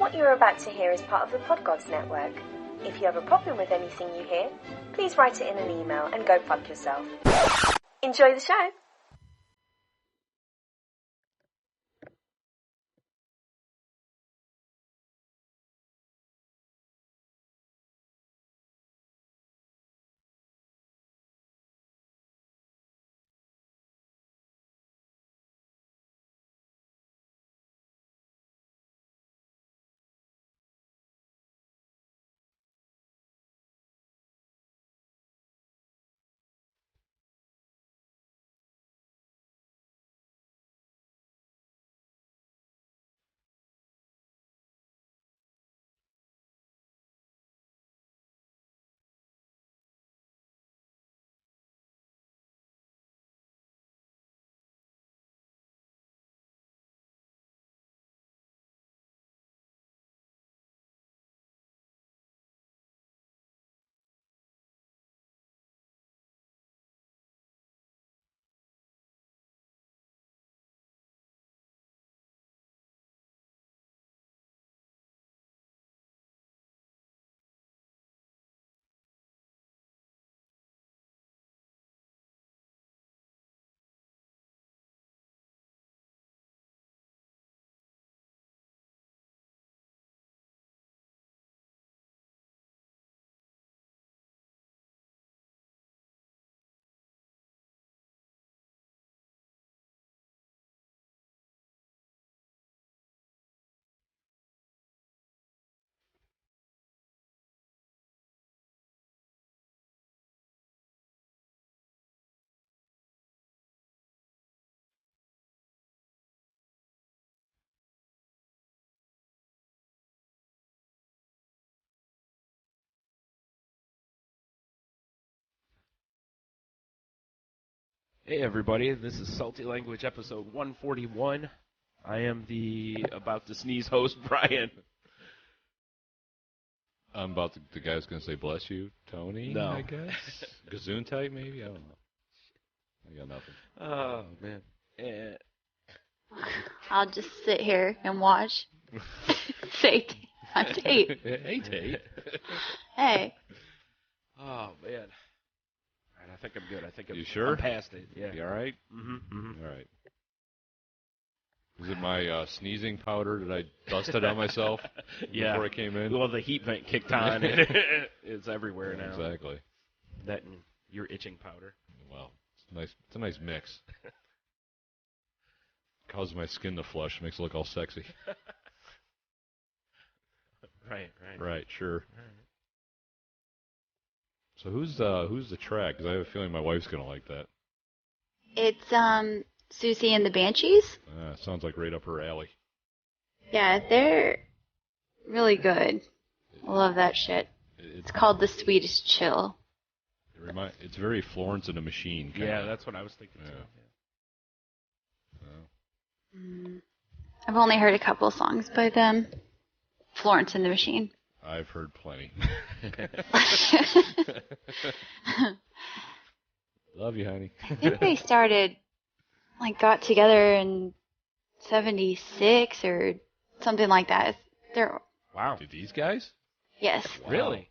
What you are about to hear is part of the Podgods Network. If you have a problem with anything you hear, please write it in an email and go fuck yourself. Enjoy the show! Hey everybody, this is Salty Language episode 141. I am the about to sneeze host, Brian. I'm about the guy who's going to say bless you, Tony, No. I guess? Gazoon type, maybe? I don't know. I got nothing. Oh, man. I'll just sit here and watch. Say, I'm Tate. Hey, Tate. Hey. Oh, man. All right, I think I'm good. I think You sure? I'm past it. Yeah. You all right? Mm-hmm. All right. Is it my sneezing powder that I dusted on myself Yeah. before I came in? Well, the heat vent kicked on. It's everywhere now. Exactly. That and your itching powder. Well, it's nice. It's a nice mix. Causes my skin to flush, makes it look all sexy. Right. Right, sure. Right. So who's the track? Because I have a feeling my wife's going to like that. It's Susie and the Banshees. Sounds like right up her alley. Yeah, they're really good. I love that shit. It's It's called The Swedish Chill. It's very Florence and the Machine. Kinda. Yeah, that's what I was thinking too. Yeah. I've only heard a couple songs by them. Florence and the Machine. I've heard plenty. Love you, honey. I think they started, got together in 76 or something like that. They're, Wow. Dude, these guys? yes. Wow. Really?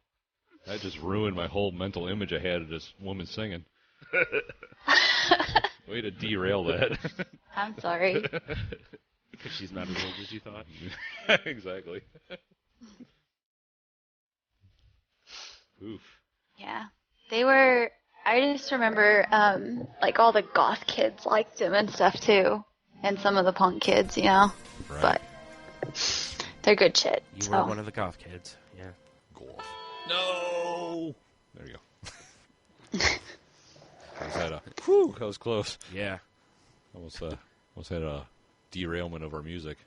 That just ruined my whole mental image I had of this woman singing. Way to derail that. I'm sorry. Because she's not as old as you thought. Exactly. Oof. Yeah. They were, I just remember, all the goth kids liked them and stuff too. And some of the punk kids, you know. Right. But they're good shit. You so. were one of the goth kids. Yeah. Golf. No! There you go. That was close. Yeah. Almost had a derailment of our music.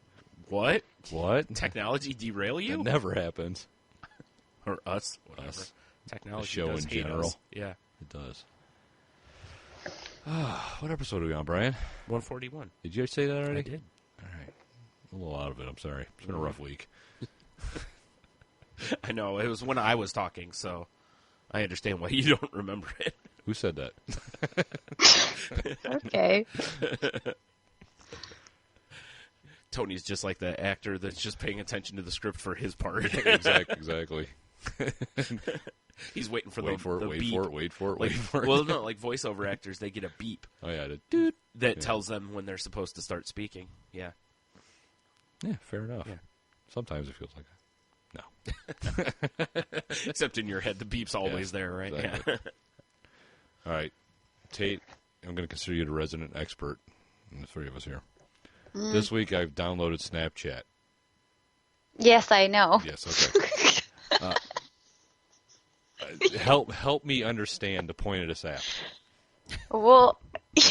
What? What? Technology derail you? That never happens. Or us, whatever. Us. Technology The show does in hate general. us. Yeah. It does. What episode are we on, Brian? 141. Did you say that already? I did. All right. A little out of it, I'm sorry. It's been a rough week. I know. It was when I was talking, so I understand why you don't remember it. Who said that? Okay. Tony's just like the actor that's just paying attention to the script for his part. Exactly. He's waiting for wait the for it, wait beep. for it, wait for it, Like, wait for it. well, no, like voiceover actors, they get a beep Oh yeah, the doot. that tells them when they're supposed to start speaking. Yeah. Yeah, fair enough. Yeah. Sometimes it feels like that. No. Except in your head, the beep's always there, right? Exactly. Yeah. All right, Tate, I'm going to consider you the resident expert in the three of us here. This week I've downloaded Snapchat. Yes, I know. Yes, okay. Help me understand the point of this app. Well,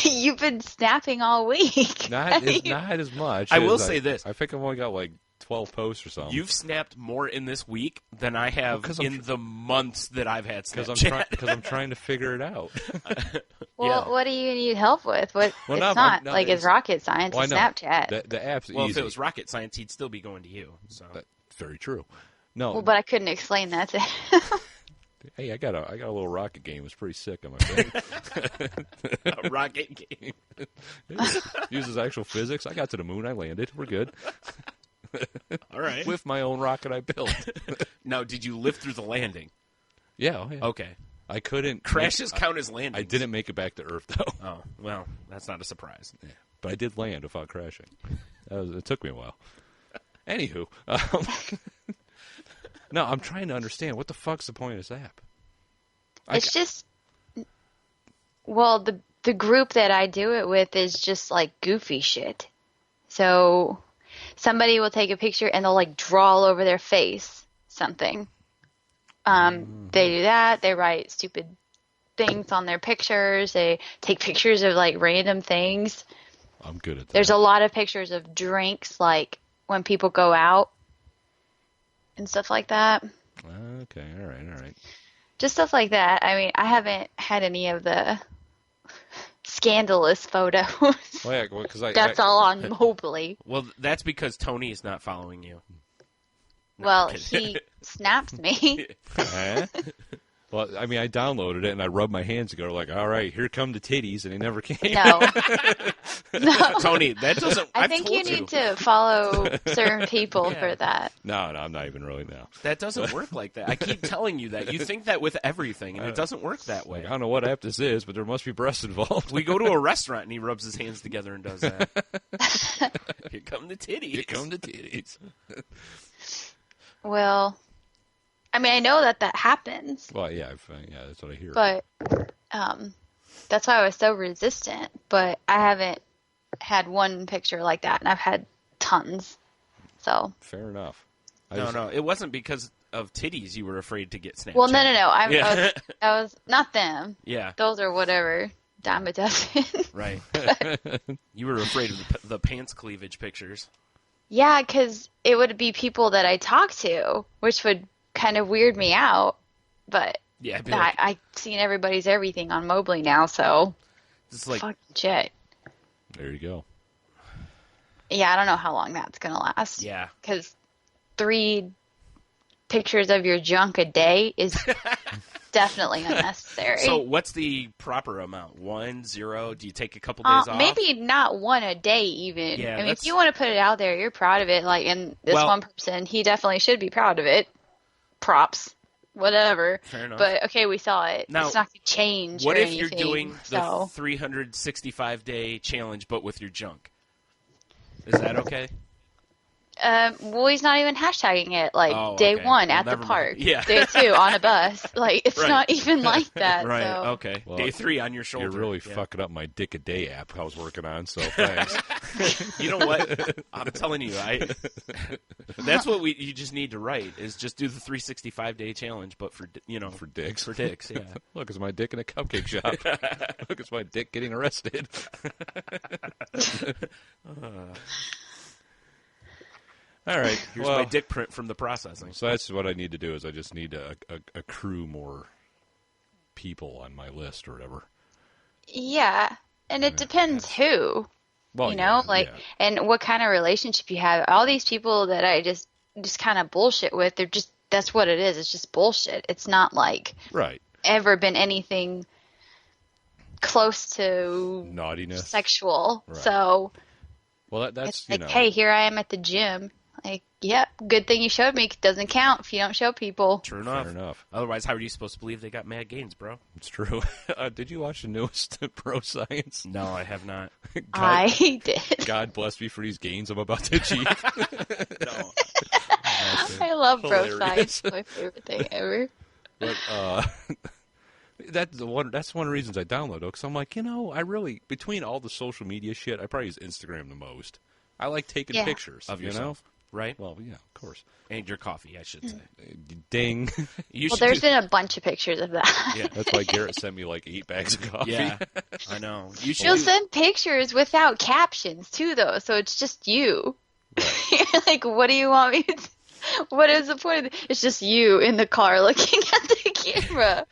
you've been snapping all week. Not as much. I will as say this. I think I've only got like 12 posts or something. You've snapped more in this week than I have in the months that I've had Snapchat. Because I'm trying to figure it out. Well, what do you need help with? It's not like it's rocket science. It's Snapchat. The app's well, easy. if it was rocket science, he'd still be going to you. So That's very true. No. Well, but I couldn't explain that to him. Hey, I got a little rocket game. It's pretty sick on my phone. a rocket game. Uses actual physics. I got to the moon. I landed. We're good. All right. With my own rocket I built. Now, did you live through the landing? Yeah. Okay. I couldn't. Crashes count as landings. I didn't make it back to Earth, though. Oh, well, that's not a surprise. Yeah. But I did land without crashing. It took me a while. Anywho. No, I'm trying to understand. What the fuck's the point of this app? Well, the group that I do it with is just like goofy shit. So somebody will take a picture and they'll like draw all over their face something. They do that. They write stupid things on their pictures. They take pictures of like random things. I'm good at that. There's a lot of pictures of drinks, like when people go out and stuff like that. Okay, all right. Just stuff like that. I mean, I haven't had any of the scandalous photos. Well, yeah, because That's all on Mobley. Well, that's because Tony is not following you. No, Well, he snaps me. Huh? Well, I mean, I downloaded it and I rubbed my hands together like, all right, here come the titties, and they never came. No. Tony, that doesn't. I think you need to follow certain people for that. No, I'm not even really now. That doesn't work like that. I keep telling you that. You think that with everything, and it doesn't work that way. Like, I don't know what app this is, but there must be breasts involved. We go to a restaurant and he rubs his hands together and does that. Here come the titties. Here come the titties. Well, I mean, I know that happens. Well, yeah, that's what I hear. But that's why I was so resistant. But I haven't had one picture like that, and I've had tons. So fair enough. No, it wasn't because of titties you were afraid to get Snapchat. Well, no. I was not them. Yeah. Those are whatever, dime a dozen. Right. You were afraid of the pants cleavage pictures. Yeah, because it would be people that I talk to, which would kind of weird me out. But yeah, I've seen everybody's everything on Mobley now, so it's like fucking shit. There you go. Yeah, I don't know how long that's going to last. Yeah. Because 3 pictures of your junk a day is definitely unnecessary. So what's the proper amount? 1, 0? Do you take a couple days off? Maybe not one a day even. Yeah, I mean, if you want to put it out there, you're proud of it. Like, and this one person, he definitely should be proud of it. Props. Whatever. Fair enough. But, okay, we saw it. Now, it's not going to change what or if anything, you're doing the so. 365-day challenge but with your junk? Is that okay? Well, he's not even hashtagging it. Like, day okay. 1 Well, at the never park. mind. Yeah. Day 2 on a bus. Like, it's Right. not even like that. Right, So. okay. Well, day 3 on your shoulder. You're really fucking up my Dick a Day app I was working on, so thanks. You know what? I'm telling you, that's what you just need to write is just do the 365-day challenge, but for dicks. For dicks, yeah. Look, it's my dick in a cupcake shop. Look, it's my dick getting arrested. All right. Here's my dick print from the processing. So that's what I need to do is I just need to accrue more people on my list or whatever. Yeah. And it depends who. Well, and what kind of relationship you have. All these people that I just kind of bullshit with, that's what it is. It's just bullshit. It's not like ever been anything close to naughtiness, sexual. Right. So Well, that's, It's like, hey, here I am at the gym. Like, yep, good thing you showed me. It doesn't count if you don't show people. True enough. Fair enough. Otherwise, how are you supposed to believe they got mad gains, bro? It's true. Did you watch the newest Pro Science? No, I have not. I did. God bless me for these gains I'm about to achieve. No. I love bro Hilarious. science. It's my favorite thing ever. But that's one of the reasons I download it, because I'm like, I really, between all the social media shit, I probably use Instagram the most. I like taking pictures of yourself, right? Well, yeah, of course. And your coffee, I should say. Ding. Well, there's been a bunch of pictures of that. Yeah. That's why Garrett sent me like 8 bags of coffee. Yeah, I know. You'll send pictures without captions too, though, so it's just you. Right. You're like, what do you want me to? What is the point of it? It's just you in the car looking at the camera.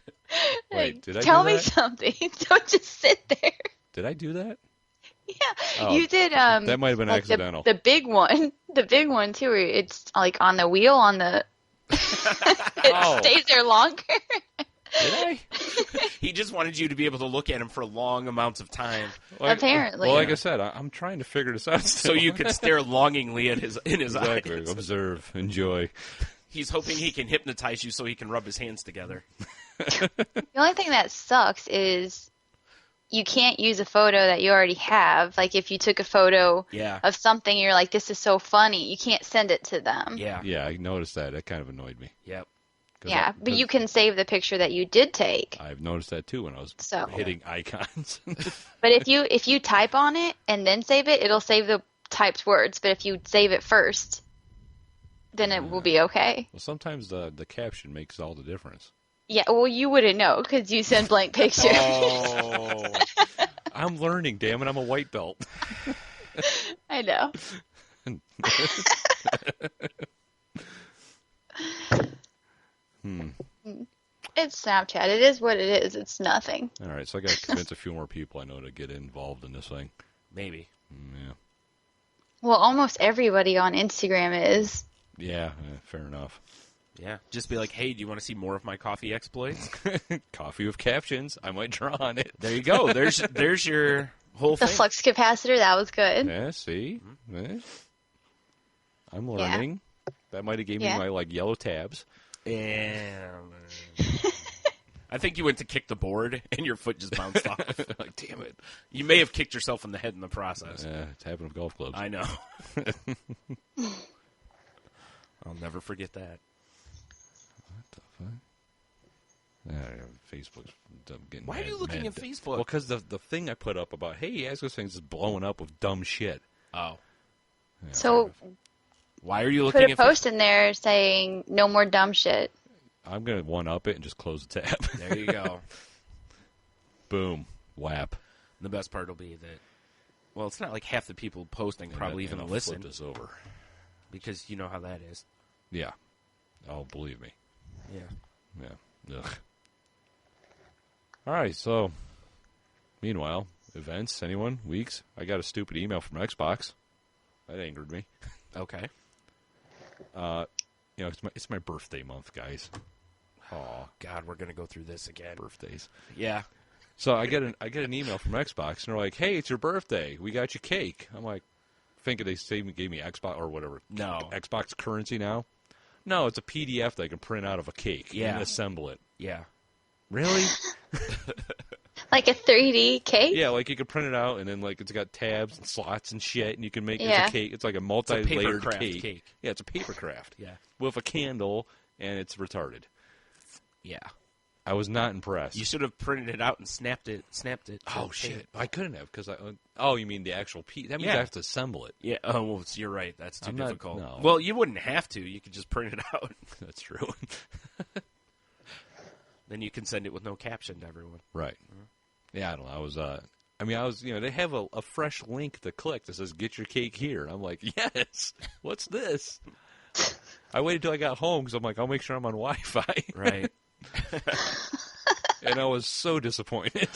Wait, Like, did I tell do me that? something. Don't just sit there. Did I do that? Yeah, Oh, you did. that might have been like accidental. The big one too. Where it's like on the wheel on the. It stays there longer. Did I? He just wanted you to be able to look at him for long amounts of time, Apparently. Well, like I said, I'm trying to figure this out so still. you could stare longingly at in his Exactly. eyes. Observe. Enjoy. He's hoping he can hypnotize you so he can rub his hands together. The only thing that sucks is you can't use a photo that you already have. Like if you took a photo Yeah. of something, you're like, this is so funny. You can't send it to them. Yeah. Yeah, I noticed that. That kind of annoyed me. Yep. Yeah, but you can save the picture that you did take. I've noticed that too when I was So. hitting icons. But if you type on it and then save it, it'll save the typed words. But if you save it first, then it will be okay. Well, sometimes the caption makes all the difference. Yeah, well, you wouldn't know because you send blank pictures. Oh, I'm learning, damn it. I'm a white belt. I know. It's Snapchat. It is what it is. It's nothing. All right, so I got to convince a few more people I know to get involved in this thing. Maybe. Yeah. Well, almost everybody on Instagram is. Yeah, fair enough. Yeah. Just be like, hey, do you want to see more of my coffee exploits? Coffee with captions. I might draw on it. There you go. There's your whole The thing. flux capacitor, that was good. Yeah, see? Yeah. I'm learning. That might have gave me my yellow tabs. And I think you went to kick the board and your foot just bounced off. Like, damn it. You may have kicked yourself in the head in the process. Yeah, it's happened with golf clubs. I know. I'll never forget that. Facebook's getting Why are you looking at Facebook? Well, because the thing I put up about, hey, ask us things is blowing up with dumb shit. Oh. Yeah, So Why are you put looking a at post in there saying no more dumb shit. I'm going to one-up it and just close the tab. There you go. Boom. Whap. The best part will be that, well, it's not like half the people posting probably even I'll listen. flip this over. Because you know how that is. Yeah. Oh, believe me. Yeah. Yeah. Ugh. All right, so meanwhile, events, anyone? Weeks? I got a stupid email from Xbox. That angered me. Okay. It's my birthday month, guys. Oh, God, we're going to go through this again. Birthdays. Yeah. So I get an email from Xbox, and they're like, "Hey, it's your birthday. We got you cake." I'm like, thinking they gave me Xbox or whatever. No. Xbox currency now. No, it's a PDF that I can print out of a cake Yeah. and assemble it. Yeah. Really? Like a 3D cake? Yeah, like you can print it out, and then like it's got tabs and slots and shit, and you can make Yeah. it's a cake. It's like a multi-layered paper craft cake. cake. Yeah, it's a paper craft. Yeah. With a candle, and it's retarded. Yeah. I was not impressed. You should have printed it out and snapped it. Oh shit! I couldn't have because Oh, you mean the actual piece? That means Yeah. I have to assemble it. Yeah. Oh, well, you're right. That's too I'm not- difficult. no. Well, you wouldn't have to. You could just print it out. That's true. Then you can send it with no caption to everyone. Right. Yeah, I don't know. I was, they have a fresh link to click that says "Get your cake here." I'm like, yes. What's this? I waited till I got home because I'm like, I'll make sure I'm on Wi-Fi. Right. And I was so disappointed.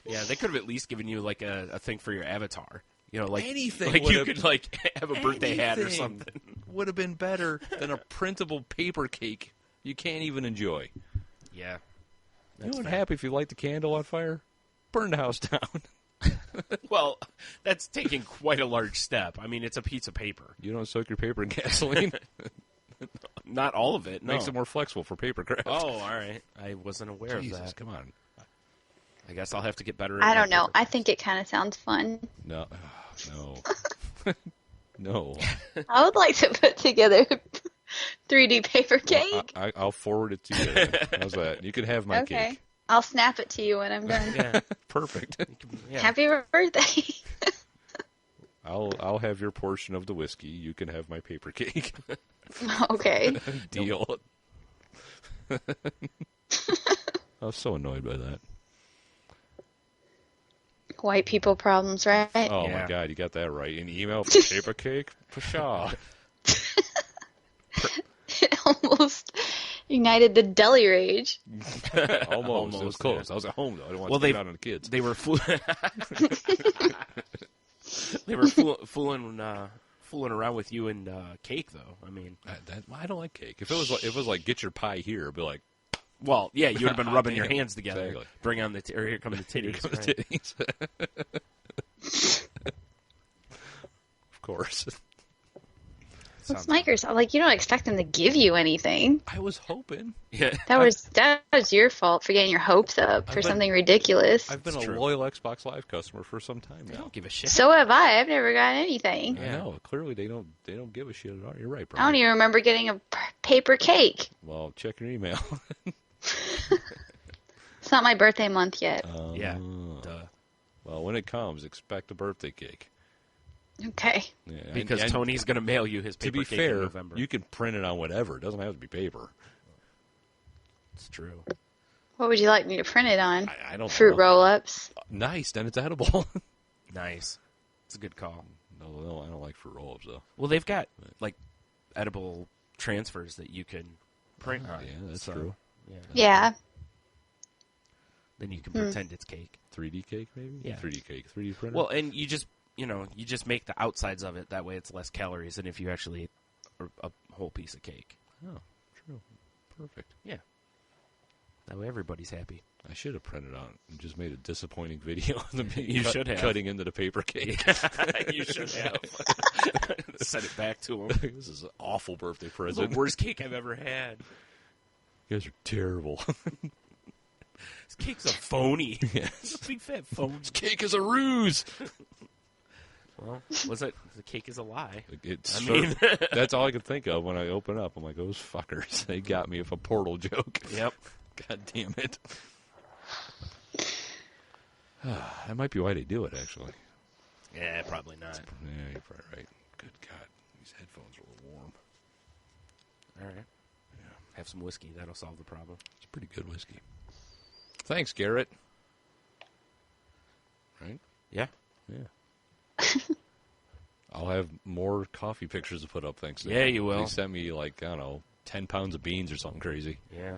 Yeah, they could have at least given you like a thing for your avatar. You know, like Anything Like you would've- could like have a birthday hat or Anything something. would have been better than a printable paper cake you can't even enjoy. Yeah. You know what happens if you light the candle on fire? Burn the house down. Well, that's taking quite a large step. I mean, it's a piece of paper. You don't soak your paper in gasoline? Not all of it. No. Makes it more flexible for paper craft. Oh, all right. I wasn't aware Jesus, of that. come on. I guess I'll have to get better at I my don't know. paper I crafts. think it kind of sounds fun. No. No. No. I would like to put together 3D paper cake. I'll forward it to you. How's that? You can have my Okay. cake. I'll snap it to you when I'm done. Yeah. Perfect. Yeah. Happy birthday. I'll have your portion of the whiskey. You can have my paper cake. Okay. Deal. I was so annoyed by that. White people problems, right? Oh Yeah. my God, you got that right. An email for paper cake? Pshaw. It almost ignited the deli rage. Almost. It was Almost, close. yeah. I was at home though. I didn't want Well, to get they- out on the kids. They were they were fooling around with you and cake, though. I mean, I don't like cake. If it was like get your pie here, I'd be like, well, yeah, you would have been rubbing your Damn. hands together. Exactly. Bring on the or here come the here titties. come the right? titties. Of course. What's Sounds- Microsoft? Like, you don't expect them to give you anything. I was hoping. Yeah. That was your fault for getting your hopes up for been- something ridiculous. I've been It's a true. loyal Xbox Live customer for some time They now. don't give a shit. So have I. I've never gotten anything. I know. Clearly, they don't give a shit at all. You're right, I Brian. don't even remember getting a paper cake. Well, check your email. It's not my birthday month yet. Yeah. Oh. Duh. Well, when it comes, expect a birthday cake. Okay. Yeah, Because and Tony's going to mail you his to paper be cake in fair, November. you can print it on whatever. It doesn't have to be paper. It's true. What would you like me to print it on? I don't Fruit know. roll-ups. Nice, then it's edible. Nice. It's a good call. No, I don't like fruit roll-ups though. Well, they've got like edible transfers that you can print on. Yeah, that's so, true. Yeah. Yeah. Then you can pretend it's cake. 3D cake, maybe? Yeah. 3D cake, 3D printer. Well, and you just make the outsides of it. That way, it's less calories than if you actually ate a whole piece of cake. oh, true. Perfect. Yeah. That way, everybody's happy. I should have printed on and just made a disappointing video of me You should have. cutting into the paper cake. You should have. Send it back to him. This is an awful birthday It's present. the worst cake I've ever had. You guys are terrible. This cake's a phony. It's a big fat phony. This cake is a ruse. Well, was it? The cake is a lie. It's I mean- that's all I could think of when I open up. I'm like, those fuckers. They got me with a portal joke. Yep. God damn it. That might be why they do it, actually. Yeah, probably not. Yeah, you're probably right. Good God. These headphones are a little warm. All right. Have some whiskey. That'll solve the problem. It's pretty good whiskey. Thanks, Garrett. Right? Yeah. Yeah. I'll have more coffee pictures to put up, thanks to Yeah, him. you will. He sent me, 10 pounds of beans or something crazy. Yeah.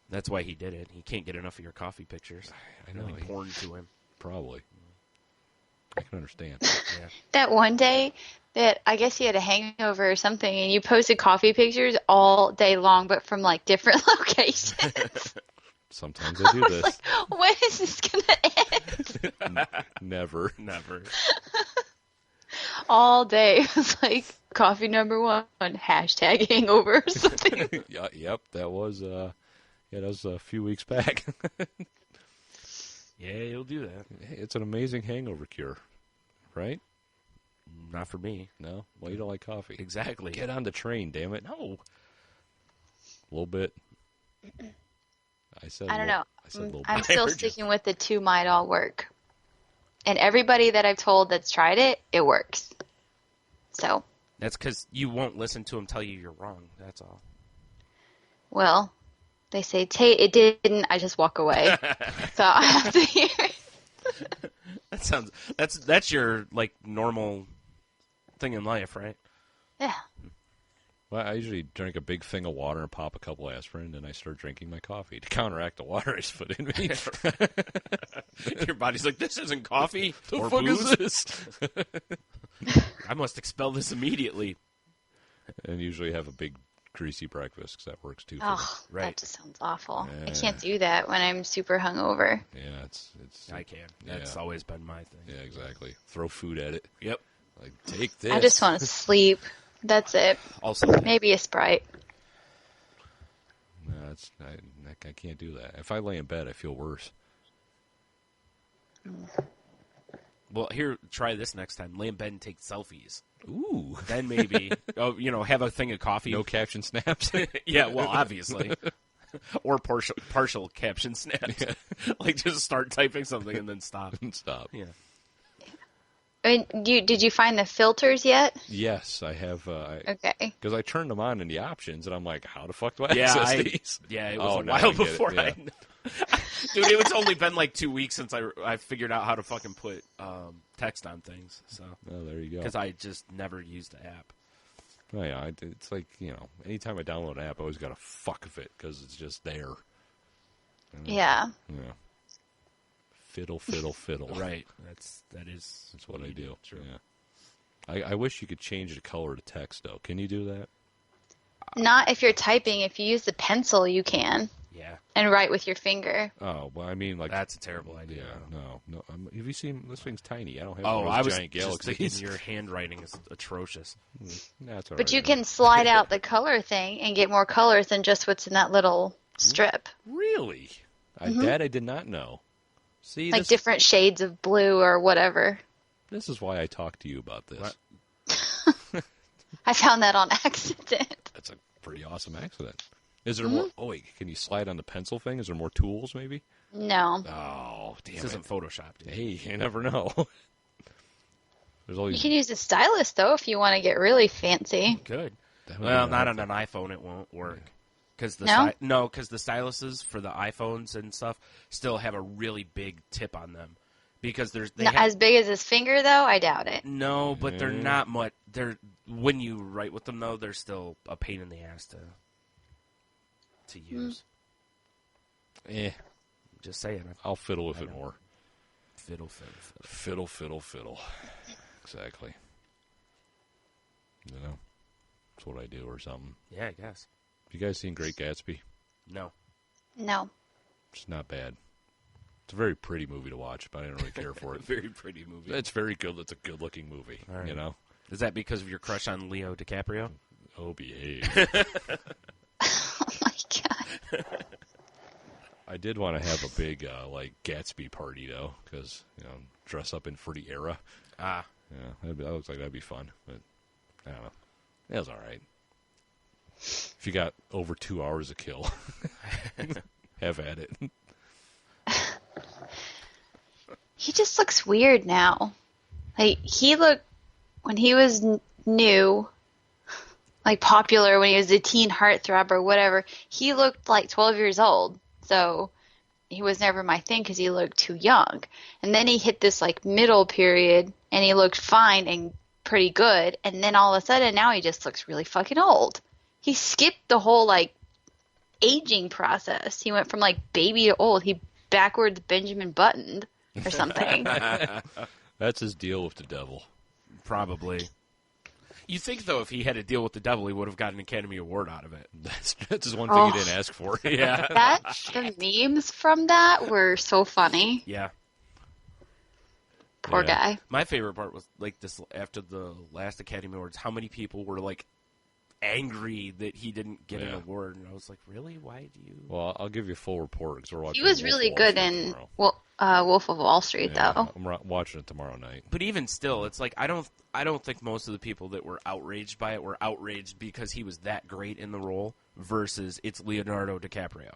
That's why he did it. He can't get enough of your coffee pictures. I know. Really porn to him. Probably. I can understand. Yeah. That one day that I guess you had a hangover or something and you posted coffee pictures all day long but from like different locations. Sometimes I do this. Like, when is this gonna end? Never. Never. All day. It was like coffee number 1, hashtag hangover or something. Yeah, yep, that was a few weeks back. Yeah, he'll do that. Hey, it's an amazing hangover cure, right? Not for me. No? Well, you don't like coffee. Exactly. Get on the train, damn it. No. A little bit. I said I don't know. I said a little I'm bit. still sticking with the 2 might all work. And everybody that I've told that's tried it, it works. So, That's because you won't listen to him tell you you're wrong. That's all. well, they say, it didn't, I just walk away. So I have to hear it. That's your normal thing in life, right? Yeah. Well, I usually drink a big thing of water and pop a couple aspirin, and I start drinking my coffee to counteract the water I just put in me. Your body's like, this isn't coffee The or fuck booze. is this? I must expel this immediately. And usually have a big greasy breakfast because that works too. For Oh, me. Right. that just sounds awful. I Yeah. can't do that when I'm super hungover. Yeah, it's. I can. That's always been my thing. Yeah, exactly. Throw food at it. Yep. Like, take this. I just want to sleep. That's it. Also, Maybe a Sprite. No, I can't do that. If I lay in bed, I feel worse. well, here, try this next time. Lay in bed and take selfies. Ooh. Then maybe, have a thing of coffee. No caption snaps. Yeah, well, obviously. Or partial caption snaps. Like, just start typing something and then stop. Stop. Yeah. I mean, did you find the filters yet? Yes, I have. Okay. Because I turned them on in the options, and I'm like, how the fuck do I Yeah, access these? Yeah, it was a now I while get it, before yeah. Dude, it's only been like 2 weeks since I figured out how to fucking put text on things. So. Oh, there you go. Because I just never used the app. Oh, yeah, it's like, anytime I download an app, I always got to fuck with it because it's just there. Yeah. Yeah. Fiddle, fiddle, fiddle. Right. That's what I do. True. Yeah. I wish you could change the color to text, though. Can you do that? Not if you're typing. If you use the pencil, you can. Yeah. And write with your finger. Oh, well, I mean, like... That's a terrible idea. Yeah, no. Have you seen... This thing's tiny. I don't have Oh, one of I those was giant just thinking galaxies. your handwriting is atrocious. That's all But right. you can slide out the color thing and get more colors than just what's in that little strip. Really? That I did not know. See, Like different shades of blue or whatever. This is why I talked to you about this. What? I found that on accident. That's a pretty awesome accident. Is there more? Oh, wait, can you slide on the pencil thing? Is there more tools, maybe? No. Oh, damn This it. isn't Photoshop, dude. Hey, you never know. There's all You these... can use the stylus, though, if you want to get really fancy. Good. That would Well, be not on helpful. an iPhone. It won't work. Because the No? because the styluses for the iPhones and stuff still have a really big tip on them. Because Not as big as his finger, though? I doubt it. no, but they're not much. They're when you write with them though, they're still a pain in the ass to use. Just saying. I'll fiddle with it more. Fiddle. Fiddle. Exactly. That's what I do or something. Yeah, I guess. You guys seen Great Gatsby? No. No. It's not bad. It's a very pretty movie to watch, but I don't really care for it. Very pretty movie. It's very good. It's a good-looking movie, All right. you know? Is that because of your crush on Leo DiCaprio? Oh, behave. Oh, my God. I did want to have a big, Gatsby party, though, because, dress up in for the era. Ah. Yeah, that looks like that'd be fun, but I don't know. It was all right. If you got over 2 hours to kill, have at it. He just looks weird now. Like, he looked, when he was new, like popular, when he was a teen heartthrob or whatever, he looked like 12 years old. So he was never my thing because he looked too young. And then he hit this, like, middle period, and he looked fine and pretty good. And then all of a sudden, now he just looks really fucking old. He skipped the whole, like, aging process. He went from, like, baby to old. He backwards Benjamin Buttoned or something. That's his deal with the devil. Probably. You think, though, if he had a deal with the devil, he would have got an Academy Award out of it. That's just one thing he didn't ask for. Yeah. The memes from that were so funny. Yeah. Poor Yeah. guy. My favorite part was, like, this after the last Academy Awards, how many people were, like, angry that he didn't get an Yeah. award. And I was like, really? Why do you? Well, I'll give you a full report because we're watching. He was Wolf of really Wall good Street in tomorrow. Wolf of Wall Street, Yeah, though. I'm watching it tomorrow night. But even still, it's like I don't think most of the people that were outraged by it were outraged because he was that great in the role versus it's Leonardo DiCaprio.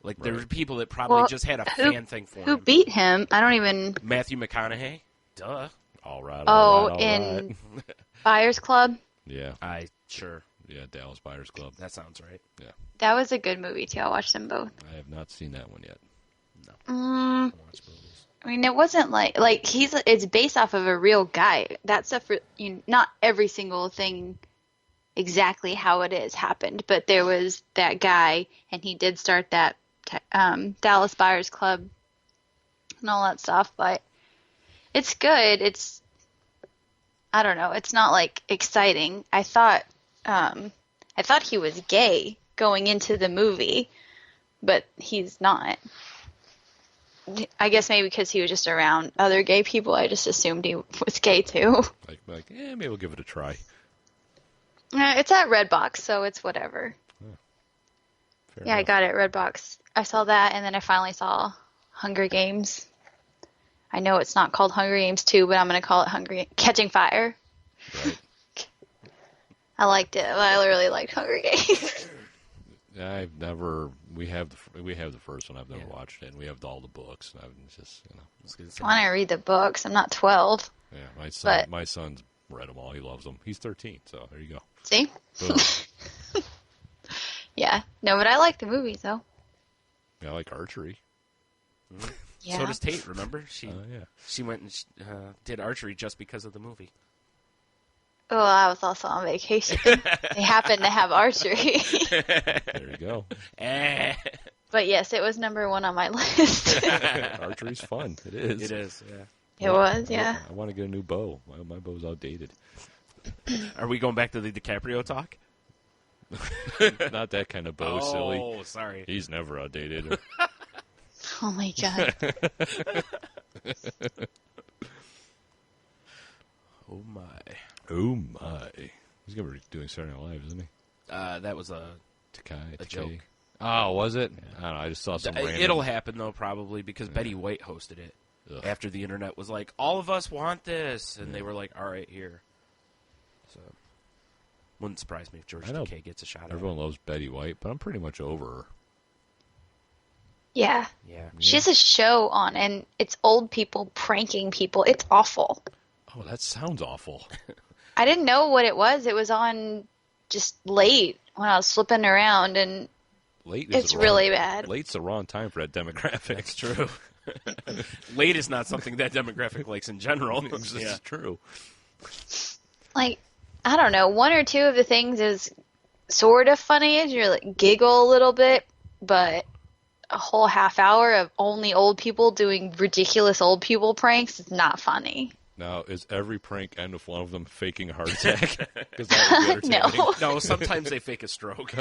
Like there were people that probably Well, just had a fan thing for Who him. beat him? I don't even... Matthew McConaughey? Duh. All right. Oh, all right. in Buyers Club? Yeah, Sure. yeah. Dallas Buyers Club. That sounds right. Yeah, That was a good movie, too. I watched them both. I have not seen that one yet. I watch movies. I mean, it wasn't like it's based off of a real guy. That stuff, not every single thing exactly how it is happened, but there was that guy, and he did start that Dallas Buyers Club and all that stuff. But it's good. I don't know. It's not like exciting. I thought I thought he was gay going into the movie, but he's not. I guess maybe because he was just around other gay people, I just assumed he was gay too. Maybe we'll give it a try. It's at Redbox, so it's whatever. Fair Yeah, I enough. got it at Redbox. I saw that, and then I finally saw Hunger Games. I know it's not called Hunger Games 2, but I'm going to call it Catching Fire. Right. I liked it. I really liked Hunger Games. I've never. We have the first one. I've never watched it, and we have all the books. And I've just I want to read the books. I'm not 12. Yeah, But- my son's read them all. He loves them. He's 13, so there you go. See? Boom. Yeah. No, but I like the movies, though. Yeah, I like archery. Yeah. So does Tate, remember? Yeah. She went and did archery just because of the movie. Well, I was also on vacation. They happened to have archery. There you go. But yes, it was number 1 on my list. Archery's fun. It is. It is, yeah. It was, yeah. I want to get a new bow. My bow's outdated. Are we going back to the DiCaprio talk? Not that kind of bow, silly. Oh, sorry. He's never outdated. Oh my god. Oh, my. Oh my! He's gonna be doing Saturday Night Live, isn't he? That was a Takei. joke. Oh, was it? I don't know. I just saw some random. It'll happen, though, probably, because Betty White hosted it. Ugh. After the internet was like, all of us want this. And they were like, all right, here. So, wouldn't surprise me if George I know Takei gets a shot at it. Everyone loves Betty White, but I'm pretty much over her. Yeah. Yeah. She has a show on, and it's old people pranking people. It's awful. Oh, that sounds awful. I didn't know what it was. It was on just late when I was flipping around, and Late is it's the wrong- really bad. Late's the wrong time for that demographic. That's true. Late is not something that demographic likes in general. This is true. Like, I don't know. 1 or 2 of the things is sort of funny. You like giggle a little bit, but a whole half hour of only old people doing ridiculous old people pranks is not funny. Now, is every prank end with one of them faking a heart attack? Because that would be entertaining. No. No, sometimes they fake a stroke.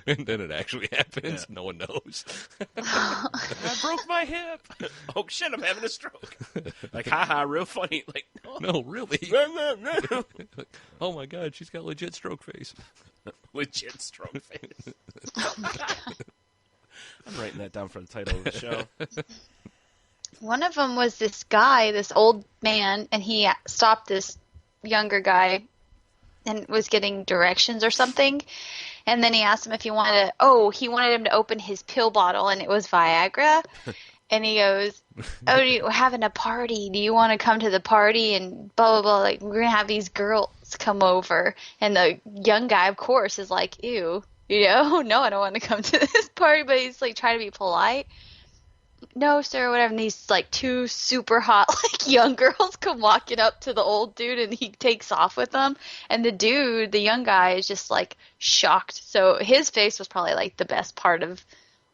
And then it actually happens. No one knows. I broke my hip. Oh, shit, I'm having a stroke. Like, haha, real funny. Like, No, really. Oh my God, she's got legit stroke face. legit stroke face. I'm writing that down for the title of the show. One of them was this guy, this old man, and he stopped this younger guy and was getting directions or something. And then he asked him if he wanted he wanted him to open his pill bottle, and it was Viagra. And he goes, oh, we're having a party. Do you want to come to the party? And blah, blah, blah. Like, we're going to have these girls come over. And the young guy, of course, is like, ew. No, I don't want to come to this party. But he's, like, trying to be polite. No, sir, whatever. And these, like, 2 super hot, like, young girls come walking up to the old dude, and he takes off with them. And the dude, the young guy, is just, like, shocked. So his face was probably, like, the best part of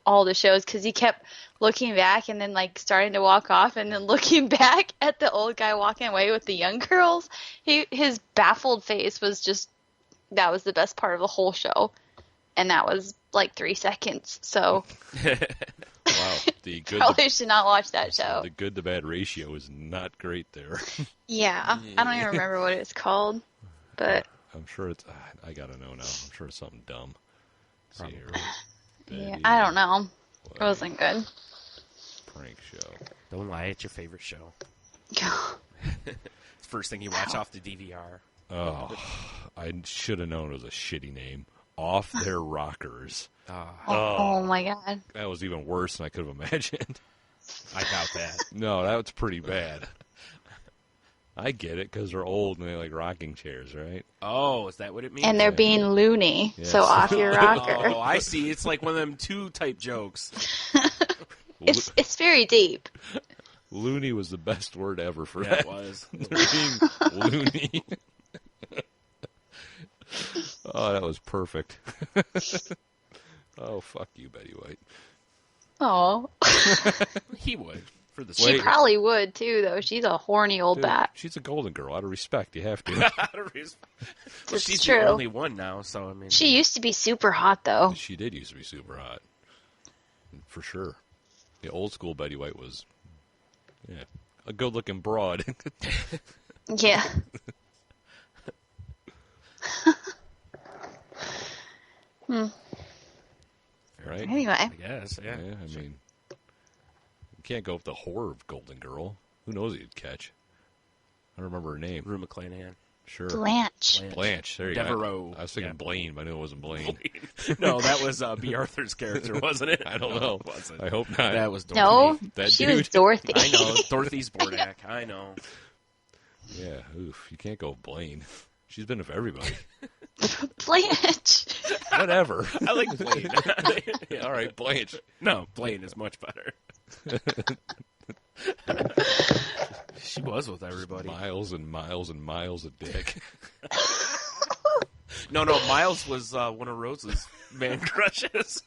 all the shows, because he kept looking back and then, like, starting to walk off and then looking back at the old guy walking away with the young girls. His baffled face was just, that was the best part of the whole show. And that was, like, 3 seconds. So Wow, the good, probably should not watch that show. the good to bad ratio is not great there. Yeah, I don't even remember what it's called, but I'm sure it's. I gotta know now. I'm sure it's something dumb. See here. yeah, Betty I don't know. It White wasn't good. Prank show. Don't lie, it's your favorite show. It's the first thing you watch off the DVR. Oh, I should have known it was a shitty name. Off Their Rockers. Oh my god. That was even worse than I could have imagined. I doubt that. No, that was pretty bad. I get it, because they're old and they like rocking chairs, right? Oh, is that what it means? And they're being loony, Yes. so off your rocker. Oh, I see. It's like one of them 2 type jokes. It's very deep. Loony was the best word ever for Yeah, that. it was. They're being loony. Oh, that was perfect. Oh, fuck you, Betty White. Oh. He would. For the She probably would too, though. She's a horny old Dude, bat. she's a golden girl. Out of respect, you have to. Well, It's she's true. the only one now, so I mean. She used to be super hot, though. She did used to be super hot, for sure. The old school Betty White was, a good-looking broad. Yeah. Right? Anyway. I guess, yeah. Yeah, I mean, you can't go with the horror of Golden Girl. Who knows who you'd catch? I don't remember her name. Rue McClanahan. Sure. Blanche. Blanche. There you go. Devereaux. I was thinking Blaine, but I knew it wasn't Blaine. No, that was B. Arthur's character, wasn't it? I don't No, know. it wasn't. I hope not. That was Dorothy. No, That she dude. was Dorothy. I know. Dorothy Spordak. I know. Yeah, oof. You can't go with Blaine. She's been with everybody. Blanche. Whatever. I like Blaine. Yeah, all right, Blanche. No, Blaine is much better. She was with everybody. Miles and miles and miles of dick. No, Miles was one of Rose's man crushes.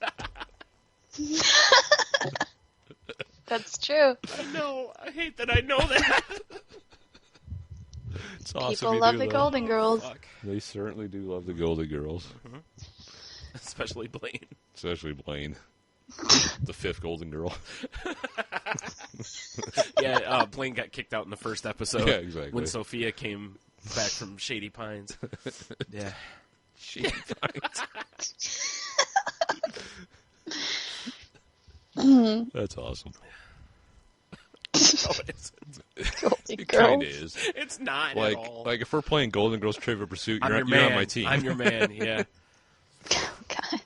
That's true. I know. I hate that I know that. It's awesome. People you love do, the though. Golden Girls. Fuck. They certainly do love the Golden Girls, Especially Blaine. especially Blaine, the fifth Golden Girl. Yeah, Blaine got kicked out in the first episode. Yeah, exactly. When Sophia came back from Shady Pines. Yeah. Shady That's awesome. No, it isn't. Golden It kind of Girls. is. It's not Like, at all. like if we're playing Golden Girls Trivia Pursuit, I'm you're, your you're man. on my team. I'm your man, yeah. God.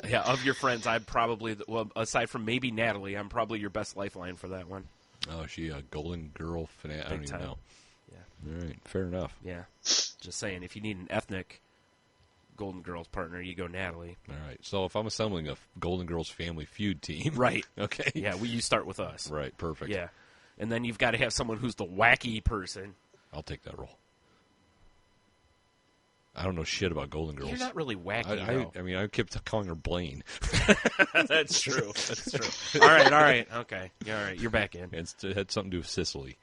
Yeah, of your friends, I'm probably, well, aside from maybe Natalie, I'm probably your best lifeline for that one. Oh, is she a Golden Girl fanatic? I don't Big even time. know. Yeah. All right, fair enough. Yeah. Just saying, if you need an ethnic Golden Girls partner, you go Natalie. All right, so if I'm assembling a Golden Girls Family Feud team, Right. Okay. Yeah, you start with us. Right. Perfect. Yeah. And then you've got to have someone who's the wacky person. I'll take that role. I don't know shit about Golden Girls. You're not really wacky, though. I mean, I kept calling her Blaine. That's true. That's true. All right. Okay. Yeah, all right. You're back in. It had something to do with Sicily.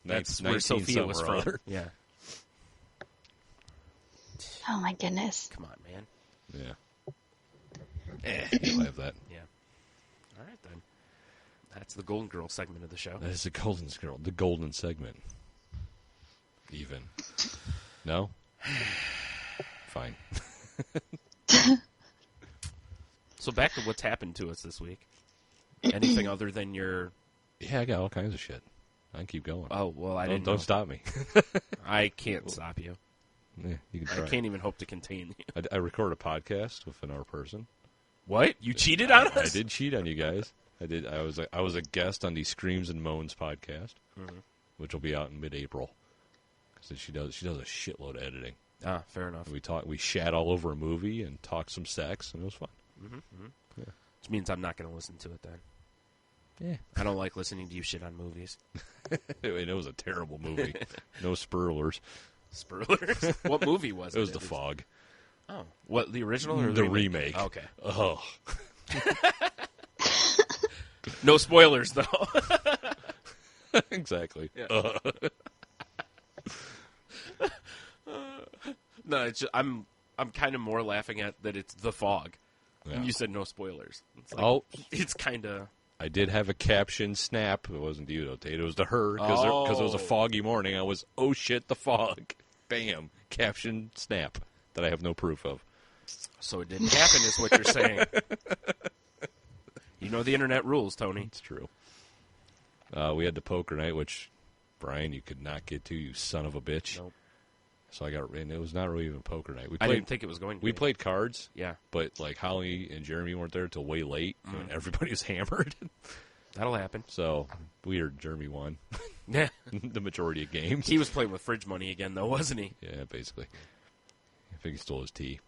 That's 19 where Sophia was somewhere or from. other. Yeah. Oh my goodness. Come on, man. Yeah. I'll have that. Yeah. All right, then. That's the Golden Girl segment of the show. That is the golden segment. Even. No? Fine. So back to what's happened to us this week. Anything other than your... Yeah, I got all kinds of shit. I can keep going. Oh, well, I didn't Don't know. stop me. I can't stop you. Yeah, you can try. I can't even hope to contain you. I recorded a podcast with another person. What? You cheated on us? I did cheat on you guys. I did. I was a guest on the Screams and Moans podcast, which will be out in mid-April. Because she does a shitload of editing. Ah, fair enough. We shat all over a movie and talked some sex, and it was fun. Which means I'm not going to listen to it then. Yeah, I don't like listening to you shit on movies. and it was a terrible movie. No spoilers. Spoilers? What movie was it? It was The Fog. Oh. What, the original or The remake. Oh, okay. Oh, No spoilers, though. exactly. Yeah. No, it's just, I'm kind of more laughing at that it's The Fog. Yeah. And you said no spoilers. It's like, Oh, it's kind of... I did have a caption snap. It wasn't to you, though, Tate. It was to her because it was a foggy morning. I was, oh shit, the fog. Bam. Caption snap that I have no proof of. So it didn't happen is what you're saying. You know the internet rules, Tony. It's true. We had the poker night, which, Brian, you could not get to, you son of a bitch. Nope. So and it was not really even poker night. I didn't think it was going to We be. played cards. Yeah. But, like, Holly and Jeremy weren't there till way late, and everybody was hammered. That'll happen. So, weird, Jeremy won Yeah. the majority of games. He was playing with fridge money again, though, wasn't he? Yeah, basically. I think he stole his tea.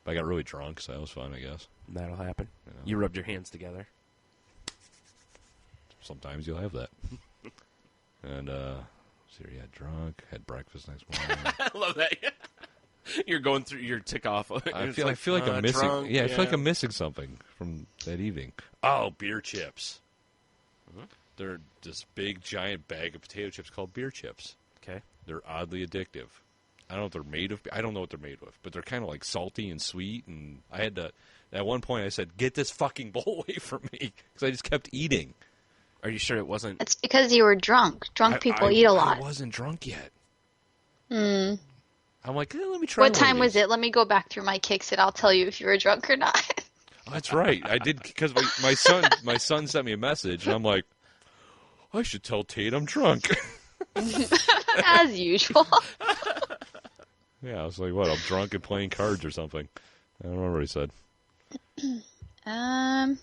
But I got really drunk, so that was fun, I guess. That'll happen. Yeah. You rubbed your hands together. Sometimes you'll have that. And, yeah, drunk, had breakfast next morning. I love that. You're going through your tick off. I feel like I'm missing. Drunk, I feel like I'm missing something from that evening. Oh, beer chips. They're this big, giant bag of potato chips called beer chips. Okay. They're oddly addictive. I don't know what they're made of. I don't know what they're made of, but they're kind of like salty and sweet. And I had to, at one point I said, get this fucking bowl away from me, because I just kept eating. Are you sure it wasn't? It's because you were drunk. Drunk people eat a lot. I wasn't drunk yet. Hmm. I'm like, let me try What one of time was these. it? Let me go back through my kicks and I'll tell you if you were drunk or not. Oh, that's right. I did, because my son sent me a message, and I'm like, I should tell Tate I'm drunk. As usual. Yeah, I was like, what? I'm drunk and playing cards or something. I don't remember what he said. Oh,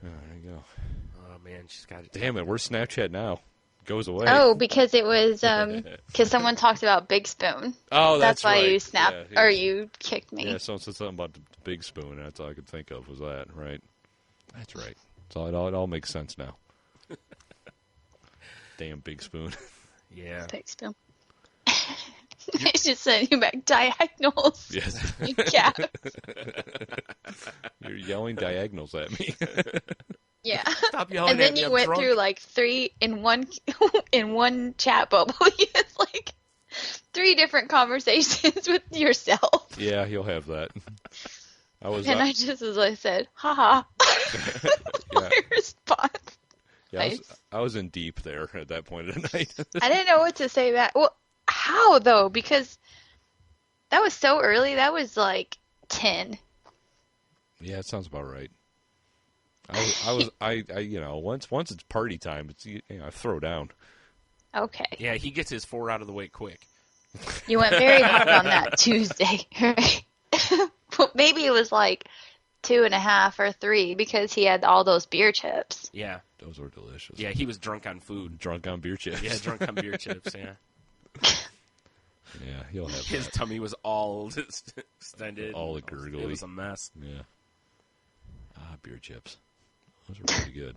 there you go. Oh man, she's got it. Damn it, where's Snapchat now? Goes away. Oh, because it was because someone talked about Big Spoon. Oh, That's why right. you snapped Yeah, or you kicked me. Yeah, someone said something about the big spoon, and that's all I could think of was that, right? That's right. So it all makes sense now. Damn big spoon. Yeah. Big Spoon. I just sent you back diagonals. Yes. You cat. You're yelling diagonals at me. Yeah. Stop yelling And at then me, you I'm went drunk. through like 3 in one chat bubble. It's like 3 different conversations with yourself. Yeah, you'll have that. And I just, as I said, haha. My response. Yeah, Nice. I was in deep there at that point of the night. I didn't know what to say back. Well, how though? Because that was so early. That was like 10. Yeah, it sounds about right. Once it's party time, it's I throw down. Okay. Yeah, he gets his 4 out of the way quick. You went very hard on that Tuesday, right? Well, maybe it was like 2.5 or 3 because he had all those beer chips. Yeah. Those were delicious. Yeah, he was drunk on food. Drunk on beer chips. Yeah, drunk on beer chips, yeah. Yeah, he'll have His that. tummy was all extended. All It gurgly. was a mess. Yeah. Beer chips. Those are pretty good.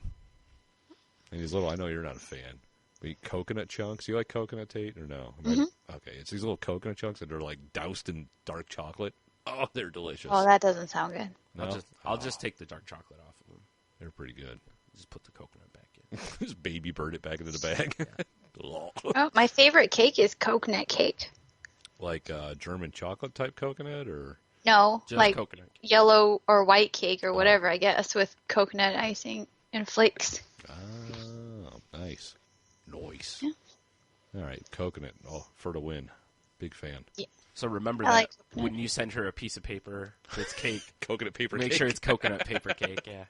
And these little, I know you're not a fan, but coconut chunks. You like coconut, Tate, or no? Okay, it's these little coconut chunks that are like doused in dark chocolate. Oh, they're delicious. Oh, that doesn't sound good. No? I'll just take the dark chocolate off of them. They're pretty good. Just put the coconut back in. Just baby bird it back into the bag. Oh, my favorite cake is coconut cake. Like German chocolate type coconut, or No, Just like coconut. yellow or white cake or whatever, I guess, with coconut icing and flakes. oh, nice. Yeah. All right, coconut. Oh, for the win. Big fan. So remember I that like coconut. when you send her a piece of paper that's cake, Coconut paper make cake. sure it's coconut paper cake, yeah.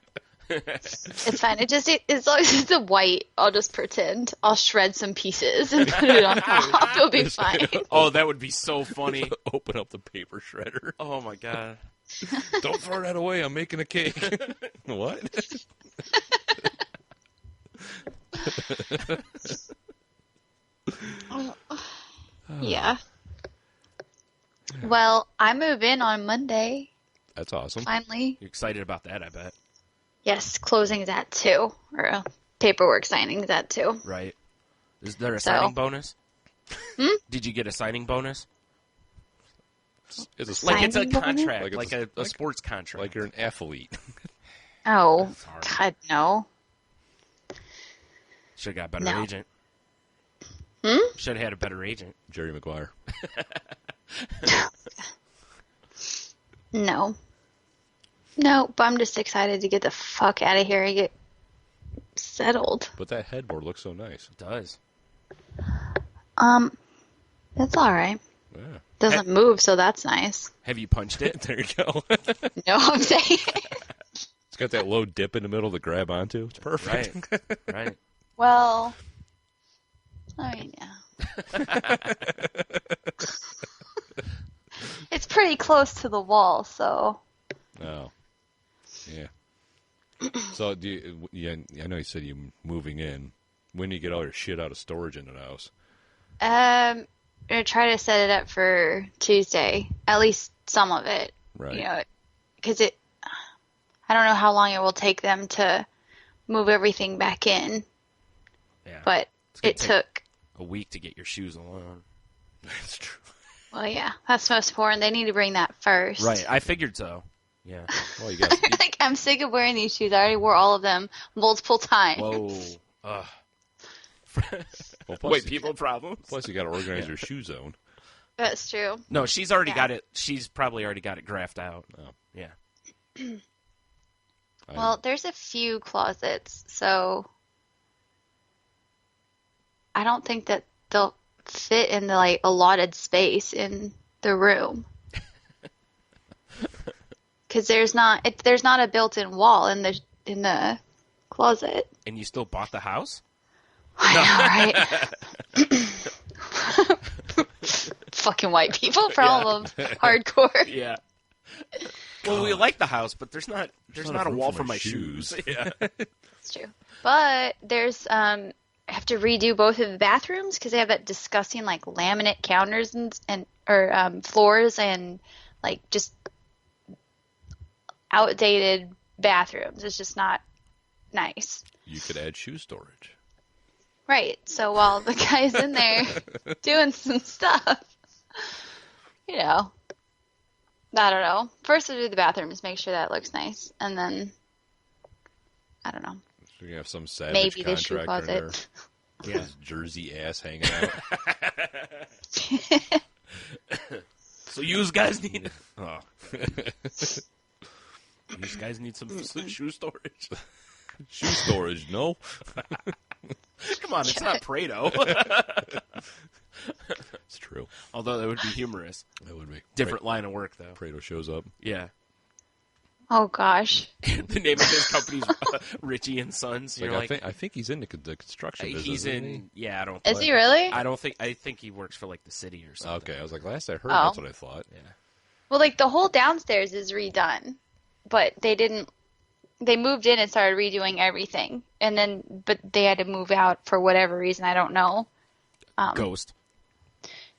It's fine. As long as it's a white, I'll just pretend. I'll shred some pieces and put it on top. It'll be fine. Oh, that would be so funny. Open up the paper shredder. Oh my god. Don't throw that away. I'm making a cake. What? Yeah. Well, I move in on Monday, That's awesome. finally. You're excited about that, I bet. Yes, closing is at 2, or paperwork signing is at 2. Right. Is there a So- signing bonus? Did you get a signing bonus? It's a Like it's a Signing bonus? contract, Like like, it's a sports contract. like you're an athlete. Oh, That's hard. God, no. Should have got a better No. agent. Hmm? Should have had a better agent. Jerry Maguire. No. No, but I'm just excited to get the fuck out of here and get settled. But that headboard looks so nice. It does. It's alright. Yeah. Doesn't move, so that's nice. Have you punched it? There you go. No, I'm saying. It's got that low dip in the middle to grab onto. It's perfect. Right. Right. Well, I mean, yeah. It's pretty close to the wall, so. Oh. Yeah. So, I know you said you're moving in. When do you get all your shit out of storage in the house? I'm gonna try to set it up for Tuesday. At least some of it. Right. You know, because I don't know how long it will take them to move everything back in, Yeah. but It's gonna it take took. a week to get your shoes on. That's true. Well, yeah, that's most important. They need to bring that first. Right. I figured so. Yeah. Well, you got Like, I'm sick of wearing these shoes. I already wore all of them multiple times. Whoa. Ugh. Well, White people problems. Plus, you got to organize your shoe zone. That's true. No, she's already got it. She's probably already got it graphed out. Oh. Yeah. Well, there's a few closets, so I don't think that they'll fit in the like allotted space in the room. Because there's not a built-in wall in the closet. And you still bought the house? I know, right? Fucking white people problem. Hardcore. Yeah. Well, we like the house, but there's not a wall for my shoes. Yeah. It's true. But there's I have to redo both of the bathrooms because they have that disgusting like laminate counters and floors and like just outdated bathrooms. It's just not nice. You could add shoe storage. Right. So while the guy's in there doing some stuff, you know, I don't know. First, we'll do the bathrooms, make sure that looks nice, and then I don't know. So you have some savage Maybe the shoe contractor in there. closet. Yeah, his Jersey ass hanging out. So you guys need. Oh. These guys need some shoe storage. Shoe storage, no. Come on, it's not Prado. It's true. Although that would be humorous. That would be Different line of work, though. Prado shows up. Yeah. Oh gosh. The name of his company's Richie and Sons. You're like, I think he's in the construction business. he's isn't in. he? Yeah, I don't. Is he really? I don't think. I think he works for like the city or something. Okay, I was like, last I heard, Oh. that's what I thought. Yeah. Well, like the whole downstairs is redone, but they didn't. They moved in and started redoing everything, but they had to move out for whatever reason. I don't know. Ghost.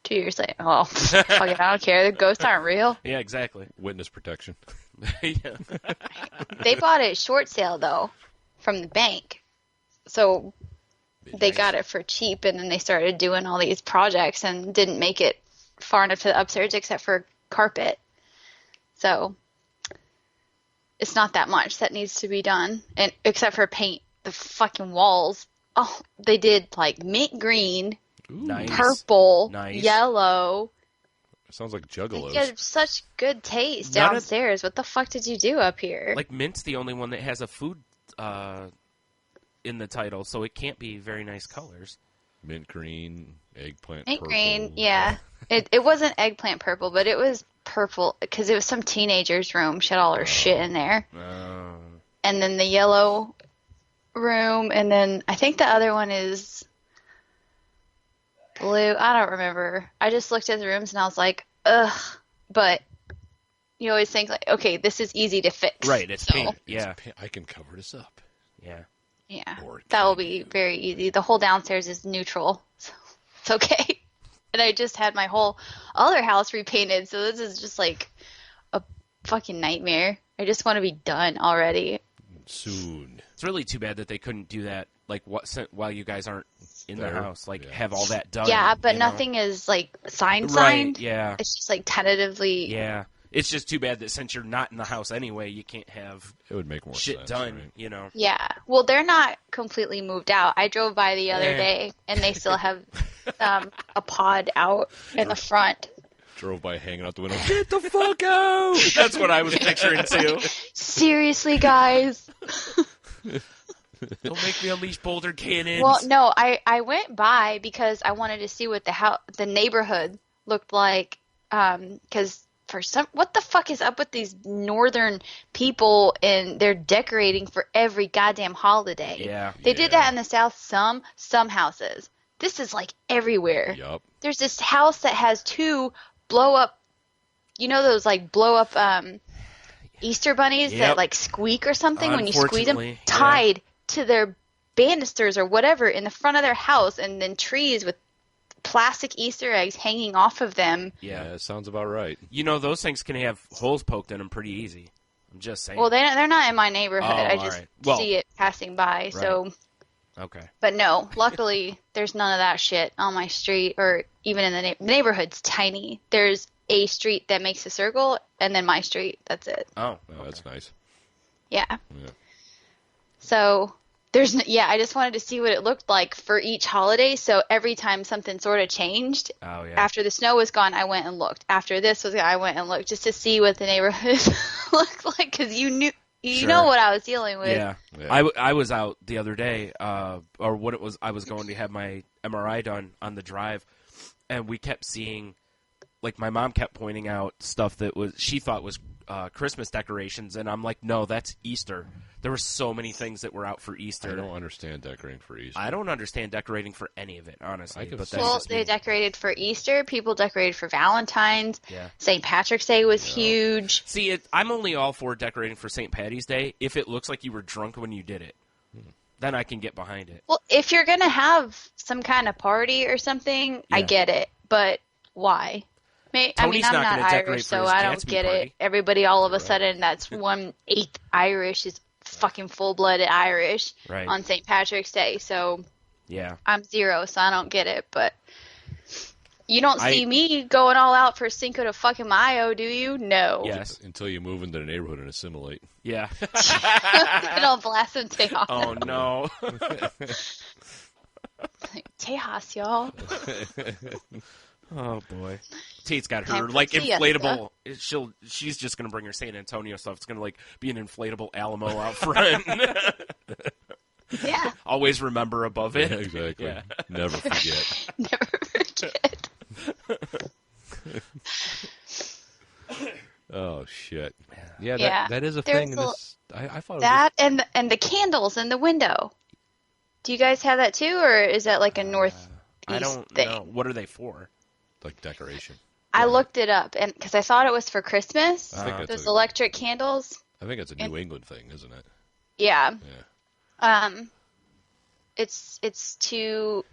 2 years later. Oh, fucking, I don't care. The ghosts aren't real. Yeah, exactly. Witness protection. Yeah. They bought it short sale though, from the bank, so they got it for cheap, and then they started doing all these projects and didn't make it far enough to the upstairs except for carpet. So it's not that much that needs to be done, and except for paint the fucking walls. Oh, they did like mint green, Nice. purple, Nice. yellow. Sounds like You juggalos. have such good taste None of- downstairs. What the fuck did you do up here? Like Mint's the only one that has a food in the title, so it can't be very nice colors. Mint green, eggplant Mint purple. green, yeah. It wasn't eggplant purple, but it was purple because it was some teenager's room. She had all her shit in there. And then the yellow room, and then I think the other one is blue. I don't remember. I just looked at the rooms and I was like, ugh. But you always think like, okay, this is easy to fix. Right, it's So, paint. Yeah, I can cover this up. yeah. yeah, Or it that will can be you. very easy. The whole downstairs is neutral, so it's okay. And I just had my whole other house repainted, so this is just like a fucking nightmare. I just want to be done already. Soon. It's really too bad that they couldn't do that. Like while you guys aren't in the There, house, like yeah. have all that done. Yeah, but you know? nothing is like signed. Right? Yeah, It's just like tentatively. yeah. It's just too bad that since you're not in the house anyway, you can't have It would make more shit sense. done. Right? You know. Yeah. Well, they're not completely moved out. I drove by the other Eh. day, and they still have a pod out in the front. Drove by hanging out the window. Get the fuck out! That's what I was picturing too. Seriously, guys. Don't make me unleash boulder cannons. Well, no, I went by because I wanted to see what the neighborhood looked like. Because what the fuck is up with these northern people, and they're decorating for every goddamn holiday. Yeah. They did that in the South. Some houses. This is like everywhere. Yup. There's this house that has 2 blow up. You know those like blow up Easter bunnies Yep. that like squeak or something when you squeeze them, Unfortunately, yeah. tied to their banisters or whatever in the front of their house, and then trees with plastic Easter eggs hanging off of them. Yeah, Yeah. that sounds about right. You know, those things can have holes poked in them pretty easy. I'm just saying. Well, they're not in my neighborhood. Oh, I all just right. Well, see it passing by. So, okay. but no, luckily there's none of that shit on my street or even in the neighborhood's tiny. There's a street that makes a circle, and then my street. That's it. Oh, Oh, that's nice. Yeah. Yeah. So I just wanted to see what it looked like for each holiday. So every time something sort of changed, after the snow was gone, I went and looked. After this was gone, I went and looked just to see what the neighborhood looked like, because you know what I was dealing with. Yeah. I was out the other day, I was going to have my MRI done on the drive, and we kept seeing, like, my mom kept pointing out stuff that she thought was Christmas decorations, and I'm like, no, that's Easter. There were so many things that were out for Easter. I don't understand decorating for Easter. I don't understand decorating for any of it, honestly. They decorated for Easter. People decorated for Valentine's. Yeah. St. Patrick's Day was huge. See, I'm only all for decorating for St. Patty's Day if it looks like you were drunk when you did it. Then I can get behind it. Well, if you're going to have some kind of party or something, I get it. But why? I'm not Irish, so I don't get it. Everybody all of a sudden that's 1/8 Irish is fucking full-blooded Irish on St. Patrick's Day. So I'm 0, so I don't get it. But you don't see me going all out for Cinco de fucking Mayo, do you? No. Yes. Until you move into the neighborhood and assimilate. Yeah. And I'll blast some Tejas. Oh, no. Tejas, y'all. Oh boy, Tate's got her inflatable. She's just gonna bring her San Antonio stuff. It's gonna be an inflatable Alamo out front. Yeah. Always remember above it. Yeah, exactly. Yeah. Never forget. Never forget. Oh shit. Yeah, that is a thing. I thought that and the candles in the window. Do you guys have that too, or is that like a northeast I don't thing? know. What are they for? Like decoration. I looked it up, and because I thought it was for Christmas, those electric candles. I think it's a New England thing, isn't it? Yeah. It's to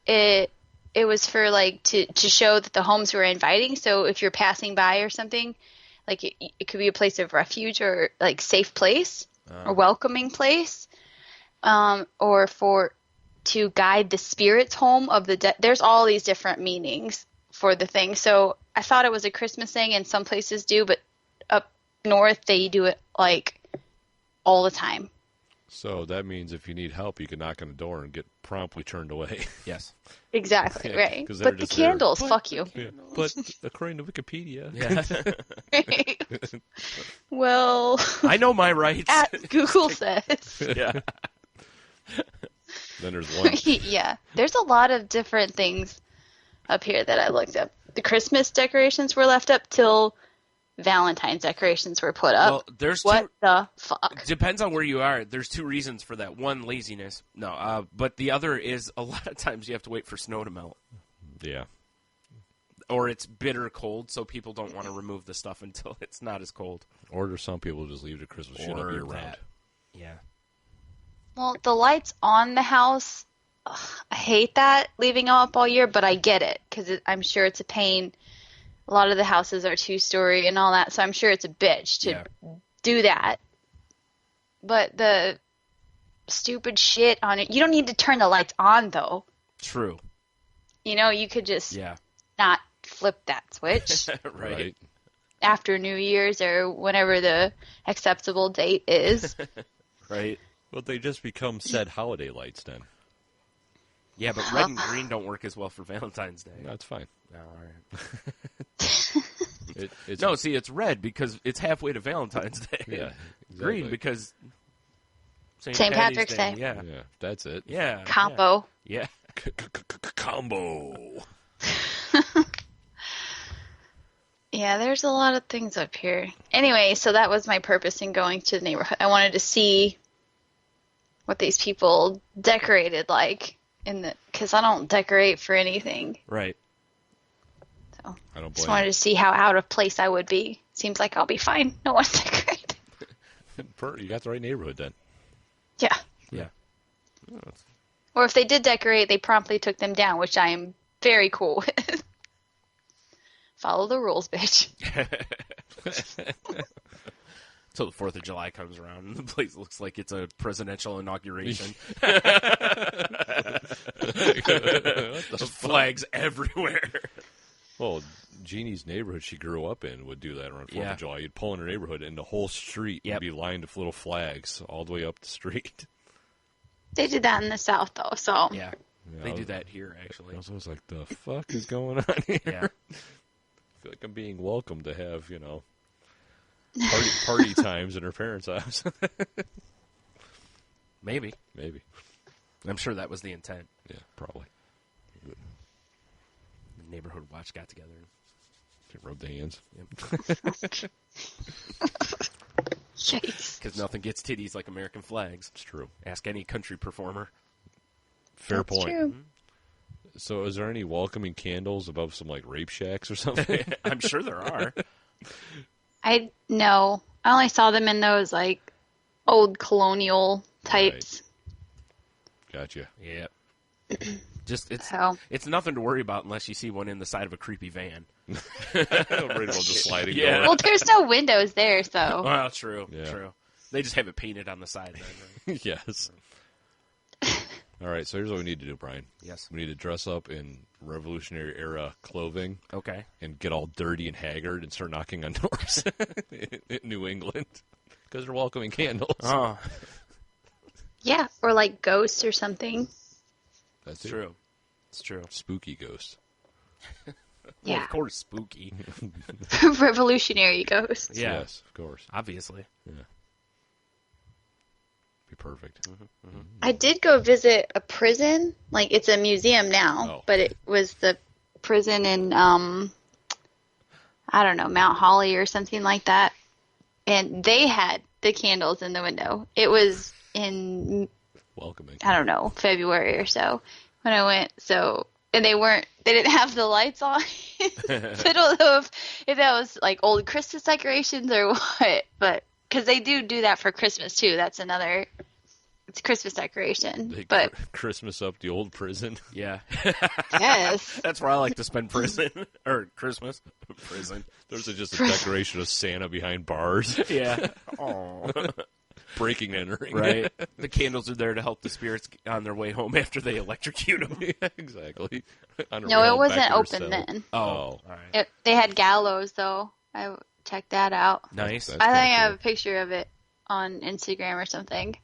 it was for to show that the homes were inviting. So if you're passing by or something, it could be a place of refuge or safe place or welcoming place, or to guide the spirits home of the there's all these different meanings for the thing. So I thought it was a Christmas thing, and some places do, but up north they do it all the time. So that means if you need help, you can knock on the door and get promptly turned away. Yes. Exactly, right. But the candles, fuck you. Yeah. But according to Wikipedia. Yeah. Well, I know my rights. Google says. Yeah. Then there's one. Yeah. There's a lot of different things up here that I looked up. The Christmas decorations were left up till Valentine's decorations were put up. Well, there's the fuck? Depends on where you are. There's two reasons for that. One, laziness. No, but the other is a lot of times you have to wait for snow to melt. Yeah. Or it's bitter cold, so people don't want to remove the stuff until it's not as cold. Or there's some people just leave the Christmas shit up year-round. Yeah. Well, the lights on the house, I hate that, leaving them up all year, but I get it, because I'm sure it's a pain. A lot of the houses are 2-story and all that, so I'm sure it's a bitch to do that. But the stupid shit on it, you don't need to turn the lights on, though. True. You could just not flip that switch. Right. After New Year's or whenever the acceptable date is. Right. Well, they just become said holiday lights then. Yeah, but red and green don't work as well for Valentine's Day. That's fine. No, all right. No, see, it's red because it's halfway to Valentine's Day. Yeah, exactly. Green because St. Patrick's Day. Yeah, that's it. Yeah. Combo. Yeah. Combo. Yeah, there's a lot of things up here. Anyway, so that was my purpose in going to the neighborhood. I wanted to see what these people decorated because I don't decorate for anything. Right. So I don't blame just wanted to see how out of place I would be. Seems like I'll be fine. No one's decorated. You got the right neighborhood then. Yeah. Yeah. Or if they did decorate, they promptly took them down, which I am very cool with. Follow the rules, bitch. So the 4th of July comes around and the place looks like it's a presidential inauguration. Just flags everywhere. Well, Jeannie's neighborhood she grew up in would do that around 4th of July. You'd pull in her neighborhood and the whole street would be lined with little flags all the way up the street. They did that in the South, though, so. Yeah. They do that here, actually. I was like, the fuck is going on here? Yeah. I feel like I'm being welcome to have, party times at her parents' house. Maybe. Maybe. I'm sure that was the intent. Yeah, probably. The neighborhood watch got together. They rubbed the hands. Yikes. Because nothing gets titties like American flags. It's true. Ask any country performer. Fair That's point. true. So is there any welcoming candles above some, rape shacks or something? I'm sure there are. No. I only saw them in those, old colonial types. Gotcha. Yeah. Just So. it's nothing to worry about unless you see one in the side of a creepy van. Right above the sliding Yeah. door. Well, there's no windows there, so. Well, true. Yeah. True. They just have it painted on the side. Then, right? Yes. All right, so here's what we need to do, Brian. Yes. We need to dress up in Revolutionary era clothing Okay. and get all dirty and haggard and start knocking on doors in New England because they're welcoming candles. Oh, Yeah, or ghosts or something. That's it's true. It's true. Spooky ghost. Well, Yeah. of course, spooky. Revolutionary ghosts. Yeah. Yes, of course. Obviously. Yeah. Be perfect. I did go visit a prison. It's a museum now, Oh. but it was the prison in, I don't know, Mount Holly or something like that. And they had the candles in the window. It was in, Welcoming. I don't know, February or so when I went. So, and they didn't have the lights on. I don't know if that was old Christmas decorations or what, but because they do that for Christmas too. That's another, it's a Christmas decoration. They But Christmas up the old prison. Yeah. yes, That's where I like to spend prison. Or Christmas. Prison. There's just a decoration of Santa behind bars, Yeah. Oh. breaking and entering. Right. The candles are there to help the spirits on their way home after they electrocute them. Yeah, exactly. On a no, rail it wasn't back to their open cell. then. Oh. All right. They had gallows though. I checked that out. Nice. That's I think I kinda have cool. a picture of it on Instagram or something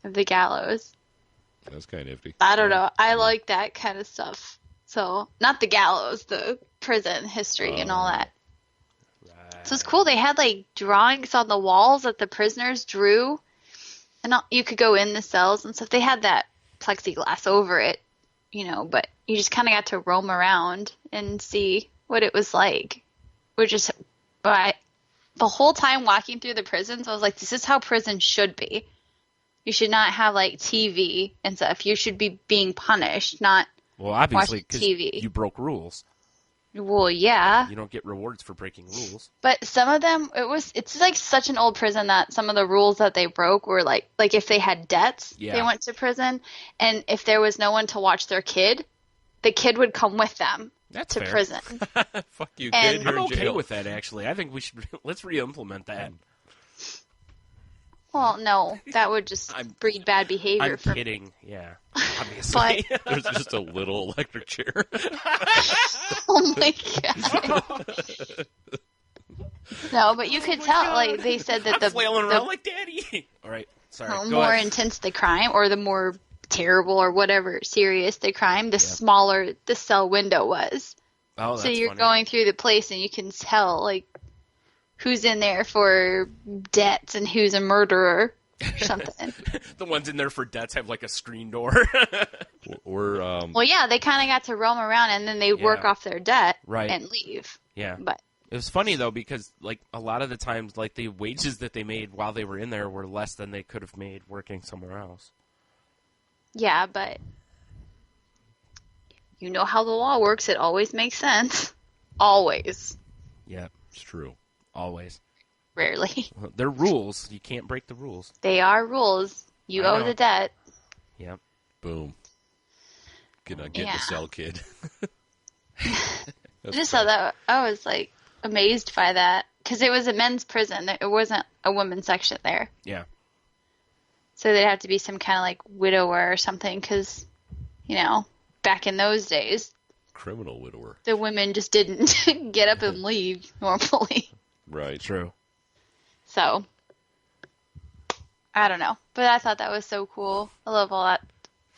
of the gallows. That's kind of nifty. I don't know. I like that kind of stuff. So not the gallows, the prison history and all that. So it's cool. They had drawings on the walls that the prisoners drew, and you could go in the cells and stuff. They had that plexiglass over it, but you just kind of got to roam around and see what it was like. But the whole time walking through the prisons, I was like, this is how prison should be. You should not have TV and stuff. You should be being punished, not. Well, obviously, Watch because TV. you broke rules. Well, yeah. You don't get rewards for breaking rules. But some of them, it's such an old prison that some of the rules that they broke were like if they had debts, Yeah. they went to prison, and if there was no one to watch their kid, the kid would come with them That's to fair. prison. Fuck you, And- kid. You're I'm in okay jail. with that, actually. I think let's re-implement that. Well, no, that would just breed bad behavior I'm for kidding. Yeah. Obviously. There's just a little electric chair. Oh my god. No, but you could tell, they said that I'm flailing around like daddy. All right. Sorry. the Go more ahead. intense the crime or the more terrible or whatever serious the crime, the smaller the cell window was. Oh, So that's you're funny. going through the place and you can tell who's in there for debts and who's a murderer or something. The ones in there for debts have a screen door. We're Well, yeah, they kind of got to roam around and then they would work Yeah. off their debt Right. and leave. Yeah. But It was funny though because a lot of the times the wages that they made while they were in there were less than they could have made working somewhere else. yeah, but you know how the law works. It always makes sense. Always. Yeah, it's true. always. Rarely. They're rules. You can't break the rules. They are rules. You I owe know. the debt. Yep. Boom. Get in Yeah. the cell, kid. I just saw that. I was amazed by that because it was a men's prison. It wasn't a women's section there. Yeah. So they'd have to be some kind of widower or something because, back in those days, Criminal widower. the women just didn't get up and leave normally. Right. True. So, I don't know. But I thought that was so cool. I love all that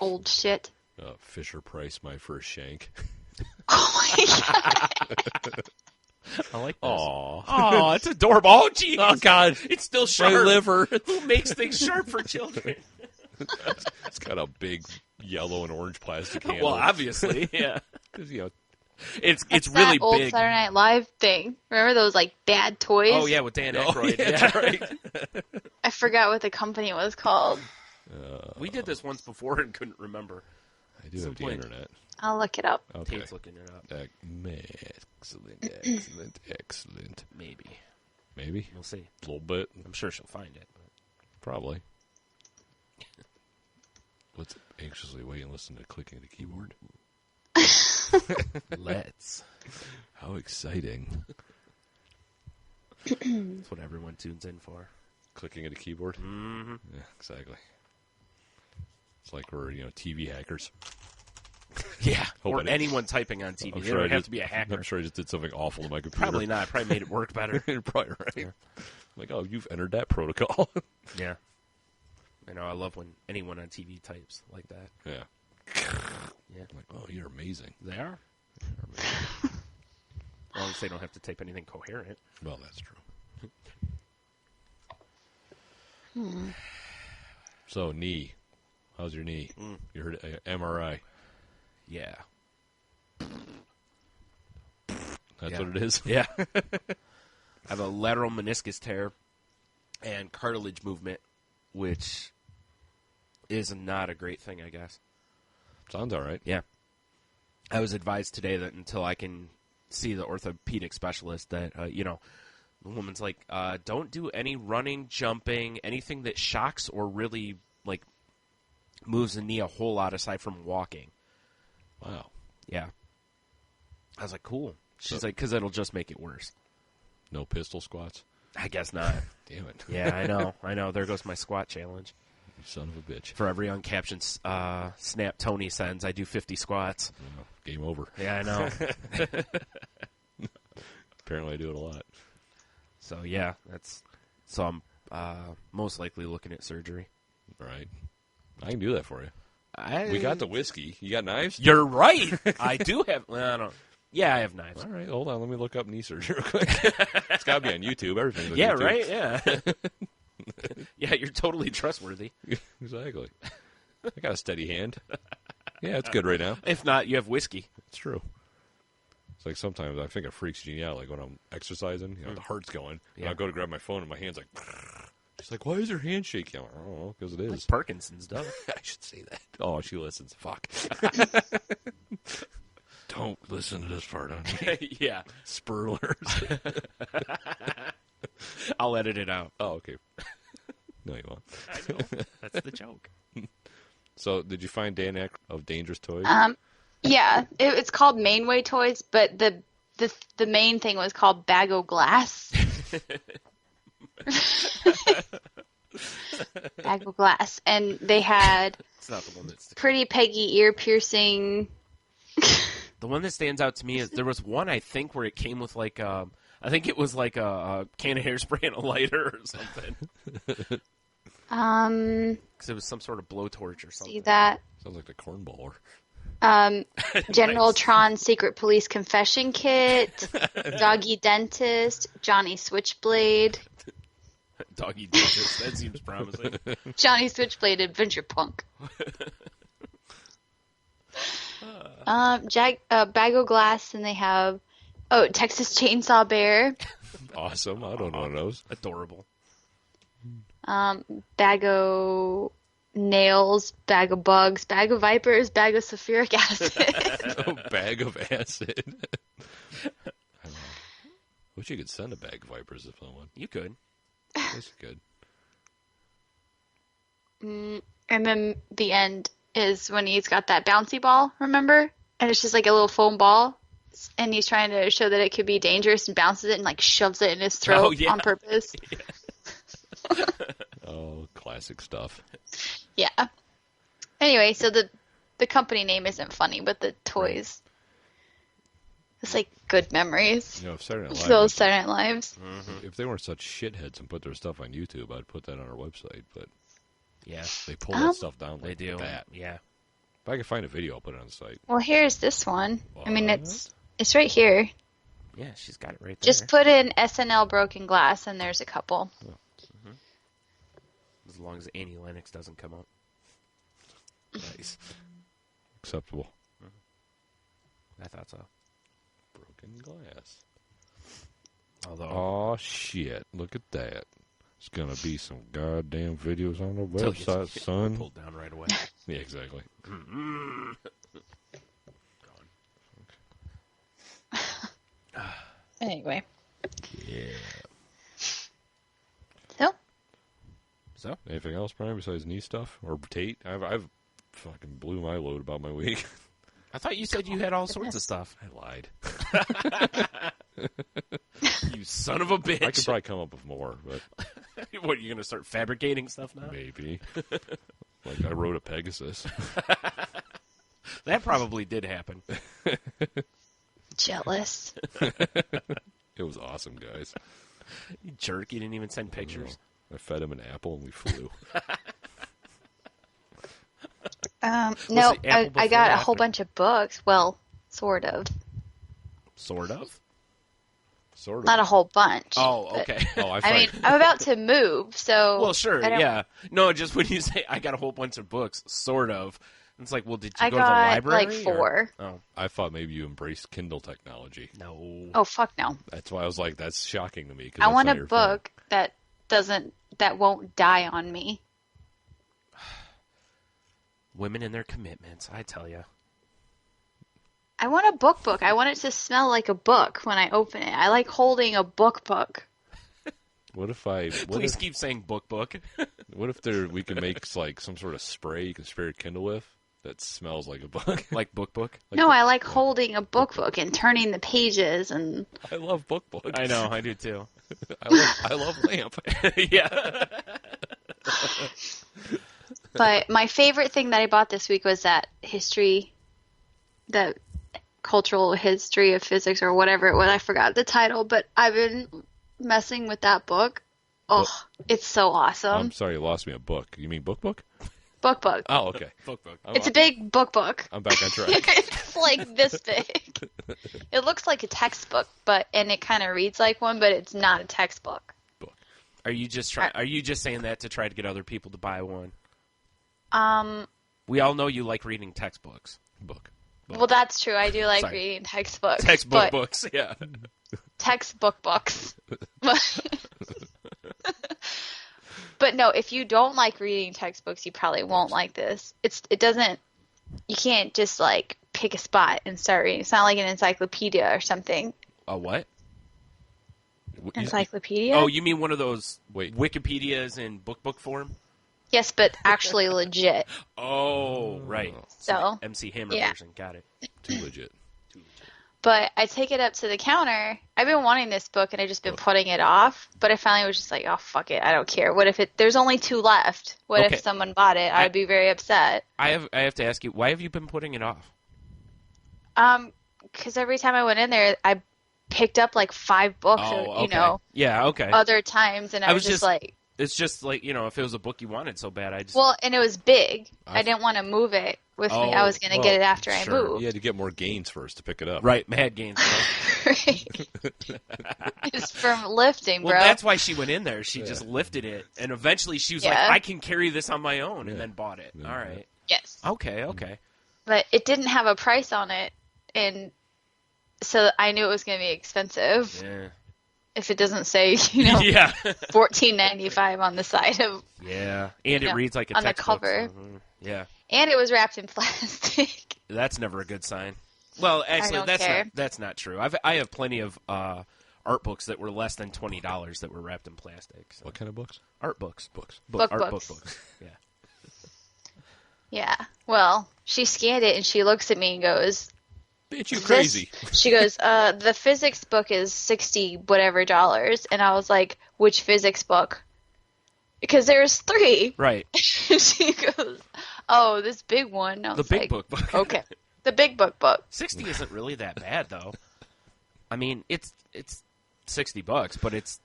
old shit. Fisher Price, my first shank. Oh my god. I like this. Aw. Oh, it's adorable. Oh, geez. Oh, God. It's still sharp. My liver. Who makes things sharp for children? It's got a big yellow and orange plastic handle. Well, obviously, yeah. 'Cause, you know, It's That's really that old big. Saturday Night Live thing. Remember those like bad toys? Oh, yeah, with Dan Aykroyd. yeah, yeah. that's right. I forgot what the company was called. We did this once before and couldn't remember. I do have the point. internet. I'll look it up. Okay. Tate's looking it up. Excellent. Maybe. Maybe? We'll see. A little bit. I'm sure she'll find it. But... Probably. Let's anxiously wait and listen to clicking the keyboard. Let's. How exciting. That's what everyone tunes in for. Clicking at a keyboard? Mm-hmm. Yeah, exactly. It's like we're, TV hackers. Yeah. Hope Or I didn't- anyone typing on TV. I'm They sure don't I have just- to be a hacker. I'm sure I just did something awful to my computer. Probably not. Probably made it work better. You're probably right. Like, oh, you've entered that protocol. Yeah. I know. I love when anyone on TV types like that. Yeah. Yeah. I'm like, oh, you're amazing. They are. As long as they don't have to type anything coherent. Well, that's true. So, knee. How's your knee? You heard MRI. Yeah. That's Yeah. what it is? Yeah. I have a lateral meniscus tear and cartilage movement, which is not a great thing, I guess. Sounds all right. Yeah. I was advised today that until I can see the orthopedic specialist that, the woman's like, don't do any running, jumping, anything that shocks or really, moves the knee a whole lot aside from walking. Wow. Yeah. I was like, cool. She's So- like, because it'll just make it worse. No pistol squats? I guess not. Damn it. Yeah, I know. There goes my squat challenge. You son of a bitch. For every uncaptioned snap Tony sends, I do 50 squats. Well, game over. Yeah, I know. Apparently I do it a lot. So, yeah, so I'm most likely looking at surgery. Right. I can do that for you. I We got the whiskey. You got knives? You're right. I do have. Well, I don't. Yeah, I have knives. All right, hold on. Let me look up knee surgery real quick. It's got to be on YouTube. Everything's on Yeah, YouTube. right. Yeah. Yeah, you're totally trustworthy. Exactly. I got a steady hand. Yeah, it's good right now. If not, you have whiskey. It's true. It's like sometimes I think it freaks Jeannie out, like when I'm exercising, the heart's going, and Yeah. I'll go to grab my phone and my hand's like, she's like, why is your hand shaky? I'm like, I don't know, because it is. Like Parkinson's does. I should say that. Oh, she listens. Fuck. Don't listen to this part on me. Yeah. Spurlers. I'll edit it out. Oh, okay. No, you won't. I know. That's the joke. So, did you find Dan Aykroyd of Dangerous Toys? Yeah, it's called Mainway Toys, but the main thing was called Bag O' Glass. Bag O' Glass, and they had It's not the one that's. Pretty Peggy ear piercing. The one that stands out to me is there was one I think where it came with I think it was like a can of hairspray and a lighter or something. Because it was some sort of blowtorch or something. See that? Sounds like the cornballer. General Nice. Tron Secret Police Confession Kit, Doggy Dentist, Johnny Switchblade, Doggy dentist. That seems promising. Johnny Switchblade Adventure Punk. Bag O' Glass, and they have Texas Chainsaw Bear, Awesome. I don't know those. Adorable. Bag O' Nails, Bag of Bugs, Bag of Vipers, Bag of Sulfuric Acid. A bag of acid. I wish you could send a bag of vipers if someone. You could. That's good. And then the end is when he's got that bouncy ball, remember? And it's just like a little foam ball. And he's trying to show that it could be dangerous and bounces it and shoves it in his throat Oh, yeah. on purpose. Oh, classic stuff. Yeah. Anyway, so the company name isn't funny, but the toys. It's like good memories. If Saturday Night Live, Those Saturday Night Lives. if they weren't such shitheads and put their stuff on YouTube, I'd put that on our website. But Yeah, They pull that stuff down they like do. that. Yeah. If I can find a video, I'll put it on the site. Well, here's this one. I mean, What? it's right here. Yeah, she's got it right there. Just put in SNL broken glass, and there's a couple. As long as Annie Lennox doesn't come up. Nice. Acceptable. I thought so. Broken glass. Although, Oh, shit. Look at that. There's going to be some goddamn videos on the till it gets website, son. pulled down right away. Yeah, exactly. Anyway. Yeah. So, So, Anything else, Brian, besides knee stuff? Or Tate? I've fucking blew my load about my week. I thought you said you had all sorts of stuff. I lied. You son of a bitch. I could probably come up with more, but What, are you going to start fabricating stuff now? maybe. Like, I rode a Pegasus. That probably did happen. jealous. It was awesome, guys. You jerk, you didn't even send pictures. I fed him an apple and we flew. No, the apple I before got or a whole after? bunch of books. Well, sort of. Sort of? Sort of. Not a whole bunch. Oh, but- okay. Oh, I I mean, find I'm about to move, so. Well, sure, I don't- yeah. No, just when you say, I got a whole bunch of books, sort of. It's like, well, did you I go to the got library? like or- 4. Oh, I thought maybe you embraced Kindle technology. no. Oh, fuck no. That's why I was like, that's shocking to me. 'cause I that's want not a your thing. book that won't die on me. Women and their commitments, I tell you. I want a book. I want it to smell like a book when I open it. I like holding a book. What if I? Please keep saying book. What if we can make like some sort of spray you can spray your Kindle with that smells like a book? Like book. No, I like holding a book and turning the pages and. I love book books. I know, I do too. I love lamp. Yeah. But my favorite thing that I bought this week was that the cultural history of physics or whatever it was. I forgot the title, but I've been messing with that book. Oh, it's so awesome. I'm sorry, you lost me a book. You mean book? Book. Oh, okay. book. It's a big book. I'm back on track. It's like this big. It looks like a textbook, and it kind of reads like one, but it's not a textbook. Are you just saying that to try to get other people to buy one? We all know you like reading textbooks. Book. Well, that's true. I do like Sorry. reading textbooks. Textbook but books, yeah. textbook books. But no, if you don't like reading textbooks, you probably won't like this. You can't just like pick a spot and start reading. It's not like an encyclopedia or something. A what? Encyclopedia? Oh, you mean one of those Wait. Wikipedias in book form? Yes, but actually legit. Oh, right. So, MC Hammer yeah. version. Got it. Too legit. But I take it up to the counter. I've been wanting this book, and I've just been putting it off. But I finally was just like, oh, fuck it. I don't care. What if there's only 2 left? What Okay. if someone bought it? I'd be very upset. I have to ask you, why have you been putting it off? Because every time I went in there, I picked up like 5 books, Oh, okay. Yeah, okay. other times, and I was just like, It's just like, if it was a book you wanted so bad, I just... well, and it was big. I didn't want to move it with me. I was going to get it after I sure. moved. You had to get more gains first to pick it up. Right, mad gains. It's from lifting, bro. Well, that's why she went in there. She just lifted it, and eventually she was like, Yeah. I can carry this on my own, and then bought it. Yeah. All right. Yes. Okay. But it didn't have a price on it, and so I knew it was going to be expensive. Yeah. If it doesn't say, Yeah. $14.95 on the side of, Yeah. And it reads like a on the textbook. cover. So, yeah. and it was wrapped in plastic. That's never a good sign. Well, actually, don't care. that's not true. I have plenty of art books that were less than $20 that were wrapped in plastic. So. What kind of books? Art books. Book art books. books. Yeah. Yeah. Well, she scanned it and she looks at me and goes, Bitch, you crazy. She goes, the physics book is $60 whatever dollars. And I was like, which physics book? Because there's 3. Right. She goes, oh, this big one. I The was big like, book. Okay. The big book. 60 isn't really that bad, though. I mean, it's $60, but it's,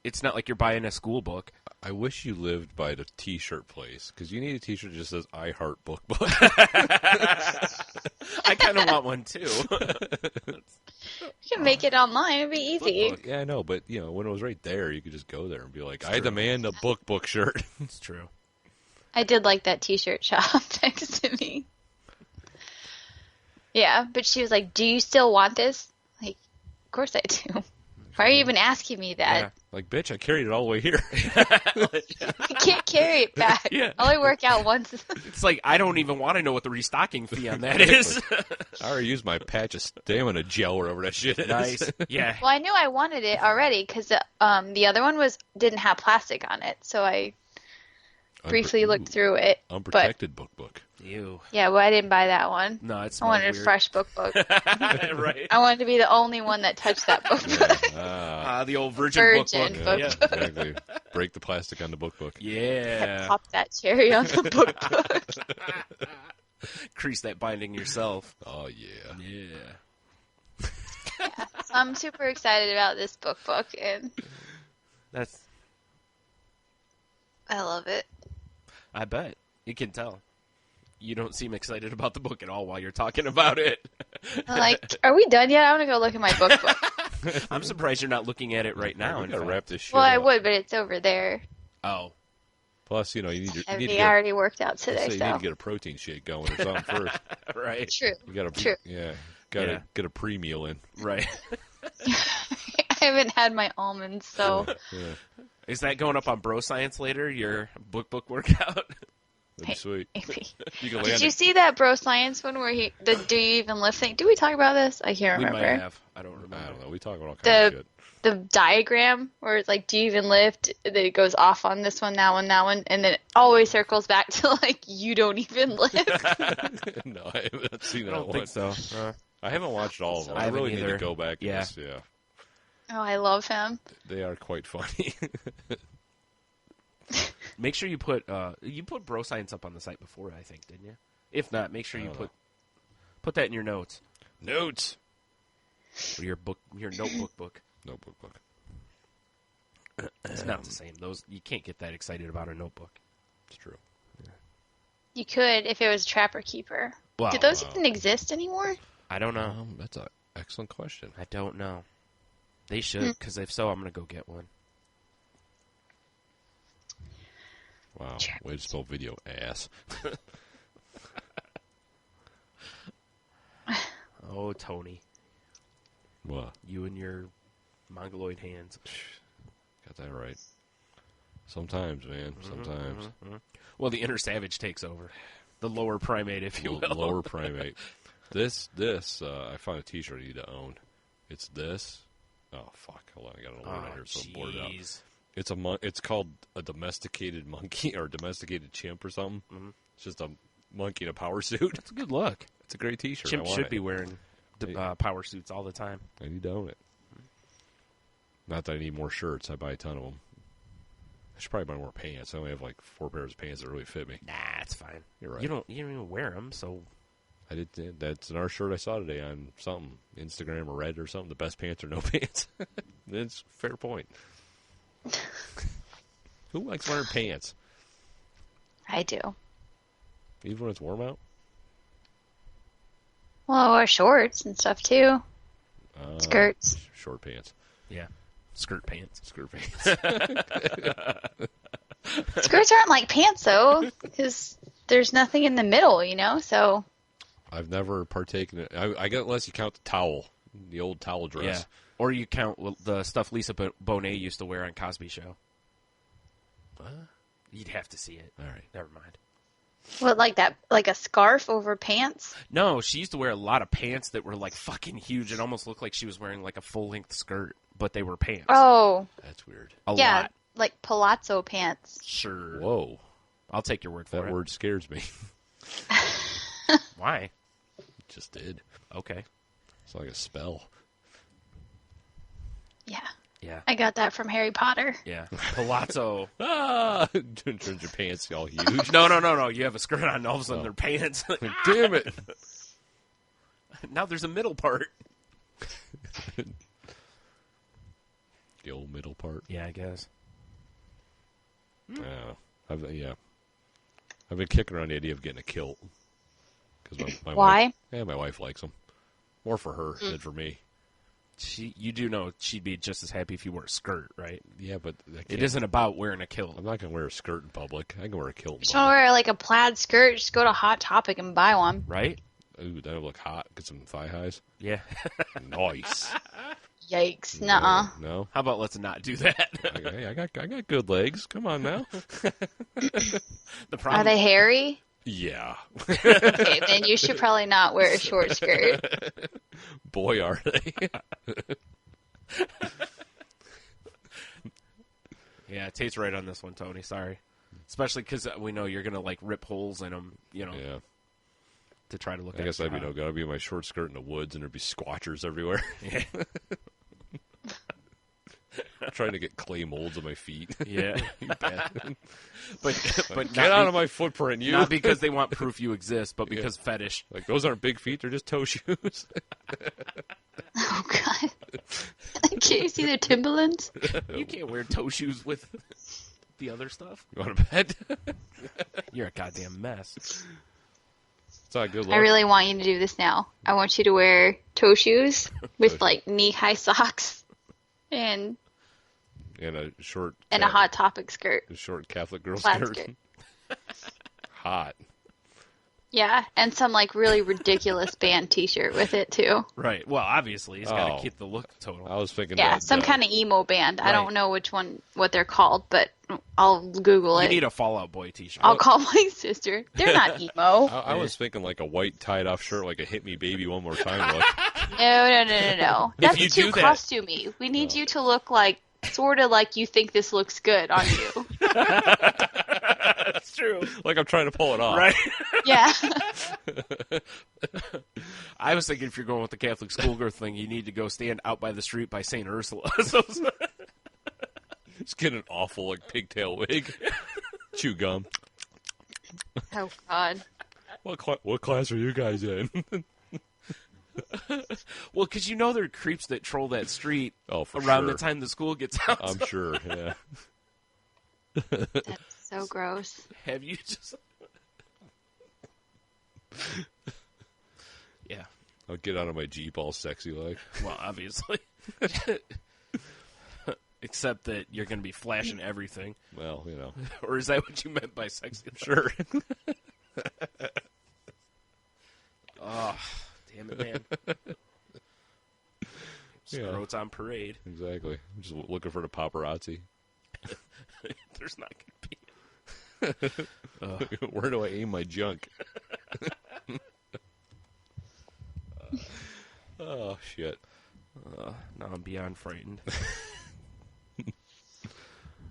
it's not like you're buying a school book. I wish you lived by the T-shirt place, because you need a T-shirt that just says "I Heart Book Book." I kind of want one too. You can make it online. It'd be easy. Yeah, I know, but when it was right there, you could just go there and be like, "I demand a book shirt." It's true. I did like that T-shirt shop next to me. Yeah, but she was like, "Do you still want this?" Like, of course I do. Why are you even asking me that? Yeah. Like, bitch, I carried it all the way here. I can't carry it back. Yeah. I only work out once. It's like, I don't even want to know what the restocking fee on that is. I already used my patch of stamina gel or whatever that shit is. Nice. Yeah. Well, I knew I wanted it already because the other one didn't have plastic on it, so I briefly looked through it. Unprotected book. Ew. Yeah, well, I didn't buy that one. No, it's I wanted weird. a fresh book. Right. I wanted to be the only one that touched that book. The old virgin book. Book. Yeah. Exactly. Break the plastic on the book. Yeah. Pop that cherry on the book. Crease that binding yourself. Oh, yeah. Yeah. So I'm super excited about this book, and That's. I love it. I bet. You can tell. You don't seem excited about the book at all while you're talking about it. I'm like, are we done yet? I want to go look at my book. I'm surprised you're not looking at it right now. We in gotta fact. wrap this shit Well, I up. would, but it's over there. Oh. Plus, you need to Everything get, already worked out today, you so. need to get a protein shake going or something first. Right. True. You gotta, True. gotta get a pre-meal in. Right. I haven't had my almonds, so. Yeah, Is that going up on Bro Science later? Your book workout? that'd be sweet. Maybe. You can Did land you see that Bro Science one where the Do You Even Lift thing? Did we talk about this? I can't We remember. might have. I don't remember. I don't know. We talk about all kinds of shit. The diagram where it's like, do you even lift? That it goes off on this one, that one, and then it always circles back to like, you don't even lift. No, I haven't seen I that don't one. think so. I haven't watched all of them. I I haven't really need either. to go back. Yeah. And yeah. Oh, I love him. They are quite funny. Make sure you put Bro Science up on the site before, I think, didn't you? If not, make sure you put that in your notes. Notes. Or your notebook book. Notebook book. It's not the same. You can't get that excited about a notebook. It's true. You could if it was Trapper Keeper. Wow. Do those even exist anymore? I don't know. That's an excellent question. I don't know. They should, because if so, I'm going to go get one. Wow. Way to spell video ass. Oh, Tony. What? You and your mongoloid hands. Got that right. Sometimes, man. Sometimes. Well, the inner savage takes over. The lower primate, if you will. Lower primate. This, I found a t-shirt I need to own. It's this. Oh, fuck. Hold on. I got an alert out here, so I'm bored out. Jeez. It's called a domesticated monkey or domesticated chimp or something. Mm-hmm. It's just a monkey in a power suit. That's a good look. It's a great t-shirt. Chimps should be wearing power suits all the time. I need to own it. Not that I need more shirts. I buy a ton of them. I should probably buy more pants. I only have like 4 pairs of pants that really fit me. Nah, it's fine. You're right. You don't even wear them, so. I did. That's another shirt I saw today on something, Instagram or Reddit or something. The best pants or no pants. That's a fair point. Who likes wearing pants? I do. Even when it's warm out? Well, I wear shorts and stuff too. Skirts. Short pants. Yeah. Skirt pants. Skirt pants. Skirts aren't like pants though, because there's nothing in the middle, so. I've never partaken in it. I guess unless you count the towel, the old towel dress. Yeah. Or you count the stuff Lisa Bonet used to wear on Cosby Show. What? You'd have to see it. All right. Never mind. What, like that, like a scarf over pants? No, she used to wear a lot of pants that were like fucking huge. It almost looked like she was wearing like a full-length skirt, but they were pants. Oh. That's weird. A Yeah, lot. like palazzo pants. Sure. Whoa. I'll take your word for That it. word scares me. Why? It just did. Okay. It's like a spell. Yeah. Yeah. I got that from Harry Potter. Yeah. Palazzo. Ah! Turns your pants all huge. No. You have a skirt on, and all of a sudden they're pants. Damn it. Now there's a middle part. The old middle part. Yeah, I guess. I've been kicking around the idea of getting a kilt. Cause my Why? My wife likes them. More for her than for me. You do know she'd be just as happy if you wore a skirt, right? Yeah, but It isn't about wearing a kilt. I'm not going to wear a skirt in public. I can wear a kilt in Just want to public. wear like a plaid skirt. Just go to Hot Topic and buy one. Right? Ooh, that'll look hot. Get some thigh highs. Yeah. Nice. Yikes! Nuh-uh. No. How about let's not do that? Hey, I got good legs. Come on now. The Are problem. they hairy? Yeah. Okay, then you should probably not wear a short skirt. Boy, are they. Yeah, Tate's right on this one, Tony. Sorry. Especially because we know you're going to, like, rip holes in them, you know, Yeah. to try to look I at guess I'd be no good. I'd be in my short skirt in the woods and there'd be squatchers everywhere. Yeah. Trying to get clay molds on my feet. Yeah. but Get out of my footprint, you. Not because they want proof you exist, but because fetish. Like, those aren't big feet. They're just toe shoes. Oh God! Can't you see their Timberlands? You can't wear toe shoes with the other stuff. You want to bet? You're a goddamn mess. It's not good luck. I really want you to do this now. I want you to wear toe shoes with like knee-high socks and And a short... a Hot Topic skirt. A short Catholic girl Plaid skirt. skirt. Hot. Yeah, and some like really ridiculous band T-shirt with it too. Right. Well, obviously, he's got to Oh. keep the look total. I was thinking Yeah, that, some kind of emo band. I Right. don't know what they're called, but I'll Google You it. need a Fall Out Boy t-shirt. I'll call my sister. They're not emo. I was thinking like a white tied-off shirt, like a "Hit Me Baby One More Time" look. No. That's you too do that- costumey. We need you to look like sort of like you think this looks good on you. That's true. Like I'm trying to pull it off. Right. Yeah. I was thinking if you're going with the Catholic schoolgirl thing, you need to go stand out by the street by St. Ursula. Just get an awful like pigtail wig. Chew gum. Oh God. What class are you guys in? Well, because you know there are creeps that troll that street Oh, for around sure. the time the school gets out. I'm sure. Yeah. That's so gross. Have you just... Yeah. I'll get out of my Jeep all sexy like. Well, obviously. Except that you're going to be flashing everything. Well, you know. Or is that what you meant by sexy? Sure. Oh, damn it, man. Yeah. Scroats on parade. Exactly. I'm just looking for the paparazzi. There's not going to be. Where do I aim my junk? Oh, shit. Now I'm beyond frightened.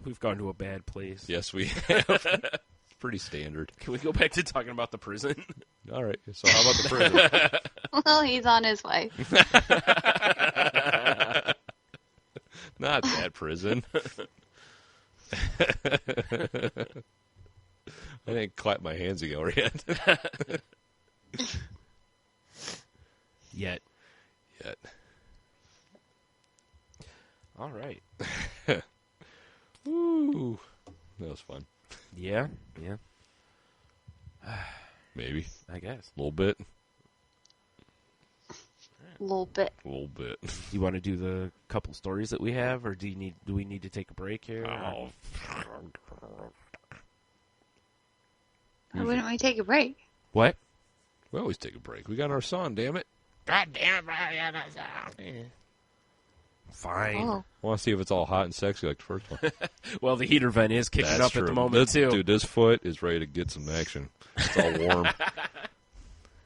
We've gone to a bad place. Yes, we have. Pretty standard. Can we go back to talking about the prison? All right. So how about the prison? Well, he's on his way. Not that prison. I didn't clap my hands together yet. Yet. Yet. All right. Ooh. That was fun. Yeah. Maybe. I guess. A little bit. A little bit. A little bit. You want to do the couple stories that we have, or do we need to take a break here? Oh. Why wouldn't we take a break? What? We always take a break. We got our song, damn it. God damn it! Fine. Oh. I want to see if it's all hot and sexy like the first one. Well, the heater vent is kicking That's up true. at the moment too. Dude, this foot is ready to get some action. It's all warm.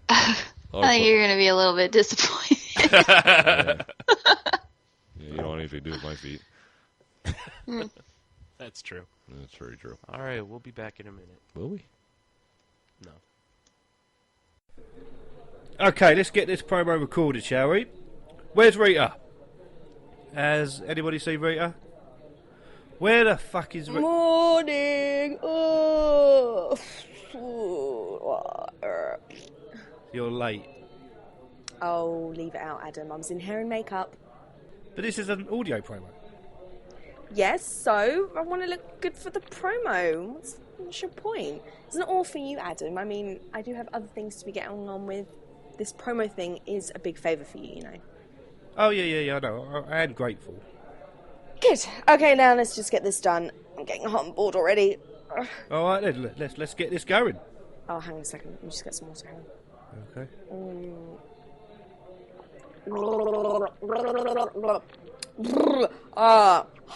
I think you're going to be a little bit disappointed. Yeah, you don't want anything to do with my feet. That's true. That's very true. All right, we'll be back in a minute. Will we? No. Okay, let's get this promo recorded, shall we? Where's Rita? Has anybody seen Rita? Where the fuck is Rita? Morning. Oh. You're late. Oh, leave it out, Adam. I was in hair and makeup. But this is an audio promo. Yes, so I want to look good for the promo. What's your point? It's not all for you, Adam. I mean, I do have other things to be getting on with. This promo thing is a big favour for you, you know. Oh, yeah, I know. I am grateful. Good. Okay, now let's just get this done. I'm getting hot and bored already. All right, then, let's get this going. Oh, hang on a second. Let me just get some water. Hang on. Okay.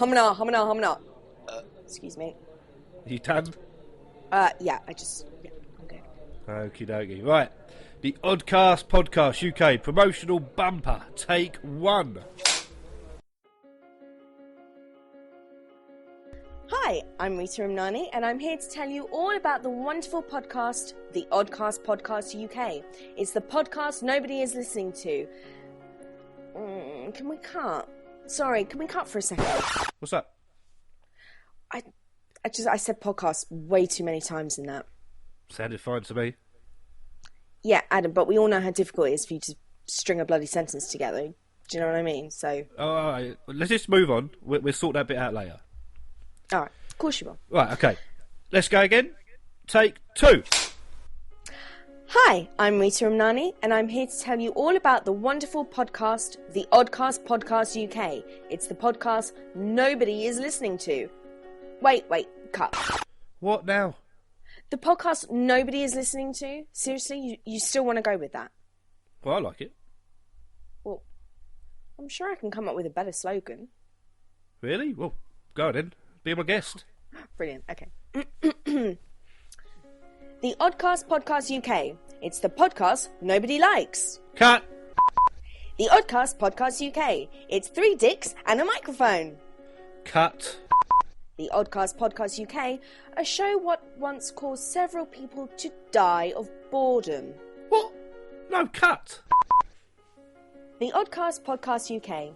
Humna. Excuse me. You done? Yeah, I'm good. Okie dokie. Right. The Oddcast Podcast UK promotional bumper, take 1. Hi, I'm Rita Ramnani, and I'm here to tell you all about the wonderful podcast, the Oddcast Podcast UK. It's the podcast nobody is listening to. Can we cut? Sorry, can we cut for a second? What's up? I said podcast way too many times in that. Sounded fine to me. Yeah, Adam, but we all know how difficult it is for you to string a bloody sentence together. Do you know what I mean? So. Oh, all right. Let's just move on. We'll sort that bit out later. All right, of course you will. Right, okay. Let's go again. Take 2. Hi, I'm Rita Ramnani, and I'm here to tell you all about the wonderful podcast, the Oddcast Podcast UK. It's the podcast nobody is listening to. Wait, cut. What now? The podcast nobody is listening to? Seriously, you still want to go with that? Well, I like it. Well, I'm sure I can come up with a better slogan. Really? Well, go on then. Be my guest. Brilliant, okay. The Oddcast Podcast UK. It's the podcast nobody likes. Cut. The Oddcast Podcast UK. It's 3 dicks and a microphone. Cut. The Oddcast Podcast UK, a show what once caused several people to die of boredom. What? No, cut. The Oddcast Podcast UK,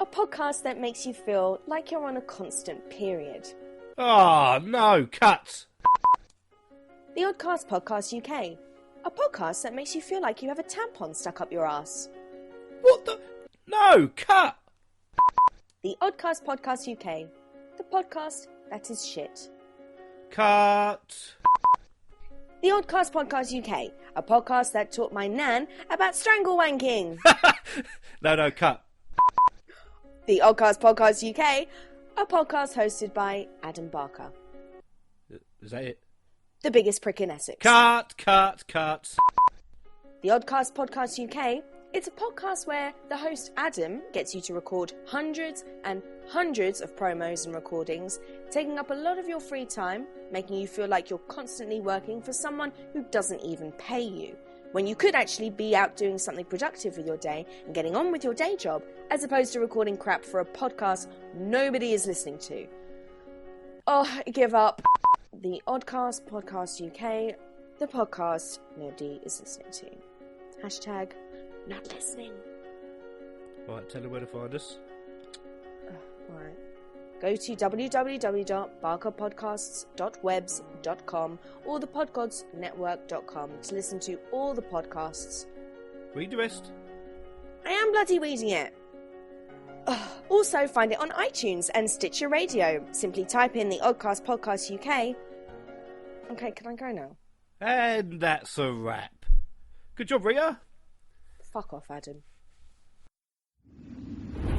a podcast that makes you feel like you're on a constant period. Oh, no, cut. The Oddcast Podcast UK, a podcast that makes you feel like you have a tampon stuck up your ass. What the? No, cut. The Oddcast Podcast UK, the podcast that is shit. Cut. The Oddcast Podcast UK, a podcast that taught my nan about strangle wanking. No, cut. The Oddcast Podcast UK, a podcast hosted by Adam Barker. Is that it? The biggest prick in Essex. Cut. The Oddcast Podcast UK, it's a podcast where the host Adam gets you to record hundreds and hundreds of promos and recordings, taking up a lot of your free time, making you feel like you're constantly working for someone who doesn't even pay you, when you could actually be out doing something productive with your day and getting on with your day job, as opposed to recording crap for a podcast nobody is listening to. Oh, I give up. The Oddcast Podcast UK, the podcast nobody is listening to. Hashtag not listening. Right, tell them where to find us. Right. Go to www.barkerpodcasts.webs.com or thepodgodsnetwork.com to listen to all the podcasts. Read the rest. I am bloody reading it. Also, find it on iTunes and Stitcher Radio. Simply type in the Oddcast Podcast UK. Okay, can I go now? And that's a wrap. Good job, Rita. Fuck off, Adam.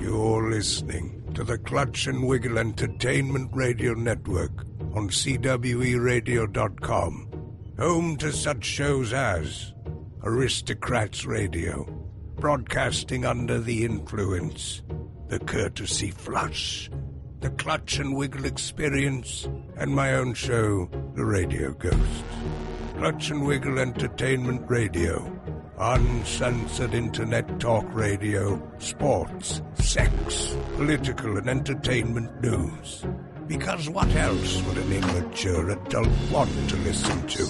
You're listening to the Clutch and Wiggle Entertainment Radio Network on CWERadio.com, home to such shows as Aristocrats Radio, Broadcasting Under the Influence, The Courtesy Flush, The Clutch and Wiggle Experience, and my own show, The Radio Ghost. Clutch and Wiggle Entertainment Radio, uncensored internet talk radio, sports, sex, political and entertainment news. Because what else would an immature adult want to listen to?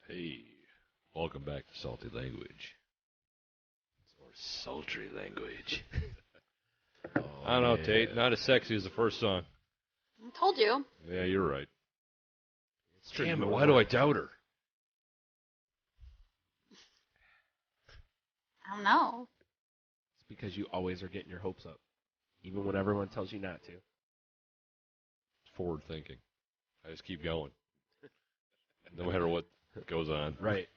Hey, welcome back to Salty Language. Or sultry language. I don't know, Tate. Not as sexy as the first song. I told you. Yeah, you're right. It's true. Damn it, why do I doubt her? I don't know. It's because you always are getting your hopes up, even when everyone tells you not to. Forward thinking. I just keep going. No matter what goes on. Right.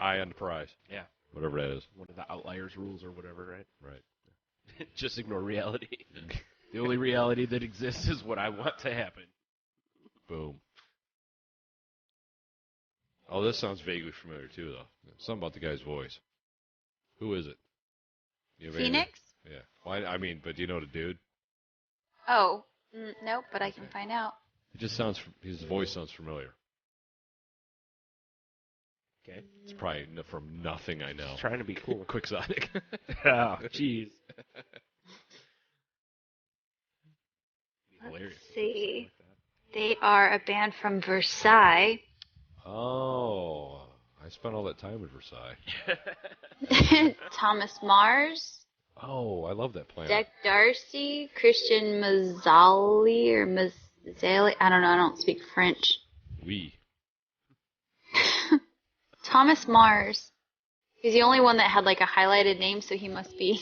Eye on the prize. Yeah. Whatever that is. One of the outliers rules or whatever, right? Right. Just ignore reality. The only reality that exists is what I want to happen. Boom. Oh, this sounds vaguely familiar, too, though. Something about the guy's voice. Who is it? You have any- Phoenix? Yeah. Well, I mean, but do you know the dude? Oh, nope, but I can find out. It just sounds, his voice sounds familiar. Okay. It's probably from nothing I know. Just trying to be cool. Quixotic. Oh, jeez. Let's see. They are a band from Versailles. Oh, I spent all that time in Versailles. Thomas Mars, Oh, I love that planet. Deck Darcy, Christian Mazzali or Mazzali. I don't know. I don't speak French. We. Thomas Mars. He's the only one that had like a highlighted name, so he must be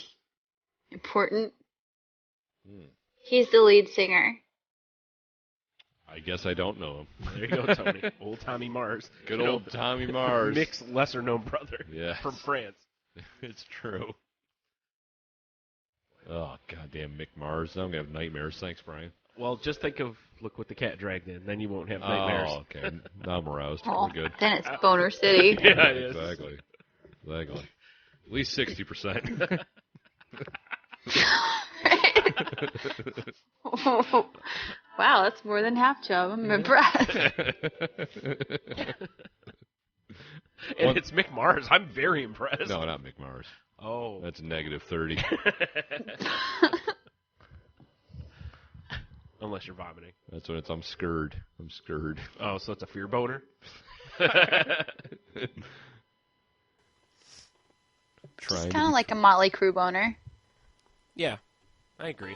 important. He's the lead singer. I guess I don't know him. There you go, Tony. Old Tommy Mars. Good old Tommy Mars. Mick's lesser-known brother. Yeah. From France. It's true. Oh, goddamn Mick Mars. Now I'm going to have nightmares. Thanks, Brian. Well, just think of Look What the Cat Dragged In. Then you won't have nightmares. Oh, okay. Now I'm aroused. Oh, We're good. then it's Boner City. Yeah, it is. Exactly. At least 60%. Wow, that's more than half job. I'm impressed. And it's Mick Mars. I'm very impressed. No, not Mick Mars. Oh. That's negative 30. Unless you're vomiting. That's when I'm scared. I'm scared. Oh, so it's a fear boner? Trying It's kind of like a Motley Crue boner. Yeah, I agree.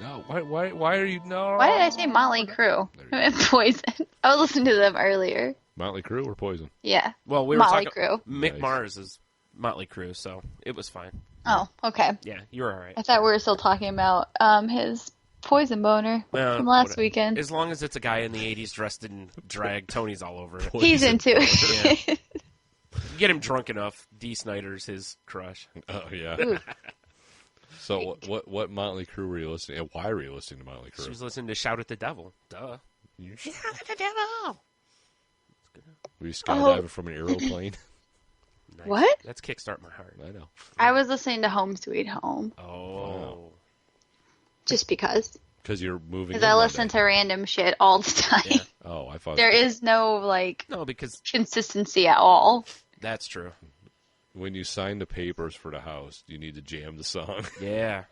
No, why are you... No. Why did I say Motley Crue? I meant Poison. I was listening to them earlier. Motley Crue or Poison? Yeah. Well, we were Motley talking... Crue. Mick Nice. Mars is Motley Crue, so it was fine. Oh, okay. Yeah, you were all right. I thought we were still talking about his Poison boner from last weekend. As long as it's a guy in the 80s dressed in drag, Tony's all over it. He's into it. Yeah. Get him drunk enough. Dee Snider's his crush. Oh, yeah. Ooh. So what Motley Crue were you listening to? And why were you listening to Motley Crue? She was listening to Shout at the Devil. Duh. Shout at the Devil! Were you skydiving from an aeroplane? Nice. What? That's Kickstart My Heart. I know. I was listening to Home Sweet Home. Oh. Wow. Just because. Because you're moving. Because I listen to random shit all the time. Yeah. Oh, I thought There is no, No, because consistency at all. that's true. when you sign the papers for the house, you need to jam the song. Yeah,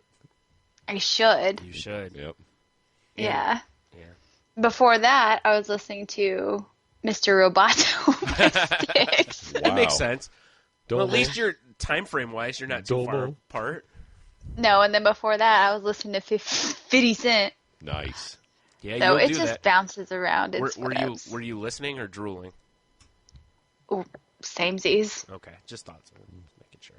I should. you should. Yep. Yeah. Yeah. Before that, I was listening to Mr. Roboto by Styx. That makes sense. Well, Domo. at least you're time frame wise, you're not too far Domo. apart. No, and then before that, I was listening to 50 Cent. Nice. Yeah, So you'll it do just that. bounces around. It's Were you listening or drooling? Samesies. Okay, just thought so. Making sure.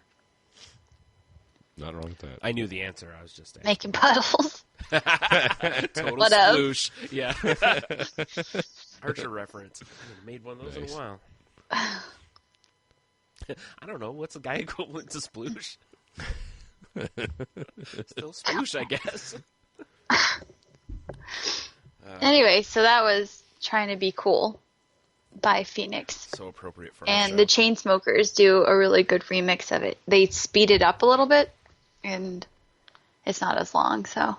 Not wrong with that. I knew the answer. I was just asking. Making puddles. Total What up? sploosh. Yeah. Archer reference. I haven't made one of those in Nice. a while. I don't know. What's the guy equivalent to sploosh? Still sploosh, I guess. Anyway, so that was Trying to Be Cool by Phoenix. So appropriate for our And show. the Chainsmokers do a really good remix of it. They speed it up a little bit, and it's not as long, so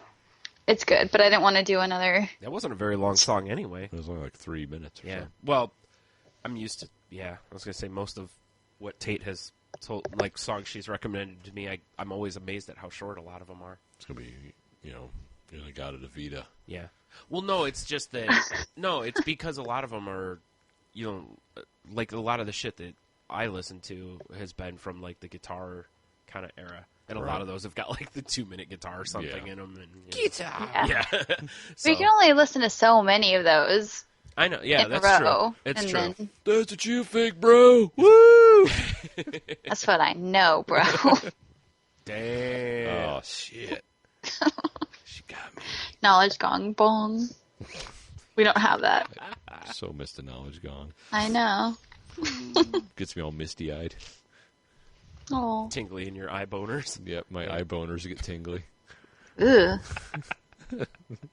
it's good. But I didn't want to do another. That wasn't a very long song anyway. It was only like 3 minutes or Yeah. so. Well, I'm used to. Yeah, I was gonna say most of what Tate has told, like songs she's recommended to me. I'm always amazed at how short a lot of them are. It's going to be, you're the god of the Vita. Yeah. Well, no, it's just that. No, it's because a lot of them are, like a lot of the shit that I listen to has been from like the guitar kind of era. And a lot of those have got like the 2-minute guitar or something in them. And, Guitar. Yeah. So you can only listen to so many of those. I know. Yeah, in that's a true. row, It's and true. then- That's what you think, bro. Woo! That's what I know, bro. Damn. Oh, shit. She got me. Knowledge gong bong. We don't have that. So missed the knowledge gong. I know. Gets me all misty-eyed. Oh. Tingly in your eye boners. Yep, my eye boners get tingly. Ugh. I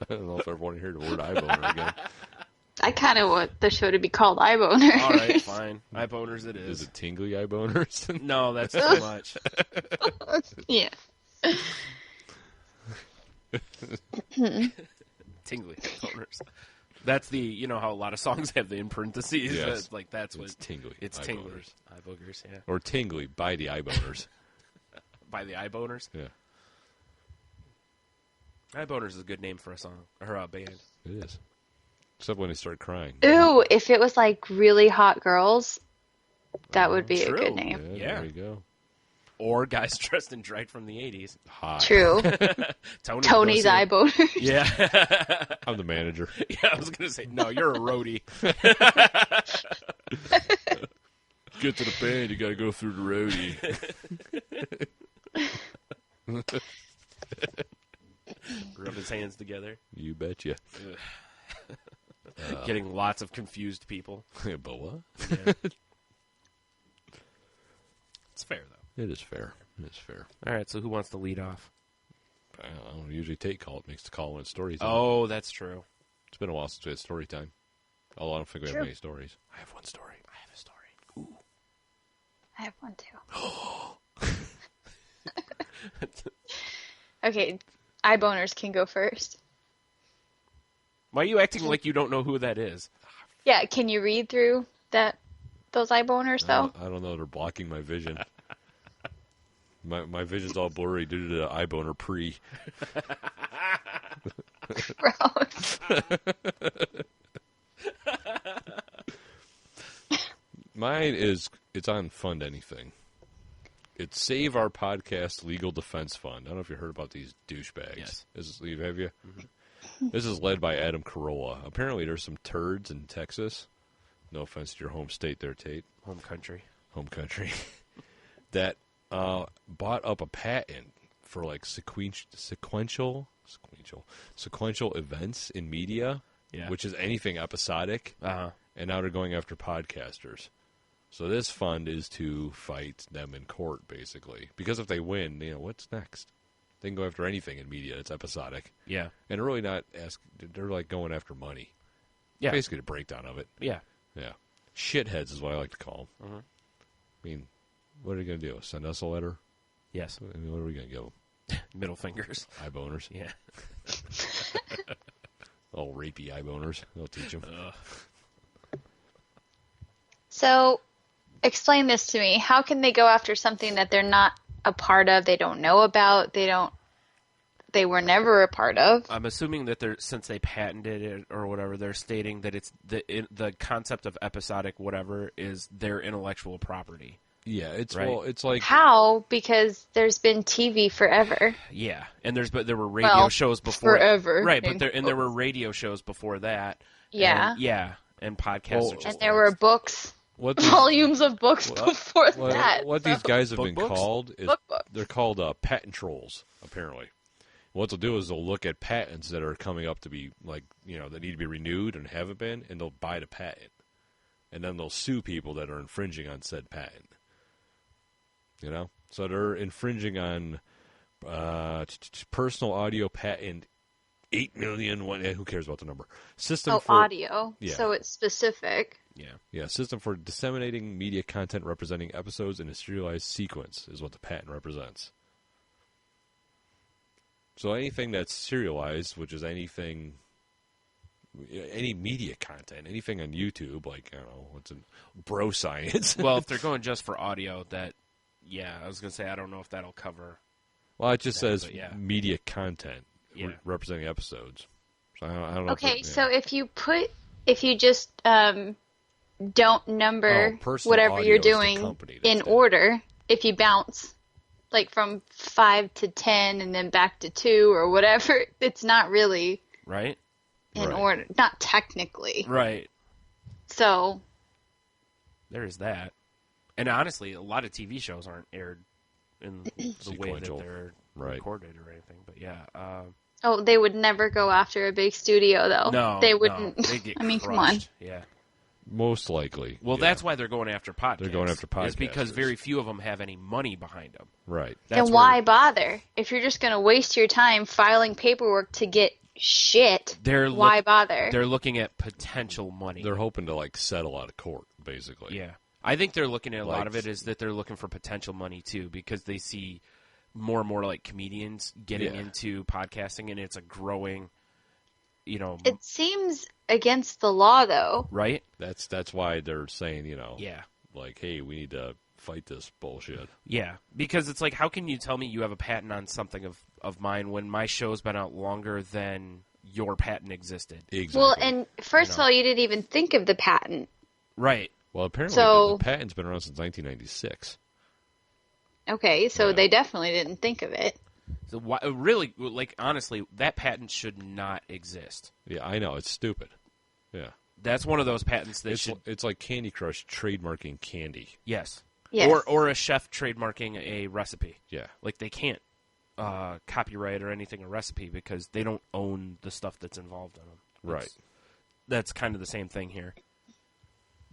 don't know if I ever want to hear the word eye boner again. I kind of want the show to be called Eye Boner. All right, fine. Eye boners it Is is. it tingly eye boners? No, that's too much. Yeah. Tingly eye boners. That's the, you know how a lot of songs have the in parentheses? Yes. Like that's what It's tingly. It's eye tingly. boners. Eye boogers, yeah. Or tingly by the eye boners. By the eye boners. Yeah, Eye boners is a good name for a song or a band. it is. Except when they start crying. Ooh, if it was like really hot girls, that would be True. a good name. Yeah. There you go. Or guys dressed in drag from the 80s. Hot. True. Tony's goes Eye in. Boner. Yeah. I'm the manager. Yeah, I was going to say, no, you're a roadie. Get to the band, you gotta go through the roadie. Rub his hands together. You betcha. Getting lots of confused people. But what? Yeah. It's fair, though. It is fair. It is fair. All right, so who wants to lead off? I don't usually take call. It makes the call when it's story time. Oh, that's true. It's been a while since we had story time. Oh, I don't think we have True. many stories. I have one story. I have a story. Ooh. I have one too. Okay, Eye Boners can go first. Why are you acting like you don't know who that is? Yeah, can you read through those Eye Boners though? I don't know. They're blocking my vision. My vision's all blurry due to the eye boner pre. Gross. Mine is, it's on Fund Anything. It's Save Our Podcast Legal Defense Fund. I don't know if you heard about these douchebags. Yes. Have you? Mm-hmm. This is led by Adam Carolla. Apparently there's some turds in Texas. No offense to your home state there, Tate. Home country. Home country. That bought up a patent for like sequential events in media, Yeah. which is anything episodic. Uh-huh. And now they're going after podcasters. So this fund is to fight them in court, basically. Because if they win, what's next? They can go after anything in media that's episodic. Yeah. And they're really not they're like going after money. Yeah. Basically the breakdown of it. Yeah. Yeah. Shitheads is what I like to call them. Mm-hmm. I mean, what are they going to do? Send us a letter? Yes. I mean, what are we going to give them? Middle fingers. Eye boners? Yeah. All rapey eye boners. They'll teach them. So, explain this to me. How can they go after something that they're not a part of, they don't know about, they were never a part of? I'm assuming that since they patented it or whatever, they're stating that it's the concept of episodic whatever is their intellectual property. Yeah, it's Right. well, it's like How? Because there's been TV forever. Yeah, and there were radio shows before forever. right? But there were radio shows before that. Yeah. and, and podcasts. Well, are just And there were books, what these, volumes of books before that. what these guys have been Books? called is Books. they're called patent trolls. Apparently, what they'll do is they'll look at patents that are coming up to be like that need to be renewed and haven't been, and they'll buy the patent, and then they'll sue people that are infringing on said patent. So they're infringing on personal audio patent 8 million. Who cares about the number? System for audio. Yeah. So it's specific. Yeah, system for disseminating media content representing episodes in a serialized sequence is what the patent represents. So anything that's serialized, which is any media content, anything on YouTube, like, I don't know, what's in bro science. well, if they're going just for audio, I was gonna say I don't know if that'll cover. Well, it just says but yeah. media content Yeah. representing episodes. So I don't know. Okay, so if you just don't number Oh, personal whatever audio you're is the doing company that's in doing it. order. If you bounce like from 5 to 10 and then back to 2 or whatever, it's not really Right? in Right. order. Not technically. Right. So, There's that. And honestly, a lot of TV shows aren't aired in the way that Sequential. they're Right. recorded or anything. But yeah. oh, they would never go after a big studio though. No. They wouldn't. No, they get I mean, come on. crushed. Yeah. Most likely. Well, yeah. that's why they're going after podcasts. They're going after Is because podcasters. very few of them have any money behind them. Right. That's Then where why bother? If you're just going to waste your time filing paperwork to get shit, why bother? They're looking at potential money. They're hoping to like settle out of court, basically. Yeah. I think they're looking at a lot Like- of it is that they're looking for potential money too, because they see more and more like comedians getting Yeah. into podcasting, and it's a growing, It seems against the law though. right? That's why they're saying, Yeah. like, hey, we need to fight this bullshit. Yeah, because it's like, how can you tell me you have a patent on something of mine when my show's been out longer than your patent existed? Exactly. Well, and first of all, you didn't even think of the patent. Right. Well, apparently So- the patent's been around since 1996. Okay, so Yeah. they definitely didn't think of it. So why, really, like, honestly, that patent should not exist. Yeah, I know. It's stupid. Yeah. That's one of those patents that should, It's like Candy Crush trademarking candy. yes. Yes. Or a chef trademarking a recipe. Yeah. Like, they can't copyright or anything a recipe because they don't own the stuff that's involved in them. Right. That's kind of the same thing here.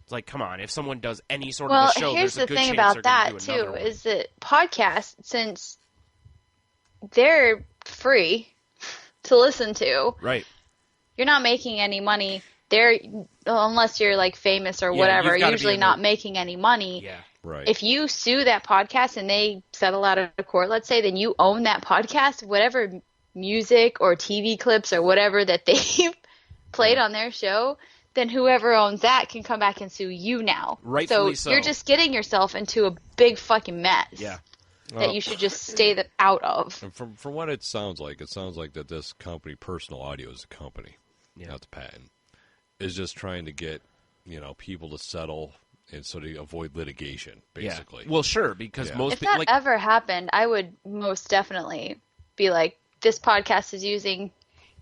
It's like, come on, if someone does any sort Well, of a show, here's there's a the good thing chance about they're gonna that do another too, one. is that podcasts, since they're free to listen to, Right. you're not making any money. They're unless you're like famous or Yeah, whatever, you've gotta be usually in not the- making any money. Yeah. Right. If you sue that podcast and they settle out of court, let's say, then you own that podcast, whatever music or TV clips or whatever that they've played on their show, then whoever owns that can come back and sue you now. Rightfully so. You're just getting yourself into a big fucking mess Yeah. that you should just stay out of. And from what it sounds like that this company, Personal Audio, is a company, not the patent, is just trying to get people to settle and so to avoid litigation, basically. Yeah. Well, sure, because Yeah. most If people that ever happened, I would most definitely be like, this podcast is using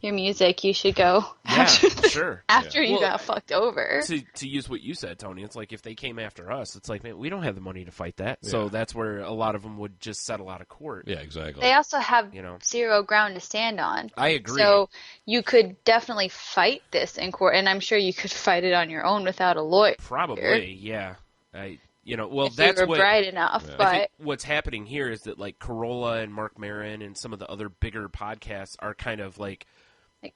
your music. You should go yeah, sure. after you Well, got fucked over. To use what you said, Tony, it's like if they came after us, it's like, man, we don't have the money to fight that. So Yeah. that's where a lot of them would just settle out of court. Yeah, exactly. They also have You know. zero ground to stand on. I agree. So you could definitely fight this in court, and I'm sure you could fight it on your own without a lawyer. Probably, yeah. Well, if that's you were what bright enough. Yeah. I But think what's happening here is that like Corolla and Mark Maron and some of the other bigger podcasts are kind of like,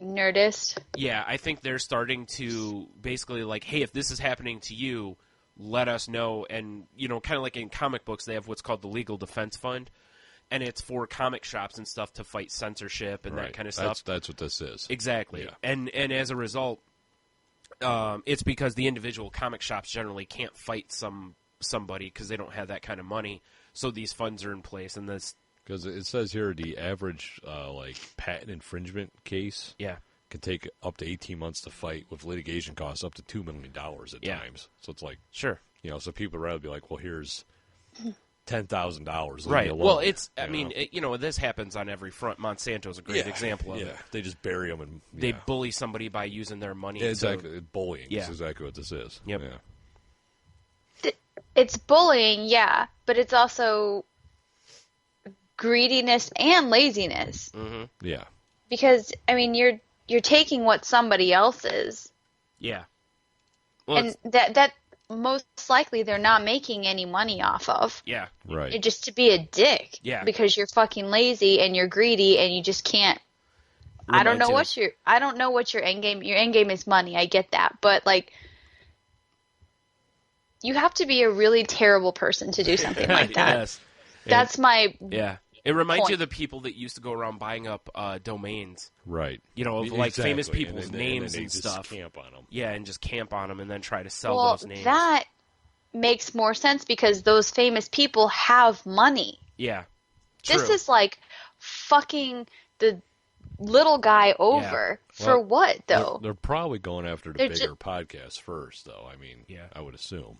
Nerdist. yeah, I think they're starting to basically like, hey, if this is happening to you, let us know. And, kind of like in comic books, they have what's called the Legal Defense Fund. And it's for comic shops and stuff to fight censorship and right. that kind of stuff. That's what this is. Exactly. Yeah. And as a result, it's because the individual comic shops generally can't fight somebody because they don't have that kind of money. So these funds are in place, and this, Because it says here the average patent infringement case yeah, can take up to 18 months to fight, with litigation costs up to $2 million at Yeah. times. So it's like, sure, so people would rather be like, well, here's $10,000. right. Well, it's, I mean, this happens on every front. Monsanto's a great example of yeah. it. They just bury them and They yeah. bully somebody by using their money. Yeah, so- exactly. Bullying Yeah. is exactly what this is. Yep. Yeah. It's bullying, yeah, but it's also greediness and laziness. Yeah. Because I mean, you're taking what somebody else is, yeah. Well, and it's- that most likely they're not making any money off of. yeah, Right. You're just to be a dick. Yeah. Because you're fucking lazy and you're greedy and you just can't. I don't know Reminds you I don't know what your end game. Your end game is money. I get that, but like, you have to be a really terrible person to do something like that. Yes. That's my. Yeah. It reminds you of Point. the people that used to go around buying up domains. Right. Of like Exactly. famous people's and then names they and just stuff. camp on them. Yeah, and just camp on them and then try to sell Well, those names. that makes more sense because those famous people have money. Yeah. This True. is like fucking the little guy over. For Well, what, though? They're probably going after the They're bigger podcasts first, though. I mean, Yeah. I would assume.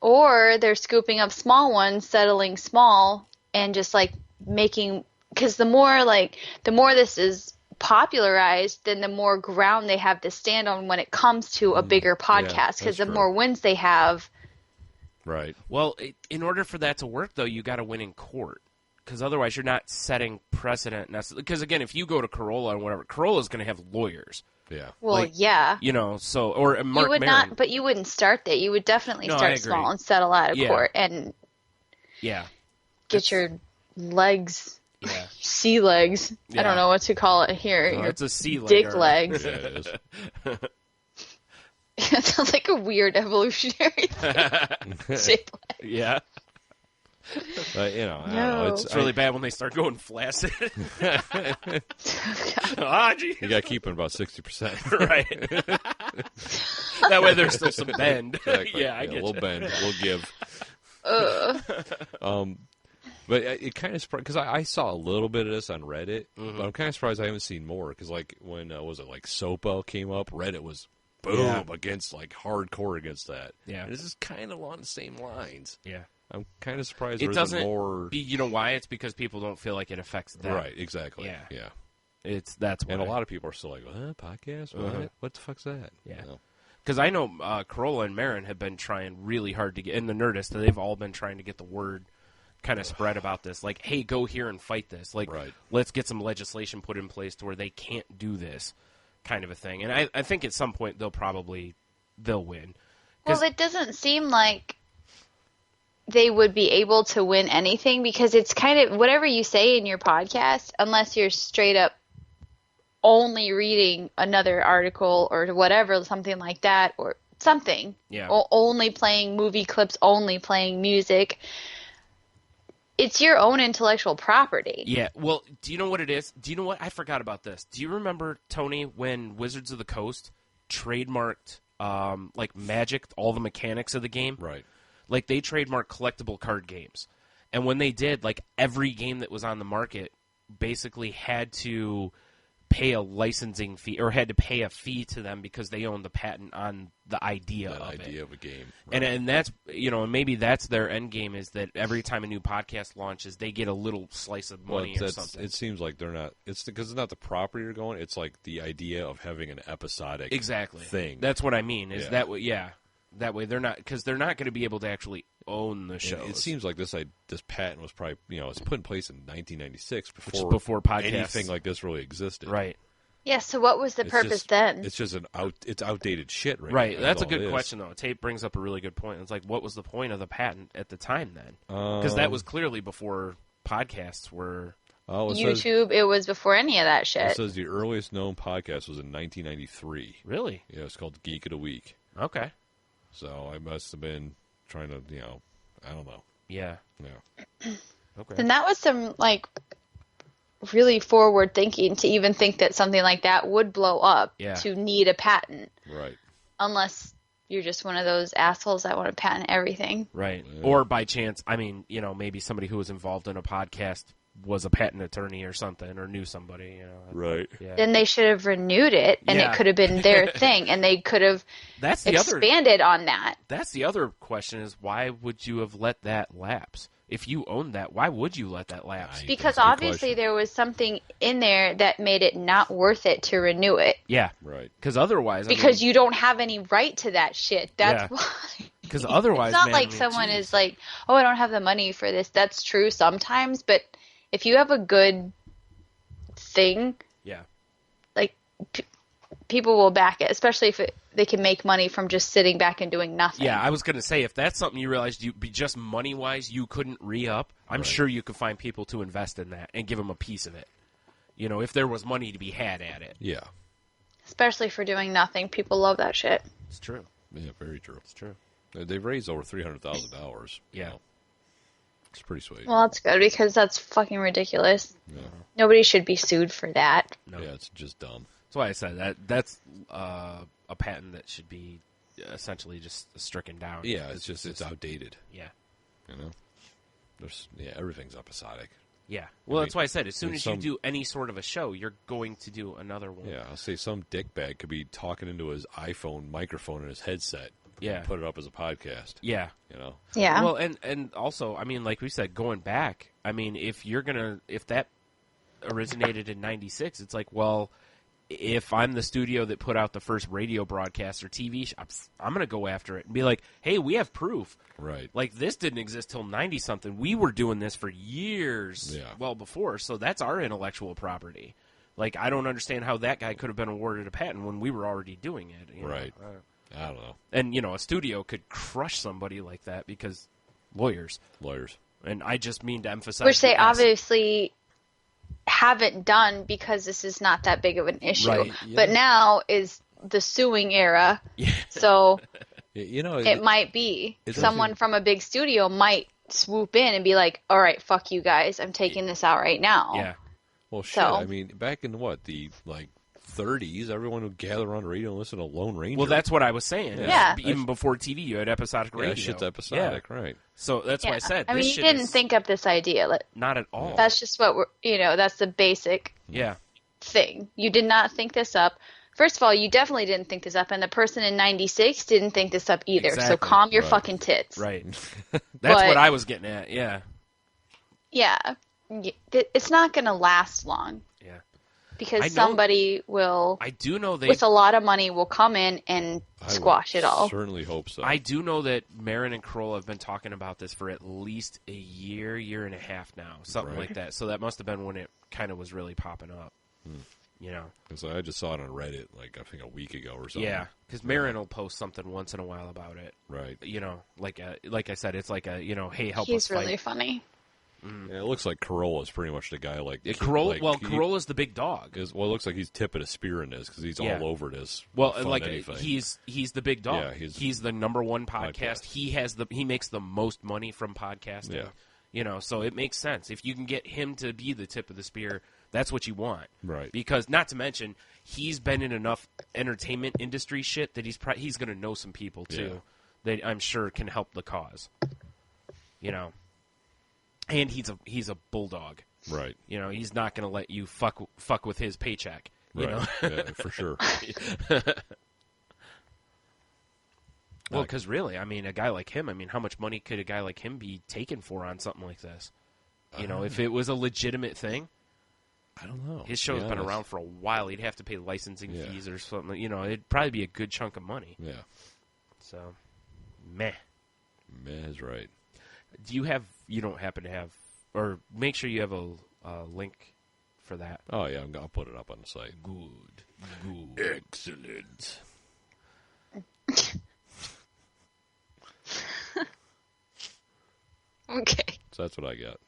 Or they're scooping up small ones, settling small, and just like making, because the more this is popularized, then the more ground they have to stand on when it comes to a bigger podcast. Because that's the true. more wins they have, Right. Well, in order for that to work, though, you got to win in court. Because otherwise, you're not setting precedent. Because, again, if you go to Corolla and whatever, Corolla's going to have lawyers. Yeah. well, Like, yeah. You know, so, or Mark You would Maron. not, but you wouldn't start there. You would definitely No, I start agree. small and settle out of Yeah. court and Yeah. get your legs, Yeah. sea legs. I Yeah. don't know what to call it here. No, your it's a sea leg. dick or- legs. Yeah, it is. It sounds like a weird evolutionary thing. Shape leg. Yeah. But, I don't No. know. It's really bad when they start going flaccid. Ah, geez. You got to keep it about 60%. Right. That way there's still some bend. Exactly. Yeah, I get we'll you. bend. We'll give. But it kind of surprised because I saw a little bit of this on Reddit, Mm-hmm. but I'm kind of surprised I haven't seen more. Because like when was it like Sopa came up, Reddit was boom Yeah. against like hardcore against that. Yeah. And this is kind of along the same lines. Yeah. I'm kind of surprised It there doesn't. isn't more. You know why? It's because people don't feel like it affects them. Right, exactly. Yeah. Yeah. That's why. And a lot of people are still like, podcast? What? Uh-huh. What the fuck's that? Yeah. You know? Because I know Corolla and Marin have been trying really hard to get, and the Nerdist, they've all been trying to get the word kind of spread about this. Like, hey, go here and fight this. Like, Right. let's get some legislation put in place to where they can't do this kind of a thing. And I think at some point they'll win. 'Cause- Well, it doesn't seem like they would be able to win anything because it's kind of whatever you say in your podcast, unless you're straight up only reading another article or whatever, something like that, or something. Yeah. Only playing movie clips, only playing music. It's your own intellectual property. Yeah, well, do you know what it is? Do you know what? I forgot about this. Do you remember, Tony, when Wizards of the Coast trademarked, like, Magic, all the mechanics of the game? Right. Like, they trademarked collectible card games. And when they did, like, every game that was on the market basically had to pay a licensing fee, or had to pay a fee to them because they owned the patent on the idea That of idea it. of a game. Right. And that's, and maybe that's their end game, is that every time a new podcast launches, they get a little slice of money or something. It seems like they're not. It's because it's not the property you're going. It's like the idea of having an episodic thing. That's what I mean. Is Yeah. that way? Yeah, that way they're not, because they're not going to be able to actually own the show. It seems like this patent was probably it's put in place in 1996 before podcasts. anything like this really existed. Right. Yeah, so what was the It's purpose just- then? It's just it's outdated shit, right? Right. now. That's a all it good is. question, though. Tate brings up a really good point. It's like, what was the point of the patent at the time then? Because that was clearly before podcasts were. Oh, it YouTube, it was before any of that Says, it shit. says the earliest known podcast was in 1993. Really? Yeah, it's called Geek of the Week. Okay. So I must have been trying to, I don't know. Yeah. Yeah. Okay. And that was some, like, really forward thinking to even think that something like that would blow up Yeah. to need a patent. Right. Unless you're just one of those assholes that want to patent everything. Right. Or by chance, I mean, maybe somebody who was involved in a podcast was a patent attorney or something, or knew somebody. Right. Yeah. Then they should have renewed it, and Yeah. it could have been their thing, and they could have That's the other. expanded on that. That's the other question: is why would you have let that lapse? If you owned that, why would you let that lapse? Right. Because That's a good obviously question. there was something in there that made it not worth it to renew it. Yeah. Right. Because otherwise, Because you don't have any right to that shit. That's Yeah. why. Because otherwise, It's not man, like I mean, someone geez. is like, oh, I don't have the money for this. That's true sometimes, but if you have a good thing, Yeah. like people will back it, especially if they can make money from just sitting back and doing nothing. Yeah, I was going to say, if that's something you realized you be just money-wise you couldn't re-up, I'm sure you could find people to invest in that and give them a piece of it. If there was money to be had at it. Yeah. Especially for doing nothing. People love that shit. It's true. Yeah, very true. It's true. They've raised over $300,000. Yeah. It's pretty sweet. Well, that's good because that's fucking ridiculous. Yeah. Nobody should be sued for that. No. Yeah, it's just dumb. That's why I said that's a patent that should be essentially just stricken down. Yeah, it's outdated. Yeah. There's everything's episodic. Yeah. Well, that's why I said as soon there's as you do any sort of a show, you're going to do another one. Yeah, I'll say some dickbag could be talking into his iPhone microphone and his headset. Yeah. And put it up as a podcast. Yeah. You know? Yeah. Well, and also, I mean, like we said, going back, I mean, if that originated in 96, it's like, well, if I'm the studio that put out the first radio broadcast or TV show, I'm going to go after it and be like, hey, we have proof. Right. Like, this didn't exist till 90-something. We were doing this for years, well before, so that's our intellectual property. Like, I don't understand how that guy could have been awarded a patent when we were already doing it. Right. I don't know. And, a studio could crush somebody like that because lawyers. And I just mean to emphasize. Which they obviously haven't done because this is not that big of an issue. Right, yeah. But now is the suing era. Yeah. So it might be. Someone from a big studio might swoop in and be like, all right, fuck you guys. I'm taking this out right now. Yeah. Well, shit. I mean, back in the 30s, everyone would gather around the radio and listen to Lone Ranger. Well, that's what I was saying. Yeah. Even before TV, you had episodic radio. Yeah, shit's episodic, right. So that's why I said I mean, this you shit didn't think up this idea. Not at all. That's just what that's the basic thing. You did not think this up. First of all, you definitely didn't think this up, and the person in 96 didn't think this up either. Exactly. So calm your fucking tits. Right. That's what I was getting at, yeah. Yeah. It's not going to last long. Yeah. Because somebody will, I do know with a lot of money, will come in and squash it all. Certainly hope so. I do know that Marin and Kroll have been talking about this for at least a year and a half now, something like that. So that must have been when it kind of was really popping up. So I just saw it on Reddit, I think a week ago or something. Yeah, because Marin will post something once in a while about it. Right. Like I said, it's like hey, help us He's fight. really funny. Yeah, it looks like Corolla's pretty much the guy. Corolla's the big dog. It looks like he's tipping a spear in this because he's all over this. Well, anything. he's the big dog. Yeah, he's the number one podcast. He makes the most money from podcasting. Yeah. So it makes sense if you can get him to be the tip of the spear. That's what you want, right? Because not to mention he's been in enough entertainment industry shit that he's going to know some people too that I'm sure can help the cause. And he's a bulldog, right? He's not going to let you fuck with his paycheck, you know. Yeah, for sure. Well, because really, I mean, a guy like him, how much money could a guy like him be taken for on something like this? If it was a legitimate thing, I don't know. His show's been around for a while. He'd have to pay licensing fees or something. It'd probably be a good chunk of money. Yeah. So, meh. Meh is right. You don't happen to have, or make sure you have a link for that. Oh, yeah, I'll put it up on the site. Good. Excellent. Okay. So that's what I got.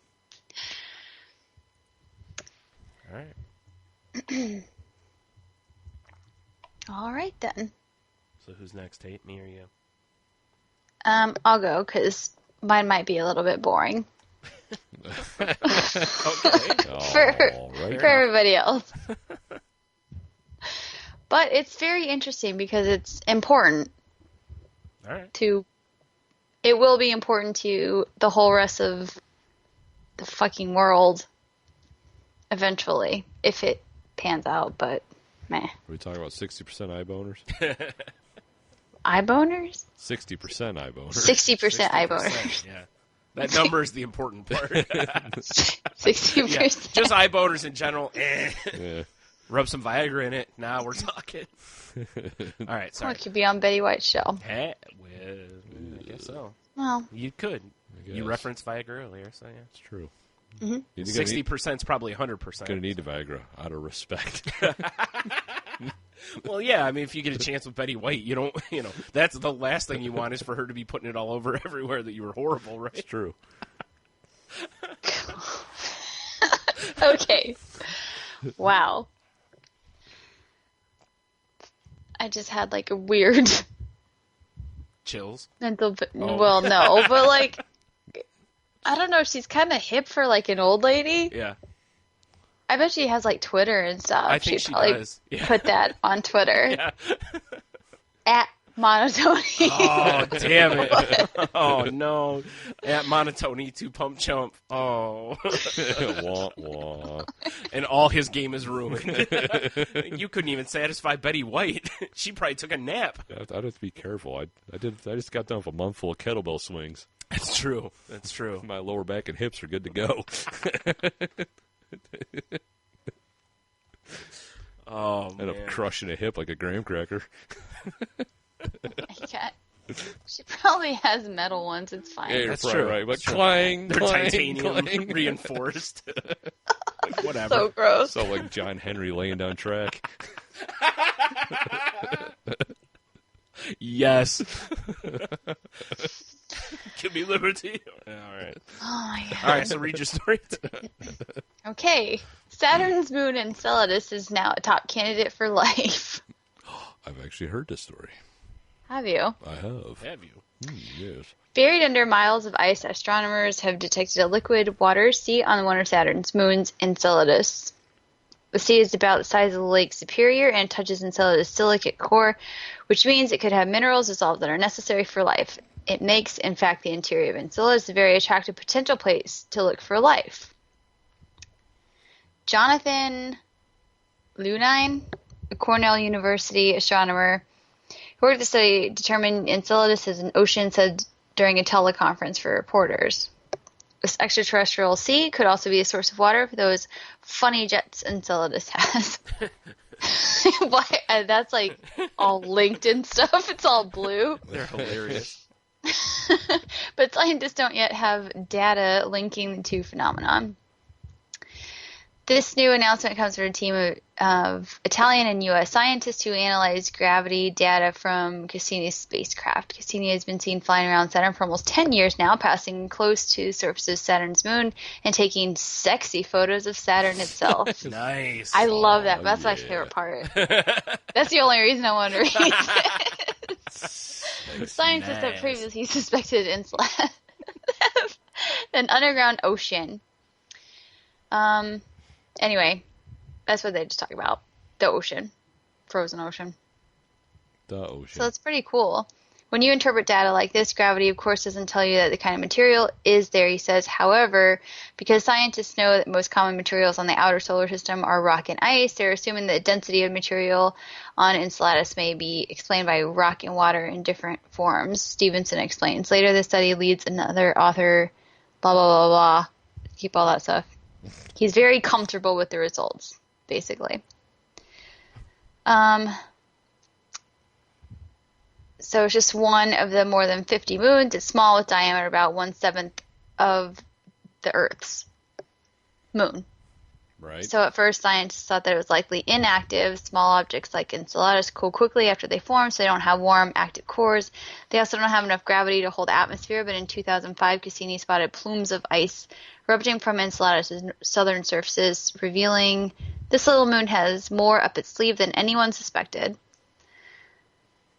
All right. All right, then. So who's next, Tate? Me or you? I'll go, because mine might be a little bit boring. Okay. For everybody else. But it's very interesting because it's important. All right. It will be important to the whole rest of the fucking world eventually, if it pans out, but meh. Are we talking about 60% eye boners? Eye boners? 60% eye boners. 60% eye boners. Yeah. That number is the important part. 60%. Yeah. Just eye boners in general. Yeah. Rub some Viagra in it. Now we're talking. All right, sorry. It could be on Betty White's show. Hey, well, I guess so. Well, you could. You referenced Viagra earlier, so yeah. It's true. Mm-hmm. 60% is probably 100%. Going to need the Viagra out of respect. Well, yeah, if you get a chance with Betty White, that's the last thing you want is for her to be putting it all over everywhere that you were horrible, right? It's true. Okay. Wow. I just had a weird chills. Mental, well, no, but I don't know. She's kind of hip for an old lady. Yeah. I bet she has Twitter and stuff. I think she probably does. Yeah. Put that on Twitter. Yeah. At Monotony. Oh, damn it. Oh, no. At Monotony to Pump Chump. Oh. Wah, wah. And all his game is ruined. You couldn't even satisfy Betty White. She probably took a nap. I'd have to be careful. I just got done with a month full of kettlebell swings. That's true. That's true. My lower back and hips are good to go. Oh, End man. up crushing a hip like a graham cracker. Yeah. She probably has metal ones. It's fine. Yeah, you're That's probably true. right. But That's true. clang, They're clang, titanium clang. reinforced. Like, whatever. So gross. So like John Henry laying down track. Yes. Give me liberty. All right. Oh my god. All right, so read your story. Okay. Saturn's moon Enceladus is now a top candidate for life. I've actually heard this story. Have you? I have. Have you? Yes. Buried under miles of ice, astronomers have detected a liquid water sea on one of Saturn's moons, Enceladus. The sea is about the size of the Lake Superior and touches Enceladus' silicate core, which means it could have minerals dissolved that are necessary for life. It makes, in fact, the interior of Enceladus a very attractive potential place to look for life. Jonathan Lunine, a Cornell University astronomer who worked at the study, determined Enceladus is an ocean, said during a teleconference for reporters. This extraterrestrial sea could also be a source of water for those funny jets Enceladus has. Why? That's like all linked and stuff. It's all blue. They're hilarious. But scientists don't yet have data linking the two phenomenon. This new announcement comes from a team of Italian and U.S. scientists who analyzed gravity data from Cassini's spacecraft. Cassini has been seen flying around Saturn for almost 10 years now, passing close to the surface of Saturn's moon and taking sexy photos of Saturn itself. Nice. I love that. That's my yeah. favorite part. That's the only reason I wanted to read it. Scientists have previously suspected Enceladus an underground ocean. Anyway, that's what they just talk about. The ocean. Frozen ocean. The ocean. So it's pretty cool. When you interpret data like this, gravity, of course, doesn't tell you that the kind of material is there, he says. However, because scientists know that most common materials on the outer solar system are rock and ice, they're assuming the density of material on Enceladus may be explained by rock and water in different forms. Stevenson explains. Later, the study leads another author, blah, blah, blah, blah. Keep all that stuff. He's very comfortable with the results, basically. So it's just one of the more than 50 moons. It's small with diameter about 1/7 of the Earth's moon. Right. So at first, scientists thought that it was likely inactive. Small objects like Enceladus cool quickly after they form, so they don't have warm, active cores. They also don't have enough gravity to hold atmosphere, but in 2005, Cassini spotted plumes of ice erupting from Enceladus' southern surfaces, revealing this little moon has more up its sleeve than anyone suspected.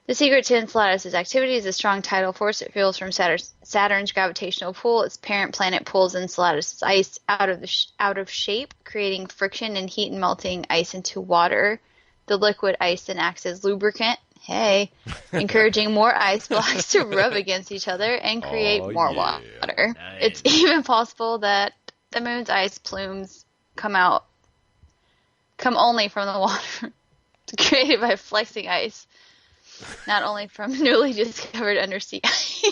The secret to Enceladus' activity is a strong tidal force that fuels from Saturn's gravitational pull. Its parent planet pulls Enceladus' ice out of shape, creating friction and heat and melting ice into water. The liquid ice then acts as lubricant, encouraging more ice blocks to rub against each other and create more water. Nice. It's even possible that the moon's ice plumes come only from the water created by flexing ice. Not only from newly discovered undersea ice.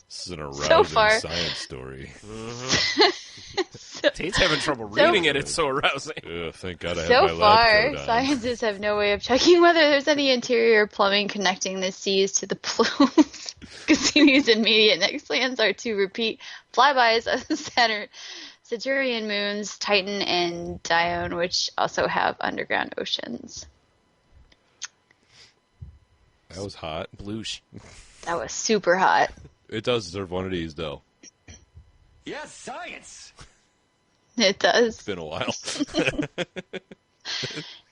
This is an arousing science story. Tate's having trouble reading it. It's so arousing. Ugh, thank God I have So my lab far, coat on. scientists have no way of checking whether there's any interior plumbing connecting the seas to the plumes. Cassini's immediate next plans are to repeat flybys of the Saturnian moons, Titan and Dione, which also have underground oceans. That was hot. Bloosh. That was super hot. It does deserve one of these, though. Yes, science. It does. It's been a while.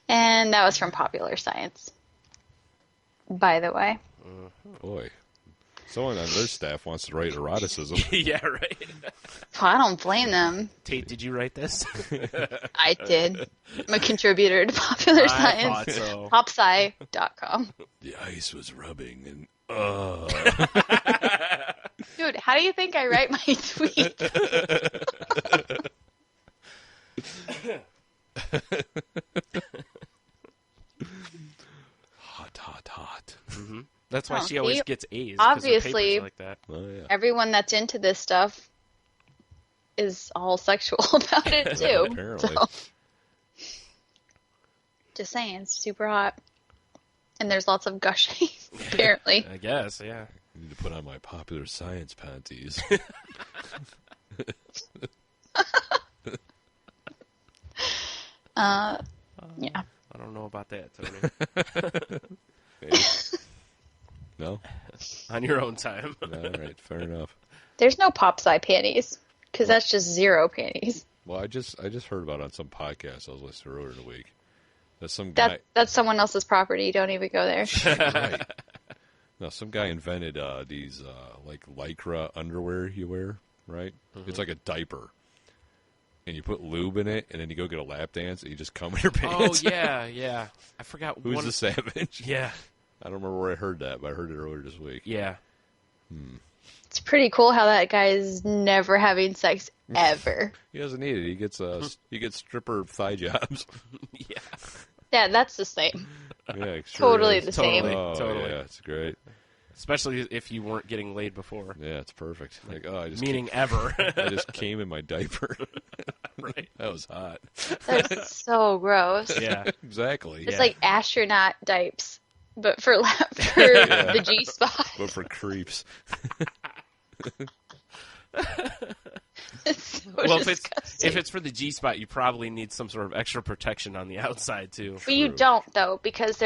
And that was from Popular Science, by the way. Boy. Someone on their staff wants to write eroticism. Yeah, right. Well, I don't blame them. Tate, did you write this? I did. I'm a contributor to Popular I Science. thought so. Popsci.com. The ice was rubbing, and Dude, how do you think I write my tweets? Hot. Mm-hmm. That's why Oh, she always see, gets A's. 'cause her papers obviously- are like that. Oh, yeah. Everyone that's into this stuff is all sexual about it too. Apparently. So, just saying, it's super hot. And there's lots of gushing, apparently. I guess, yeah. I need to put on my popular science panties. Yeah. I don't know about that, Tony. Maybe. No? On your own time. All right, fair enough. There's no pop sci panties, because that's just zero panties. Well, I just heard about it on some podcast I was listening to earlier in the week. That some guy, That's someone else's property. Don't even go there. right? No, some guy invented these like lycra underwear you wear, right? Mm-hmm. It's like a diaper, and you put lube in it, and then you go get a lap dance, and you just come in your Oh, pants. yeah. I forgot Who's one. the savage? Yeah, I don't remember where I heard that, but I heard it earlier this week. yeah. It's pretty cool how that guy is never having sex ever. He doesn't need it. He gets stripper thigh jobs. Yeah. Yeah, that's the same. Yeah, it sure Totally is. the same. Oh, Totally. yeah, it's great. Especially if you weren't getting laid before. Yeah, it's perfect. Like, oh, Meaning ever. I just came in my diaper. Right. That was hot. That's so gross. Yeah. Exactly. It's like astronaut dipes, but for the G spot. But for creeps. It's so Well, disgusting. if it's for the G spot, you probably need some sort of extra protection on the outside too. But you don't though, because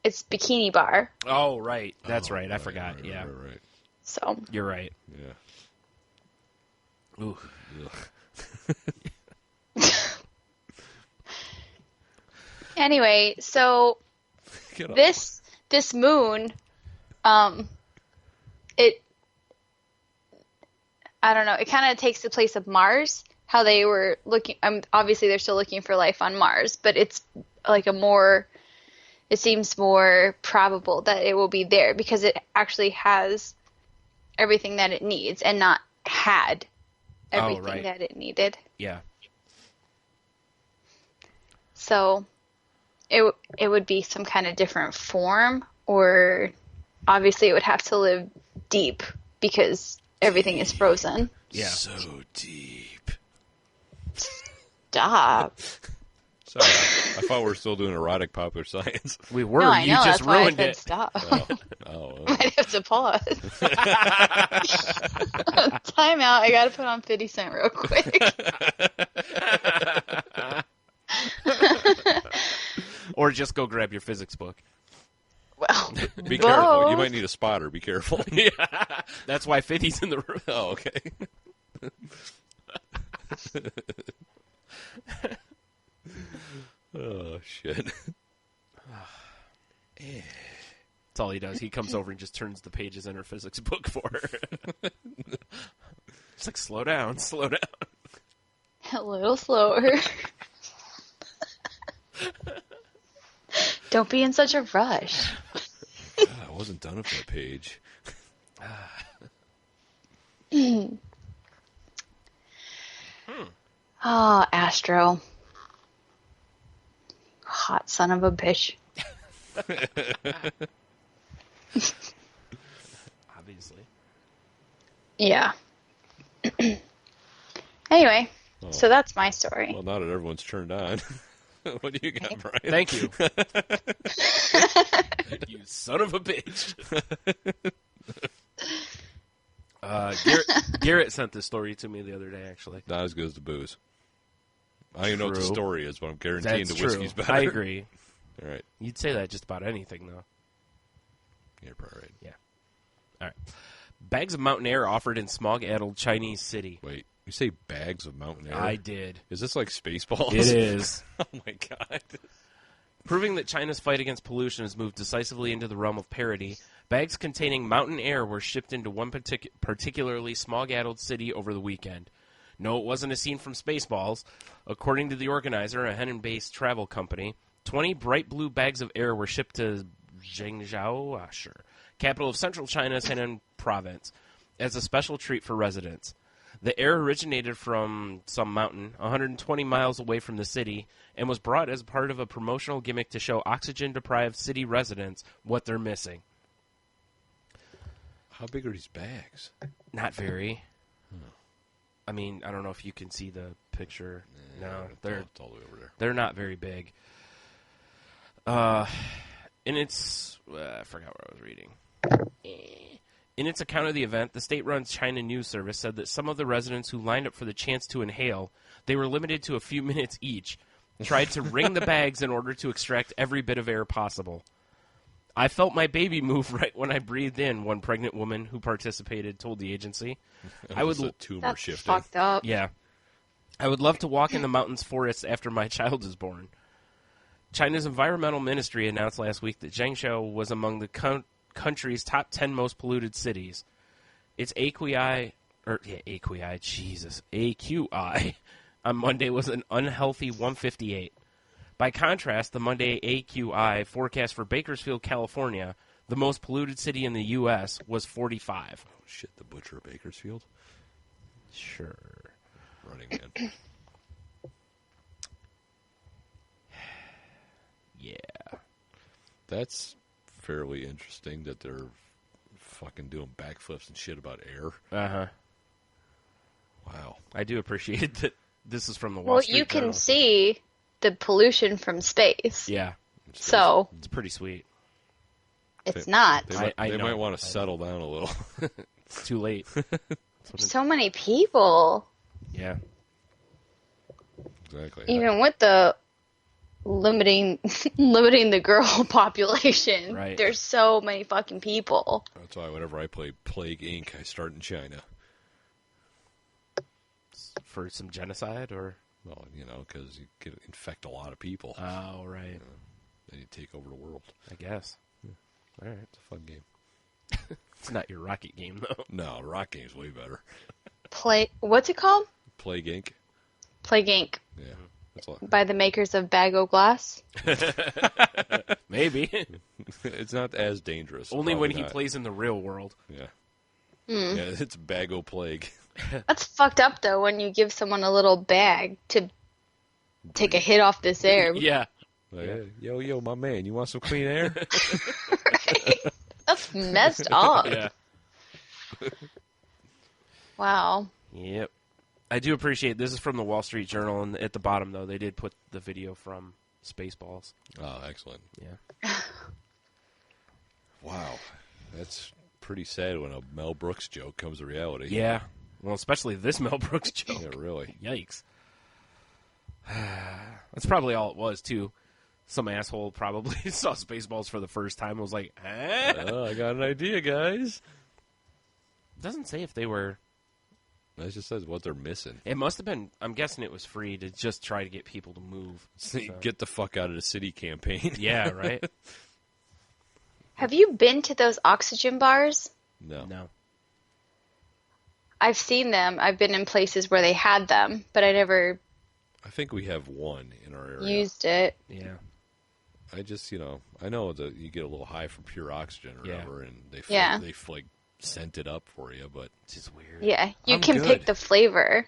it's bikini bar. Oh, right. That's right. I forgot. Yeah, Right. So you're right. Yeah. Ooh. anyway, so Get off. this moon, I don't know. It kind of takes the place of Mars. How they were looking. Obviously, they're still looking for life on Mars, but it's like it seems more probable that it will be there because it actually has everything that it needs and not had everything right. that it needed. Yeah. So it would be some kind of different form, or obviously it would have to live deep because everything is frozen. Yeah. So deep. Stop. Sorry, I thought we were still doing erotic popular science. We were. No, I You know. just That's why I ruined said it. stop. Oh. Might have to pause. Time out. I gotta put on 50 Cent real quick. Or just go grab your physics book. Well, Be careful. both. You might need a spotter. Be careful. Yeah. That's why 50's in the room. Oh, okay. Oh, shit. That's all he does. He comes over and just turns the pages in her physics book for her. It's like, slow down, slow down. a little slower. Don't be in such a rush. God, I wasn't done with that page. Oh, Astro. Hot son of a bitch. Obviously. Yeah. Anyway, so that's my story. Well, now that everyone's turned on. What do you got, Brian? Thank you. You son of a bitch. Garrett sent this story to me the other day, actually. Not as good as the booze. I don't even know what the True. story is, but I'm guaranteeing That's the true. whiskey's better. I agree. All right. You'd say that just about anything, though. You're probably right. Yeah. All right. Bags of mountain air offered in smog-addled Chinese city. Wait, you say bags of mountain air? I did. Is this like Spaceballs? It is. Oh, my God. Proving that China's fight against pollution has moved decisively into the realm of parody, bags containing mountain air were shipped into one particularly smog-addled city over the weekend. No, it wasn't a scene from Spaceballs. According to the organizer, a Henan-based travel company, 20 bright blue bags of air were shipped to Zhengzhou, capital of central China's Henan province, as a special treat for residents. The air originated from some mountain 120 miles away from the city and was brought as part of a promotional gimmick to show oxygen-deprived city residents what they're missing. How big are these bags? Not very. I mean, I don't know if you can see the picture. No, they're it's all the way over there. They're not very big. And it's I forgot what I was reading. In its account of the event, the state-run China News Service said that some of the residents who lined up for the chance to inhale, they were limited to a few minutes each, tried to wring the bags in order to extract every bit of air possible. I felt my baby move right when I breathed in, one pregnant woman who participated told the agency. I was a tumor That's shifting. fucked up. Yeah. I would love to walk in the mountains forests after my child is born. China's environmental ministry announced last week that Zhengzhou was among the country's top 10 most polluted cities. Its AQI on Monday was an unhealthy 158. By contrast, the Monday AQI forecast for Bakersfield, California, the most polluted city in the U.S., was 45. Oh, shit, the butcher of Bakersfield? Sure. Running Man. Yeah. That's fairly interesting that they're fucking doing backflips and shit about air. Uh-huh. Wow. I do appreciate that this is from the Wall Well, Street you can Journal. see the pollution from space. Yeah. So It's pretty sweet. it's not. They I know. might want to settle down a little. It's too late. So many people. Yeah. Exactly. Even with the limiting the girl population, Right. there's so many fucking people. That's why whenever I play Plague Inc., I start in China. For some genocide or? Well, because you can infect a lot of people. Oh, right. Then you take over the world. I guess. All right. It's a fun game. It's not your rocket game, though. No, Rock Game's way better. What's it called? Plague Inc. Plague Inc. Yeah. That's all. By the makers of Bag O' Glass. Maybe. It's not as dangerous. Only when he Probably not. plays in the real world. Yeah. Yeah, it's Bag O' Plague. That's fucked up, though, when you give someone a little bag to take a hit off this air. Yeah. Like, hey, yo, my man, you want some clean air? That's messed up. Yeah. Wow. Yep. I do appreciate this is from the Wall Street Journal, and at the bottom, though, they did put the video from Spaceballs. Oh, excellent. Yeah. Wow. That's pretty sad when a Mel Brooks joke comes to reality. Yeah. Well, especially this Mel Brooks joke. Yeah, really. Yikes. That's probably all it was, too. Some asshole probably saw Spaceballs for the first time and was like, huh? Oh, I got an idea, guys. It doesn't say if they were... That just says what they're missing. It must have been... I'm guessing it was free to just try to get people to move. So. Get the fuck out of the city campaign. Yeah, right? Have you been to those oxygen bars? No. I've seen them. I've been in places where they had them, but I never I think we have one in our area. used it. Yeah. I just, I know that you get a little high from pure oxygen or whatever, and they like scent it up for you, but It's just weird. Yeah, you I'm can good. pick the flavor.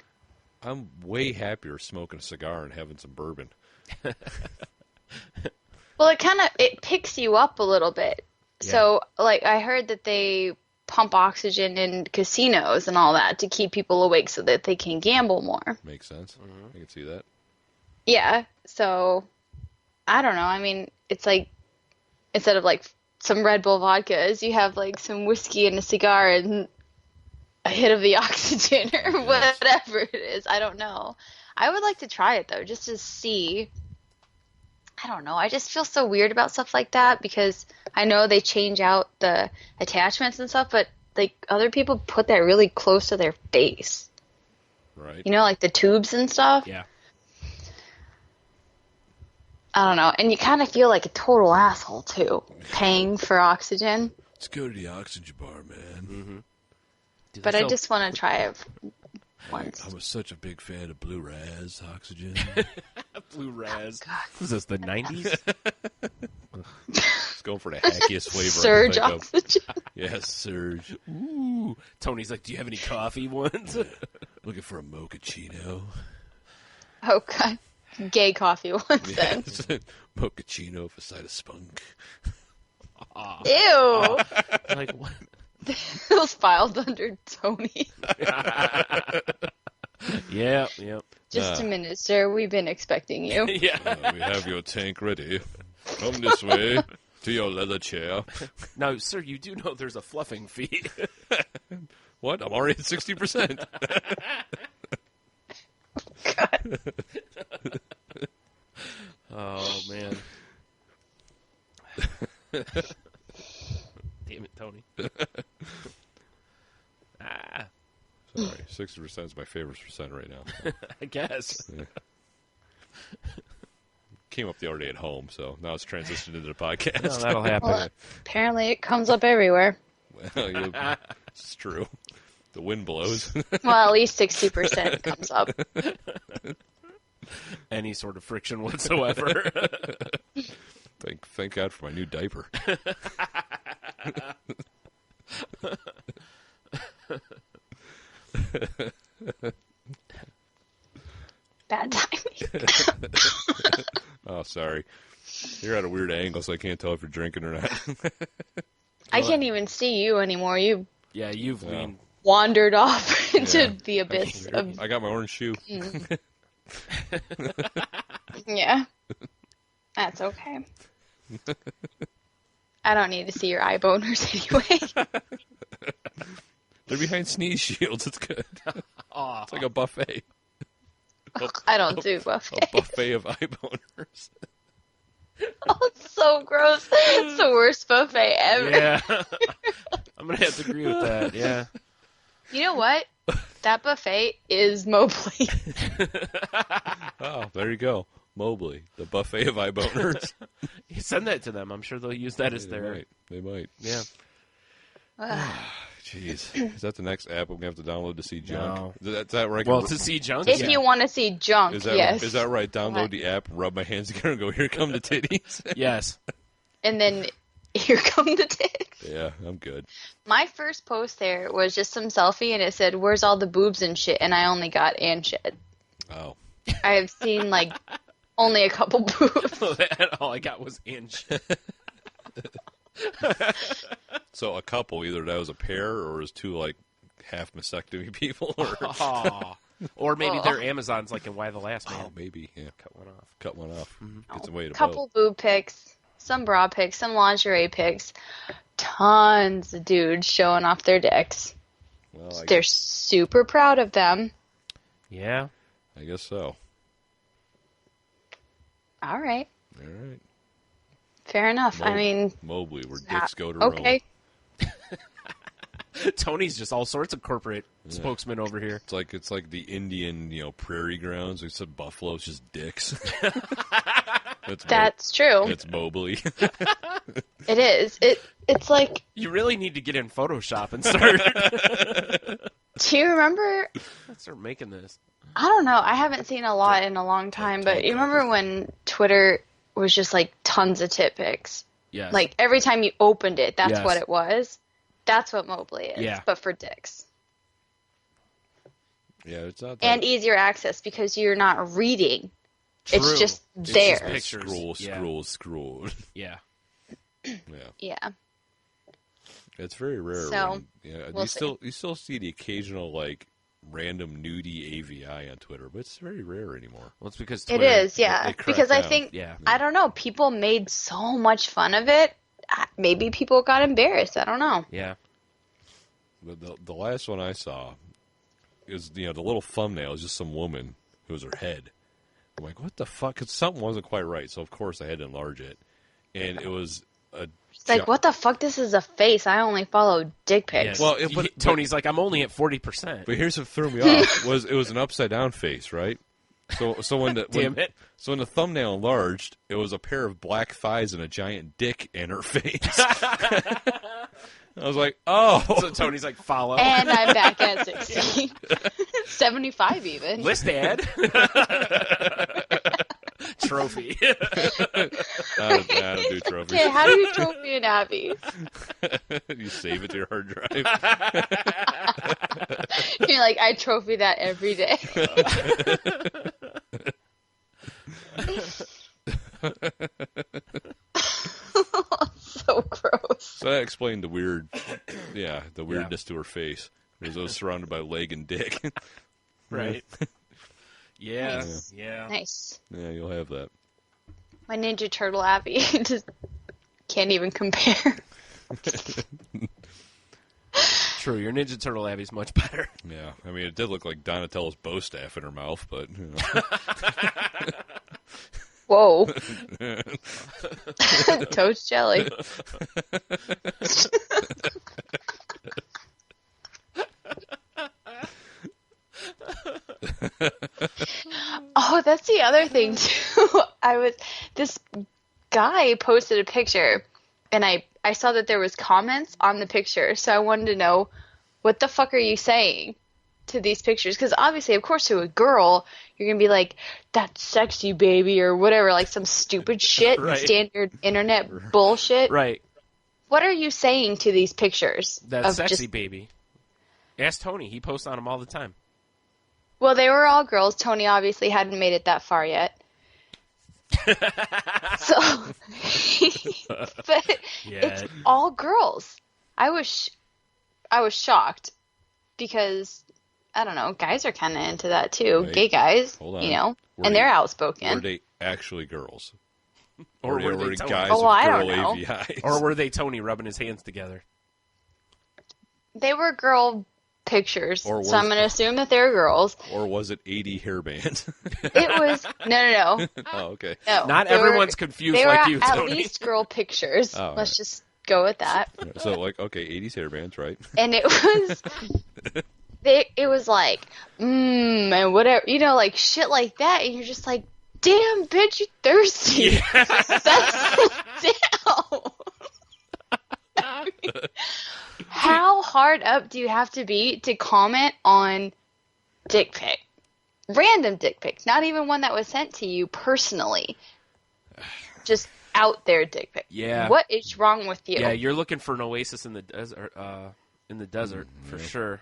I'm way happier smoking a cigar and having some bourbon. Well, it picks you up a little bit. Yeah. So, like, I heard that they pump oxygen in casinos and all that to keep people awake so that they can gamble more. Makes sense. I can see that. Yeah, so I don't know. I mean, it's like instead of like some Red Bull vodkas, you have like some whiskey and a cigar and a hit of the oxygen or whatever it is. I don't know. I would like to try it though, just to see. I don't know. I just feel so weird about stuff like that because I know they change out the attachments and stuff, but like other people put that really close to their face. Right. Like the tubes and stuff. Yeah. I don't know. And you kind of feel like a total asshole, too, paying for oxygen. Let's go to the oxygen bar, man. Dude, But that's I so- just want to try it once. I was such a big fan of Blue Raz oxygen. Blue Raz. Was this the 90s? Let's Going for the hackiest flavor Surge I can think of. oxygen. Yes, Surge. Ooh. Tony's like, do you have any coffee ones? Looking for a mochaccino. Oh, God. Gay coffee ones then. Mochaccino with a side of spunk. Ew. Like, what? Those filed under Tony. Yeah. Just a minute, sir. We've been expecting you. Yeah. We have your tank ready. Come this way to your leather chair. Now, sir, you do know there's a fluffing fee. What? I'm already at 60%. Oh, man. Damn it, Tony. Sorry, 60% is my favorite percent right now. I guess. Yeah. Came up the other day at home, so now it's transitioned into the podcast. No, that'll happen. Well, apparently it comes up everywhere. Well, it's true. The wind blows. Well, at least 60% comes up. Any sort of friction whatsoever. Thank God for my new diaper. Bad timing. Oh, sorry. You're at a weird angle, so I can't tell if you're drinking or not. I can't even see you anymore. You Yeah, you've been. wandered off into Yeah. the abyss of... I got my orange shoe. Yeah. That's okay. I don't need to see your eye boners anyway. They're behind sneeze shields. It's good. It's like a buffet. I don't do A buffet. buffet of eye boners. Oh, it's so gross. It's the worst buffet ever. Yeah. I'm going to have to agree with that, yeah. You know what? That buffet is Mobley. Oh, there you go. Mobley, the buffet of eye boners. You send that to them. I'm sure they'll use that as their... They might. Yeah. Jeez. Is that the next app we're going to have to download to see junk? No. Is that right? Well, to see junk? If yeah. you want to see junk, Is that, yes. is that right? Download the app, rub my hands together, and go, here come the titties. Yes. And then here come the dicks. Yeah, I'm good. My first post there was just some selfie, and it said, "Where's all the boobs and shit?" And I only got and shit. Oh. I have seen, like, only a couple boobs. All I got was inch. So a couple, either that was a pair or it was two, like, half mastectomy people. Or, Aw. Or maybe they're Amazons, like in Why the Last Man. oh, maybe, yeah. Cut one off. Cut one off. Get some weight Couple boob pics, some bra pics, some lingerie pics. Tons of dudes showing off their dicks. Well, They're super proud of them. Yeah. I guess so. All right. All right. Fair enough. I mean, Mobley, where dicks go to Rome. okay. Tony's just all sorts of corporate spokesman over here. It's like the Indian, prairie grounds. Except buffaloes, just dicks. That's true. It's Mobley. It is. It's like, You really need to get in Photoshop and start do you remember? start making this. I don't know. I haven't seen a lot in a long time, but you remember when Twitter was just like tons of tit pics? Yes. Like every time you opened it, that's Yes. what it was. That's what Mobley is, Yeah. but for dicks. Yeah, it's not that. And easier access because you're not reading. True. It's just It's there. just pictures. Scroll. Yeah. Yeah. It's very rare. So, you still see the occasional like random nudie AVI on Twitter, but it's very rare anymore. Well, it's because It Twitter, is, yeah. they crack Because I down. think, Yeah. I don't know, people made so much fun of it. Maybe people got embarrassed. I don't know. Yeah. But the last one I saw is the little thumbnail is just some woman who was her head. I'm like, what the fuck? 'Cause something wasn't quite right, so of course I had to enlarge it, and it was a. It's like, what the fuck? This is a face. I only follow dick pics. Yes. Well, Tony's like, I'm only at 40%. But here's what threw me off was it was an upside down face, right? So when the Damn it. So when the thumbnail enlarged, it was a pair of black thighs and a giant dick in her face. I was like, oh. So Tony's like, follow. And I'm back at 60. 75 even. List ad. trophy. I don't do trophies. Okay, how do you trophy an Abby? You save it to your hard drive. You're like, I trophy that every day. So gross. So that explained the weirdness to her face. Because it was surrounded by leg and dick. Right. Yeah. Nice. Yeah. Nice. Yeah, you'll have that. My Ninja Turtle Abby just can't even compare. True, your Ninja Turtle Abby's much better. Yeah, I mean, it did look like Donatello's bow staff in her mouth, but, Whoa. Toast jelly. Oh, that's the other thing too. This guy posted a picture, and I saw that there was comments on the picture, so I wanted to know, what the fuck are you saying to these pictures? Because obviously, of course, to a girl, you're gonna be like, "That's sexy, baby," or whatever, like some stupid shit, Right. standard internet bullshit. Right. What are you saying to these pictures? That's of sexy, just- baby. Ask Tony. He posts on them all the time. Well, they were all girls. Tony obviously hadn't made it that far yet. So, but it's all girls. I was shocked because I don't know, guys are kind of into that too. Wait, gay guys, hold on. you know, Were and they- they're Were outspoken. they actually girls? Or were they they Tony? guys Oh, with I girl don't know. AVIs? Or were they Tony rubbing his hands together? They were girl pictures, Or so I'm was- going to assume that they're girls. Or was it 80 hairband? It was no. Oh, okay. No, Not they were- everyone's confused They were like you, at Tony. least girl pictures. Oh, Let's right. just go with that. So, like, okay, 80s hairbands, right? And it was it was like and whatever, you know, like shit like that, and you're just like, damn bitch, you thirsty. That's damn. I mean, how hard up do you have to be to comment on dick pic? Random dick pics, not even one that was sent to you personally. Just out there dick pic. Yeah. What is wrong with you? Yeah, you're looking for an oasis in the desert. For sure.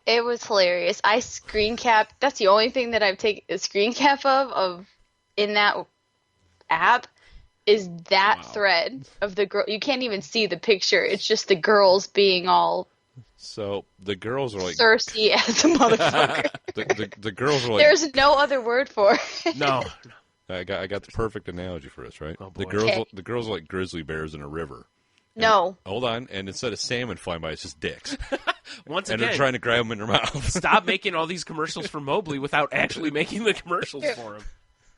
It was hilarious. I screen capped. That's the only thing that I've taken a screen cap of in that app is that thread of the girl. You can't even see the picture. It's just the girls being all So the girls are like thirsty as a motherfucker. the girls are like There's no other word for it. No. I got the perfect analogy for this, right? Oh, boy. Okay. The girls are like grizzly bears in a river. No. Hold on, and instead of salmon flying by, it's just dicks, Once and again, they're trying to grab them in their mouth. stop making all these commercials for Mobley without actually making the commercials for him.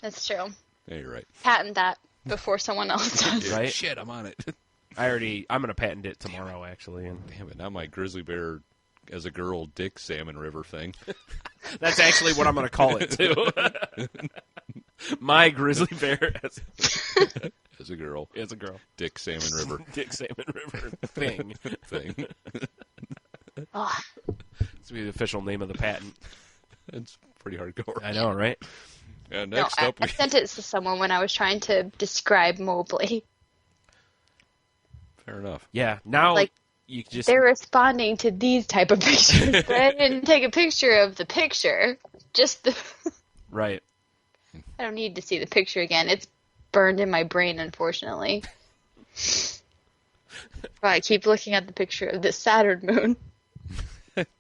That's true. Yeah, you're right. Patent that before someone else does. Right? Shit, I'm on it. I'm going to patent it tomorrow, actually. And Damn it! Now my grizzly bear as a girl dick salmon river thing. that's actually what I'm going to call it, too. My grizzly bear As a girl, as a girl. dick salmon river Dick Salmon River thing. thing. Ugh. It's the official name of the patent. It's pretty hardcore. I know, right? And No, next I up, we sent it to someone when I was trying to describe Mobley. fair enough. Yeah, now Like, you just... They're responding to these type of pictures, but I didn't take a picture of the picture. Just the. Right. I don't need to see the picture again. It's burned in my brain, unfortunately. But I keep looking at the picture of this Saturn moon,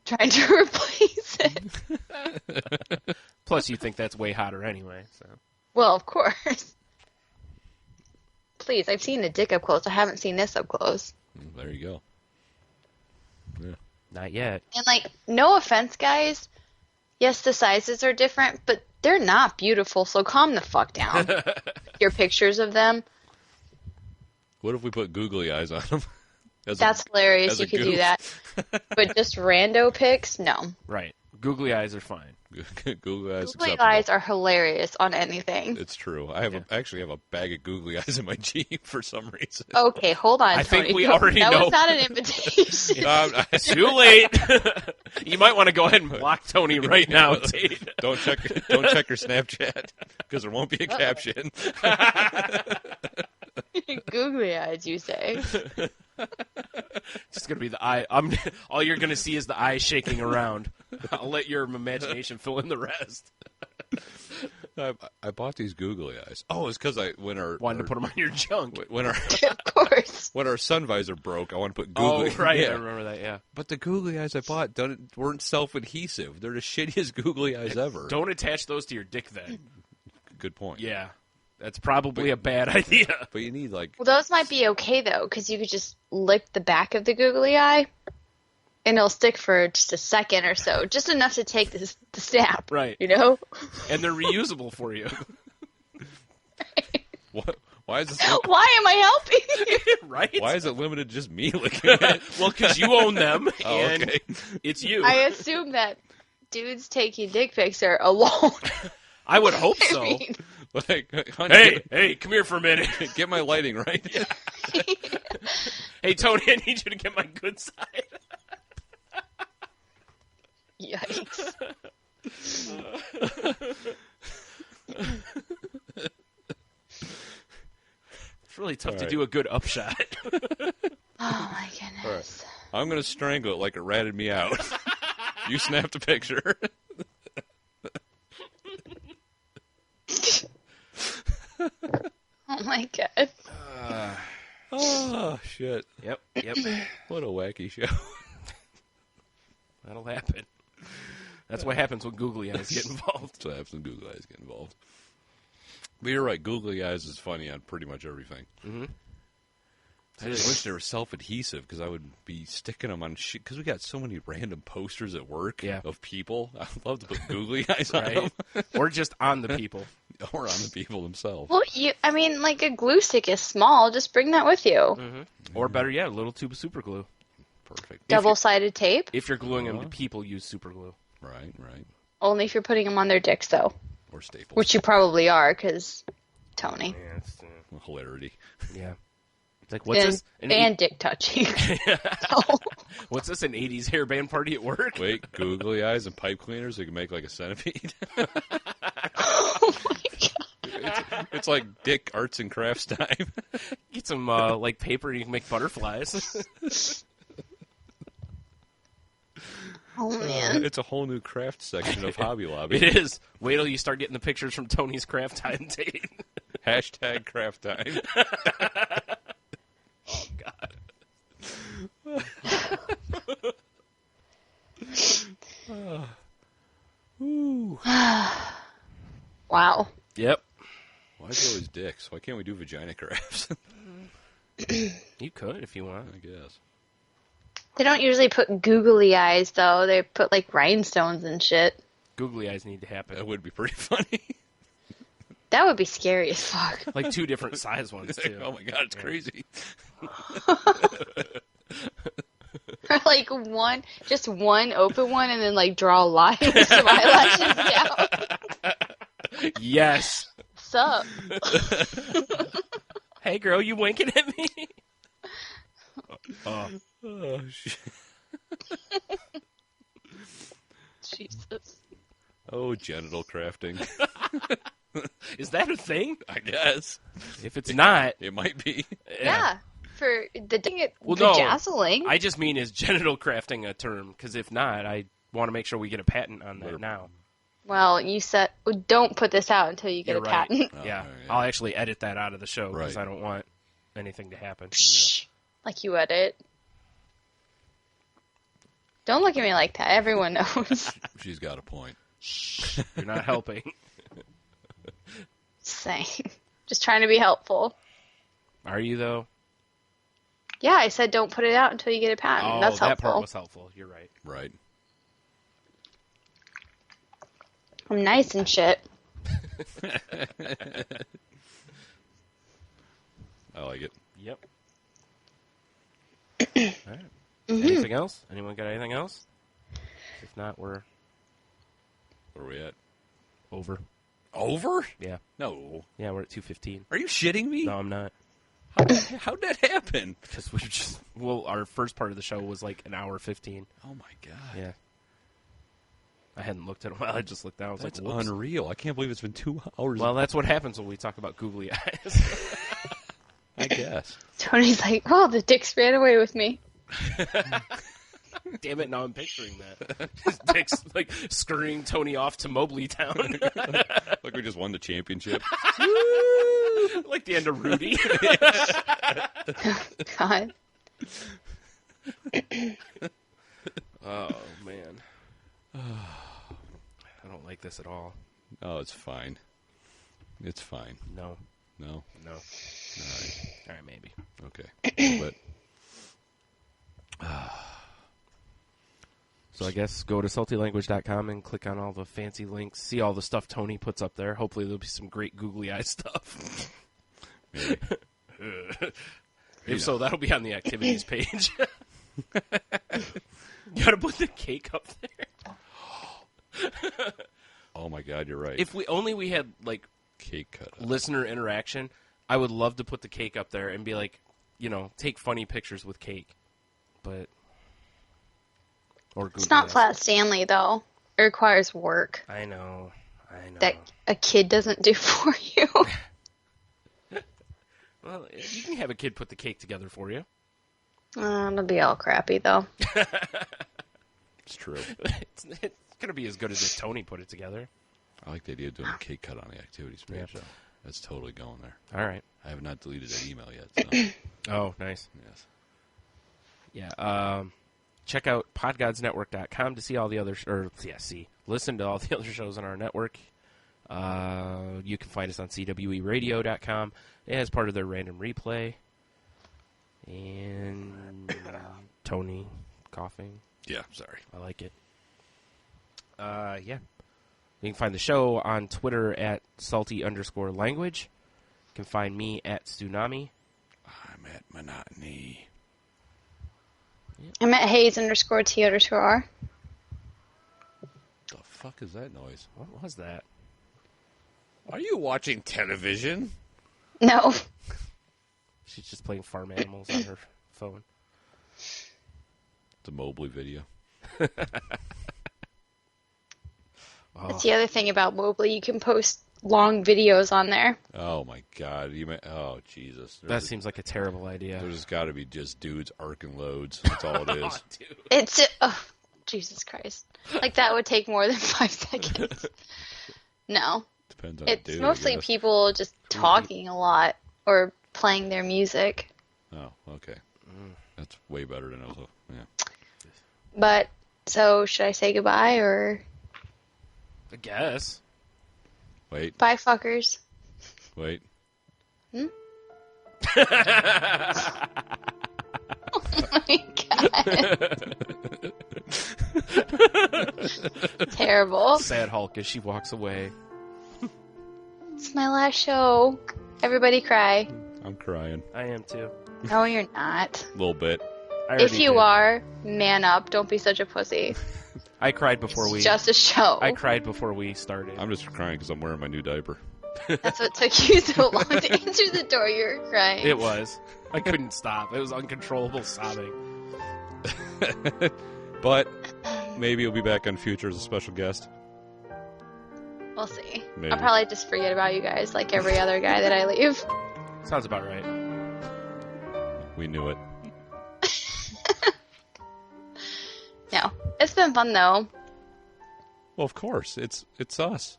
trying to replace it. Plus, you think that's way hotter anyway, so... Well, of course. Please, I've seen the dick up close. I haven't seen this up close. There you go. Yeah. Not yet. And, like, no offense, guys. Yes, the sizes are different, but they're not beautiful, so calm the fuck down. Your pictures of them, What if we put googly eyes on them? that's hilarious. as You a could do goof. that. But just rando pics, no. Right. Googly eyes are fine. Googly eyes Googly acceptable. eyes are hilarious on anything. It's true. I actually have a bag of googly eyes in my Jeep for some reason. Okay, hold on, I think Tony. we already that know. was not an invitation. Too late. You might want to go ahead and block Tony right now, Tate. Don't check your Snapchat because there won't be a caption. Googly eyes, you say? It's gonna be the eye. All you're gonna see is the eye shaking around. I'll let your imagination fill in the rest. I bought these googly eyes. Oh, it's because Wanted to put them on your junk. Of course. When our sun visor broke, I want to put Oh, googly. right. Yeah. I remember that. Yeah. But the googly eyes I bought weren't self-adhesive. They're the shittiest googly eyes ever. Don't attach those to your dick then. Good point. Yeah. That's probably a bad idea. But you need Well, those might be okay, though, because you could just lick the back of the googly eye, and it'll stick for just a second or so, just enough to take the snap. Right. You know? And they're reusable for you. What? Why is this? Why am I helping you? Right? Why is it limited to just me licking it? Well, because you own them, Oh, and okay. it's you. I assume that dudes taking dick pics are alone. I would hope I so. mean, Like, honey, Hey, come here for a minute. get my lighting right. Hey, Tony, I need you to get my good side. yikes. It's really tough All to right. do a good upshot. Oh, my goodness. I'm gonna strangle it like it ratted me out. You snapped a picture. Oh, my God. Oh shit! Yep. What a wacky show. That'll happen. That's what happens when googly eyes get involved. So I have some googly eyes get involved. But you're right, googly eyes is funny on pretty much everything. Mm-hmm. I just wish they were self-adhesive because I would be sticking them on shit. Because we got so many random posters at work of people. I'd love to put googly eyes on Right? them. Or just on the people. Or on the people themselves. Well, like a glue stick is small. Just bring that with you. Mm-hmm. Or better yet, a little tube of super glue. Perfect. Double-sided tape. If you're gluing them to people, use super glue. Right. Only if you're putting them on their dicks, though. Or staples. Which you probably are, because Tony. Yeah, it's, Hilarity. yeah. It's like, what's this? And dick touching. What's this, an 80s hairband party at work? Wait, googly eyes and pipe cleaners, they can make like a centipede. Oh, my God. It's like dick arts and crafts time. Get some, like, paper and you can make butterflies. Oh, man. It's a whole new craft section of Hobby Lobby. It is. Wait till you start getting the pictures from Tony's Craft Time date. Hashtag craft time. Oh, God. Ooh. Wow. Yep. Why is it always dicks? Why can't we do vagina crafts? You could if you want. I guess. They don't usually put googly eyes, though. They put, like, rhinestones and shit. Googly eyes need to happen. That would be pretty funny. That would be scary as fuck. Like 2 different size ones, too. Oh my god, it's crazy. Or, like, just one open one, and then, like, draw lines from eyelashes down. Yes. Sup? Hey, girl, you winking at me? Oh, shit. Jesus. Oh, genital crafting. Is that a thing? I guess. If it's not, It might be. Yeah. For the dang it, Well, no. vajazzling. I just mean, is genital crafting a term? Because if not, I want to make sure we get a patent on that now. Well, you said don't put this out until you get You're a right. patent. Yeah. right, yeah. I'll actually edit that out of the show because Right. I don't want anything to happen. Shh. Like you edit. Don't look at me like that. Everyone knows. She's got a point. You're not helping. Saying. Just trying to be helpful. Are you, though? Yeah, I said don't put it out until you get a patent. Oh, That's that helpful. part was helpful. You're right. Right. I'm nice and shit. I like it. Yep. All right. Anything else? Anyone got anything else? If not, we're Where are we at? Over. Over? Yeah. No. Yeah, we're at 2:15. Are you shitting me? No, I'm not. How'd that happen? Because we just our first part of the show was like an hour 15. Oh my god. Yeah. I hadn't looked at it. Well, I just looked down. I was That's like, whoops. unreal. I can't believe it's been 2 hours. Well, that's what happens when we talk about googly eyes. I guess. Tony's like, oh, the dicks ran away with me. Damn it! Now I'm picturing that. His dick's like scurrying Tony off to Mobley Town. Like we just won the championship. Like the end of Rudy. God. Oh man. I don't like this at all. Oh, it's fine. It's fine. No. No? No. All right, maybe. Okay. But So I guess go to saltylanguage.com and click on all the fancy links. See all the stuff Tony puts up there. Hopefully there'll be some great googly eye stuff. maybe. If so, that'll be on the activities page. You gotta put the cake up there. Oh my god, you're right. If we had like Cake cut up. listener interaction, I would love to put the cake up there and be like, take funny pictures with cake. But or It's not eyes. Flat Stanley, though. It requires work I know. that a kid doesn't do for you. Well, you can have a kid put the cake together for you. It'll be all crappy, though. It's true. It's going to be as good as if Tony put it together. I like the idea of doing a cake cut on the activities page, Yeah. though. That's totally going there. All right. I have not deleted that email yet, so. Oh, nice. Yes. Yeah. Check out podgodsnetwork.com to see all the other listen to all the other shows on our network. You can find us on cweradio.com as part of their random replay. And Tony coughing. Yeah, sorry. I like it. Yeah. You can find the show on Twitter at salty_language. You can find me at Tsunami. I'm at Monotony. I'm at Hayes_T_R. The fuck is that noise? What was that? Are you watching television? No. She's just playing farm animals on her phone. The Mobley video. That's the other thing about Mobley. You can post long videos on there. Oh my god. Oh Jesus. That seems like a terrible idea. There's got to be just dudes arcing loads. That's all it is. Dude. It's Jesus Christ. Like that would take more than 5 seconds. No. Depends on the It's dude, I mostly guess. people just talking a lot or playing their music. Oh, okay. That's way better than I was. Yeah. But so should I say goodbye or I guess. Wait. bye fuckers? Wait. Oh my god. Terrible. Sad Hulk as she walks away. It's my last show. Everybody cry. I'm crying. I am too. No, you're not. A little bit. I If already you did. are, man up. Don't be such a pussy. I cried before we. It's just a show. I cried before we started. I'm just crying because I'm wearing my new diaper. That's what took you so long to answer the door. You were crying. It was. I couldn't stop. It was uncontrollable sobbing. But maybe he'll be back on Future as a special guest. We'll see. Maybe. I'll probably just forget about you guys like every other guy that I leave. Sounds about right. We knew it. No. It's been fun though. Well, of course. It's us.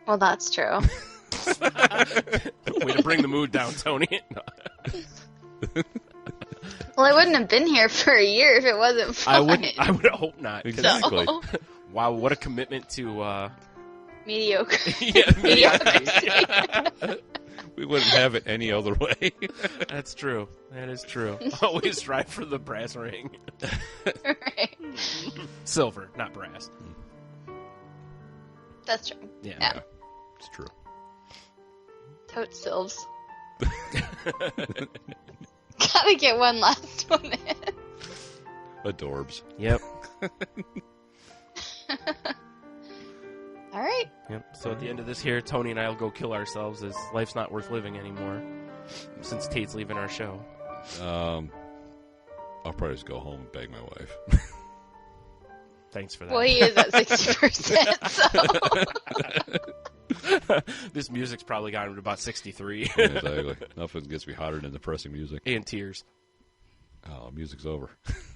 Well, that's true. Way to bring the mood down, Tony. Well, I wouldn't have been here for a year if it wasn't fun. I would hope not. 'Cause- Exactly. No. Wow, what a commitment to Mediocre. mediocrity. We wouldn't have it any other way. That's true. That is true. Always strive for the brass ring. Right. Silver, not brass. That's true. Yeah. It's true. Tote silves. Gotta get one last one in. Adorbs. Yep. All right. Yep. So at the end of this here, Tony and I will go kill ourselves as life's not worth living anymore since Tate's leaving our show. I'll probably just go home and beg my wife. Thanks for that. Well, he is at 60%, so. This music's probably got him to about 63. Yeah, exactly. Nothing gets me hotter than depressing music. And tears. Oh, music's over.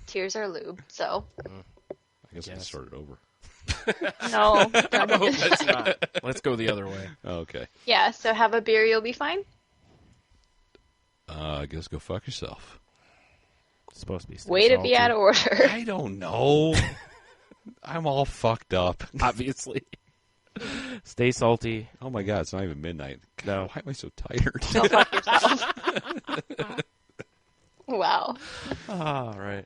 Tears are lube, so. I guess I can start it over. No. Let's not. Let's go the other way. Okay. Yeah, so have a beer, you'll be fine. I guess go fuck yourself. It's supposed to be. Way to be out of order. I don't know. I'm all fucked up. Obviously. Stay salty. Oh my god, it's not even midnight. God, No. why am I so tired? Go fuck yourself. Wow. All right.